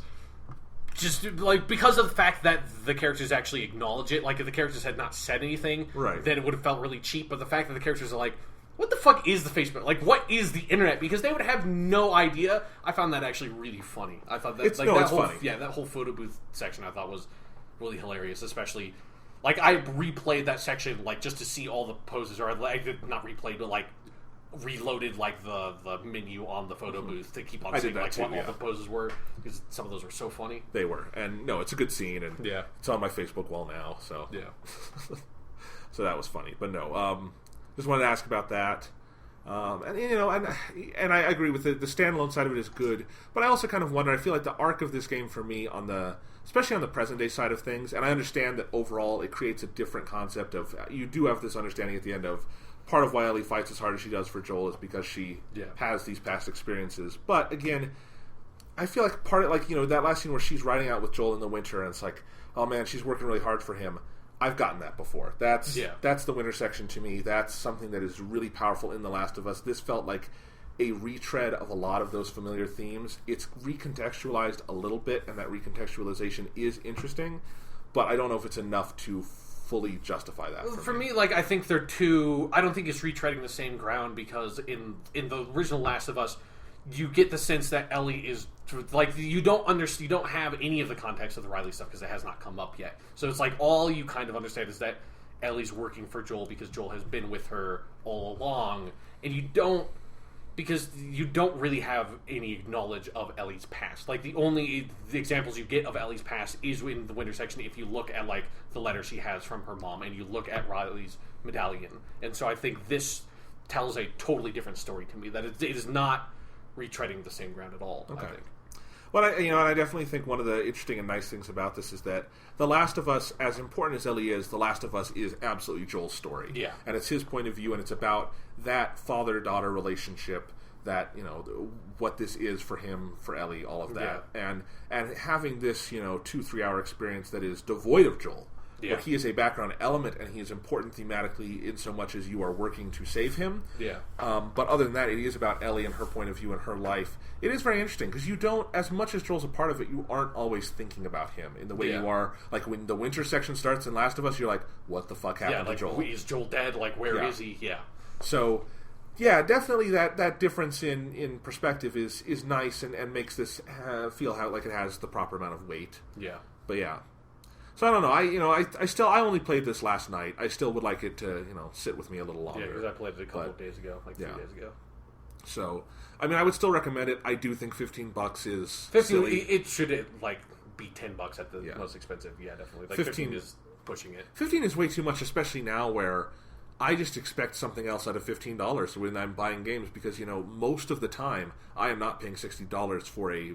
Just, like, because of the fact that the characters actually acknowledge it. Like, if the characters had not said anything, then it would have felt really cheap. But the fact that the characters are like, what the fuck is the Facebook? Like, what is the internet? Because they would have no idea. I found that actually really funny. I thought that, it's funny. Yeah, that whole photo booth section I thought was really hilarious. Especially, like, I replayed that section, like, just to see all the poses. Or I did not replay, but, like, reloaded, like, the menu on the photo booth to keep on seeing, like, what all the poses were, because some of those were so funny. They were. And no, it's a good scene, and it's on my Facebook wall now, so so that was funny. But no, just wanted to ask about that. And I agree with it. The standalone side of it is good, but I also kind of wonder, I feel like the arc of this game for me, especially on the present day side of things, and I understand that overall it creates a different concept of, you do have this understanding at the end of, part of why Ellie fights as hard as she does for Joel is because she has these past experiences. But again, I feel like that last scene where she's riding out with Joel in the winter, and it's like, oh man, she's working really hard for him. I've gotten that before. That's the winter section to me. That's something that is really powerful in The Last of Us. This felt like a retread of a lot of those familiar themes. It's recontextualized a little bit, and that recontextualization is interesting, but I don't know if it's enough to fully justify that. For me, like, I think they're two... I don't think it's retreading the same ground, because in the original Last of Us, you get the sense that Ellie is... Like, you don't have any of the context of the Riley stuff, because it has not come up yet. So it's like, all you kind of understand is that Ellie's working for Joel because Joel has been with her all along, and you don't because you don't really have any knowledge of Ellie's past. Like, the examples you get of Ellie's past is in the Winter section if you look at, like, the letter she has from her mom, and you look at Riley's medallion. And so I think this tells a totally different story to me, that it is not retreading the same ground at all, I think. Well, I definitely think one of the interesting and nice things about this is that The Last of Us, as important as Ellie is, The Last of Us is absolutely Joel's story. Yeah. And it's his point of view, and it's about that father-daughter relationship, that, what this is for him, for Ellie, all of that. Yeah. And having this, 2-3 hour experience that is devoid of Joel. Yeah. Where he is a background element, and he is important thematically in so much as you are working to save him. Yeah. But other than that, it is about Ellie and her point of view and her life. It is very interesting, because you don't, as much as Joel's a part of it, you aren't always thinking about him in the way you are. Like, when the winter section starts in Last of Us, you're like, what the fuck happened to Joel? Is Joel dead? Like, where is he? Yeah. So, yeah, definitely that difference in perspective is nice and makes this feel like it has the proper amount of weight. Yeah. But yeah. So I don't know. I only played this last night. I still would like it to sit with me a little longer. Yeah, because I played it a couple of days ago, like 3 days ago. So I would still recommend it. I do think $15 is 15. Silly. It should be $10 at the most expensive. Yeah, definitely. Like 15 is pushing it. 15 is way too much, especially now where I just expect something else out of $15 when I'm buying games, because most of the time I am not paying $60 for a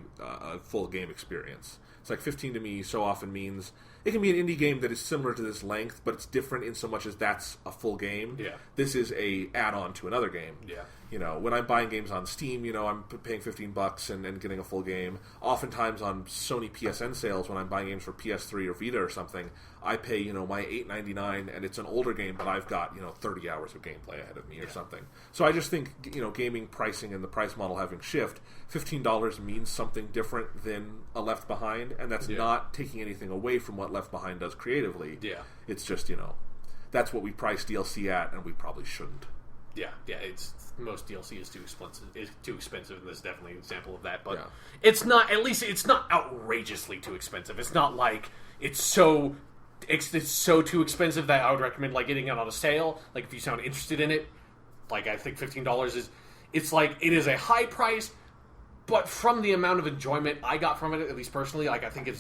full game experience. It's like 15 to me so often means it can be an indie game that is similar to this length, but it's different in so much as that's a full game. Yeah. This is a add-on to another game. Yeah. When I'm buying games on Steam, I'm paying $15 and getting a full game. Oftentimes on Sony PSN sales, when I'm buying games for PS3 or Vita or something, I pay, my $8.99, and it's an older game, but I've got, 30 hours of gameplay ahead of me or something. So I just think, gaming pricing and the price model having shift, $15 means something different than a Left Behind, and that's not taking anything away from what Left Behind does creatively. Yeah. It's just, that's what we price DLC at, and we probably shouldn't. Yeah, it's most DLC is too expensive, and this is definitely an example of that. But Yeah. it's not. At least it's not outrageously too expensive. It's not like it's so too expensive that I would recommend getting it on a sale. Like, if you sound interested in it, I think $15 is. It's it is a high price, but from the amount of enjoyment I got from it, at least personally, I think it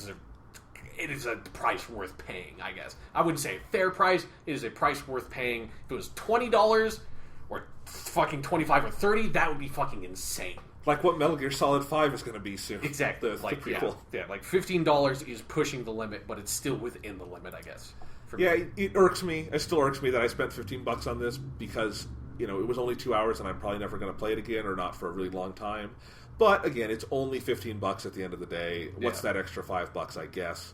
is a price worth paying. I guess I wouldn't say a fair price. It is a price worth paying. If it was $20 or fucking 25 or 30, that would be fucking insane. Like what Metal Gear Solid 5 is going to be soon. Exactly. The prequel. $15 is pushing the limit, but it's still within the limit, I guess. It irks me. It still irks me that I spent $15 on this, because it was only 2 hours, and I'm probably never going to play it again, or not for a really long time. But again, it's only $15 at the end of the day. What's that extra $5? I guess.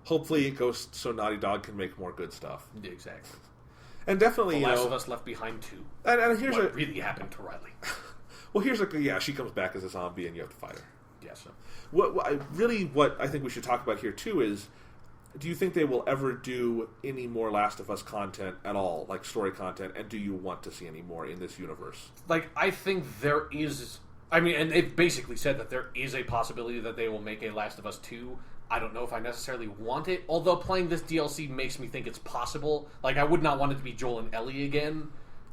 Hopefully it goes so Naughty Dog can make more good stuff. Exactly. And definitely, The Last of Us Left Behind 2. And here's what really happened to Riley. Well, she comes back as a zombie, and you have to fight her. Yeah, so. What I think we should talk about here, too, is, do you think they will ever do any more Last of Us content at all, like story content, and do you want to see any more in this universe? I think there is. And they've basically said that there is a possibility that they will make a Last of Us 2. I don't know if I necessarily want it, although playing this DLC makes me think it's possible. I would not want it to be Joel and Ellie again,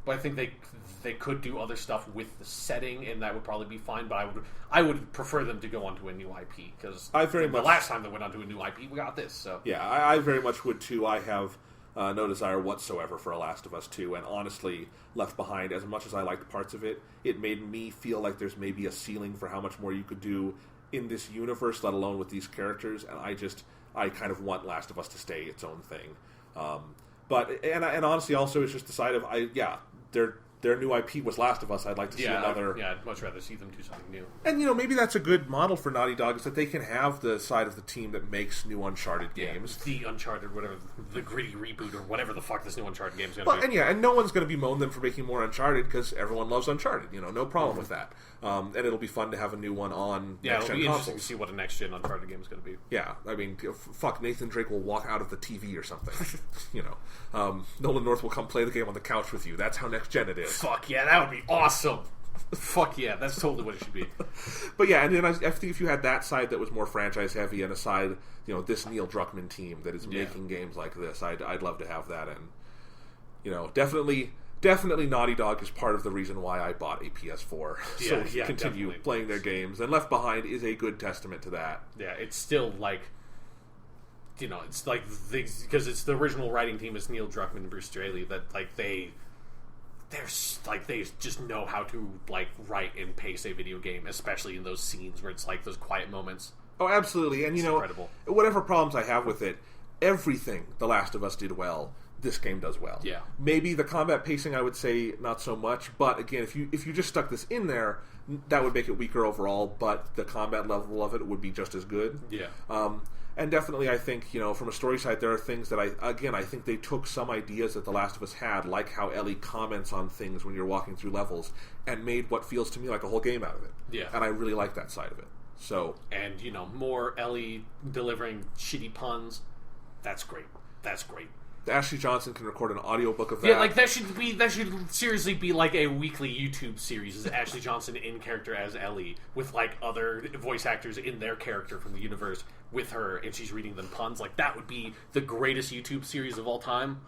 but I think they could do other stuff with the setting, and that would probably be fine, but I would prefer them to go onto a new IP, because the last time they went onto a new IP, we got this. So yeah, I very much would too. I have no desire whatsoever for a Last of Us 2, and honestly, Left Behind, as much as I liked parts of it, it made me feel like there's maybe a ceiling for how much more you could do in this universe, let alone with these characters, and I kind of want Last of Us to stay its own thing. But honestly, also, it's just the side of their new IP was Last of Us. I'd like to see another. I'd much rather see them do something new. And maybe that's a good model for Naughty Dog, is that they can have the side of the team that makes new Uncharted games. The Uncharted, whatever, the gritty reboot or whatever the fuck this new Uncharted game is going to be. And no one's going to bemoan them for making more Uncharted, because everyone loves Uncharted. No problem with that. And it'll be fun to have a new one on next-gen it'll be consoles. interesting to see what a next-gen Uncharted game is going to be. Yeah, fuck, Nathan Drake will walk out of the TV or something. Nolan North will come play the game on the couch with you. That's how next-gen it is. Fuck yeah, that would be awesome. Fuck yeah, that's totally what it should be. But yeah, and then I think if you had that side that was more franchise-heavy, and a side, this Neil Druckmann team that is making games like this, I'd love to have that. And, definitely definitely Naughty Dog is part of the reason why I bought a PS4. So Yeah, continue definitely. playing their games. And Left Behind is a good testament to that. Yeah, it's still like, it's like because it's the original writing team is Neil Druckmann and Bruce Straley that like they just know how to like write and pace a video game, especially in those scenes where it's like those quiet moments. Oh, absolutely. And incredible. Whatever problems I have with it, everything The Last of Us did well, this game does well. Yeah. Maybe the combat pacing, I would say, not so much. But again, if you just stuck this in there, that would make it weaker overall. But the combat level of it would be just as good. Yeah. And definitely, I think, from a story side, there are things that I think they took some ideas that The Last of Us had, like how Ellie comments on things when you're walking through levels, and made what feels to me like a whole game out of it. Yeah. And I really like that side of it. So. And, more Ellie delivering shitty puns. That's great. That's great. Ashley Johnson can record an audiobook of that. Yeah, like that should seriously be like a weekly YouTube series. Is Ashley Johnson in character as Ellie with like other voice actors in their character from the universe with her, and she's reading them puns. Like that would be the greatest YouTube series of all time.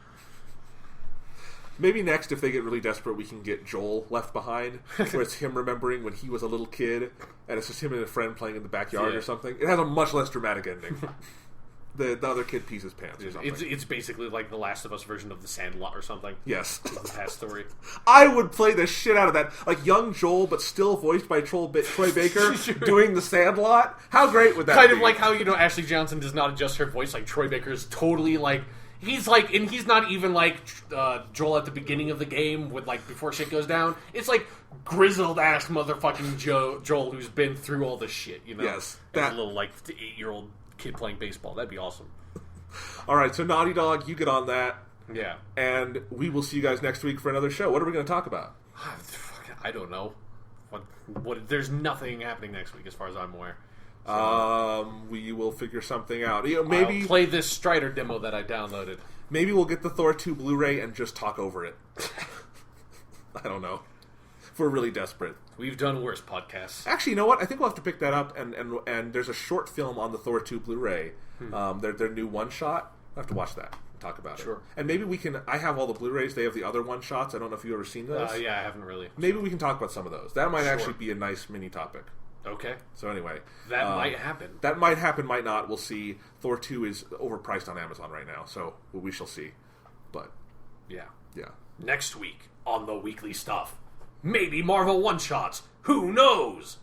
Maybe next, if they get really desperate, we can get Joel Left Behind, where it's him remembering when he was a little kid, and it's just him and a friend playing in the backyard or something. It has a much less dramatic ending. The other kid pees his pants or something. It's basically like the Last of Us version of The Sandlot or something. Yes. The past story. I would play the shit out of that. Like young Joel, but still voiced by Troy Baker, doing The Sandlot. How great would that be? Kind of like how, Ashley Johnson does not adjust her voice. Like Troy Baker's totally like... He's like... And he's not even like Joel at the beginning of the game with like before shit goes down. It's like grizzled-ass motherfucking Joel who's been through all this shit, Yes. As a little like 8-year-old kid playing baseball. That'd be awesome. Alright, so Naughty Dog, you get on that. Yeah. And we will see you guys next week for another show. What are we going to talk about? I don't know. What? There's nothing happening next week as far as I'm aware. We will figure something out. Maybe I'll play this Strider demo that I downloaded. Maybe we'll get the Thor 2 Blu-ray and just talk over it. I don't know. If we're really desperate. We've done worse podcasts. Actually, you know what? I think we'll have to pick that up, and there's a short film on the Thor 2 Blu-ray. Their new one-shot. I'll have to watch that and talk about it. Sure. And maybe we can... I have all the Blu-rays. They have the other one-shots. I don't know if you've ever seen those. Yeah, I haven't really. Maybe we can talk about some of those. That might actually be a nice mini topic. Okay. So anyway. That might happen. That might happen, might not. We'll see. Thor 2 is overpriced on Amazon right now, so we shall see. But... Yeah. Yeah. Next week on the weekly stuff. Maybe Marvel one-shots. Who knows?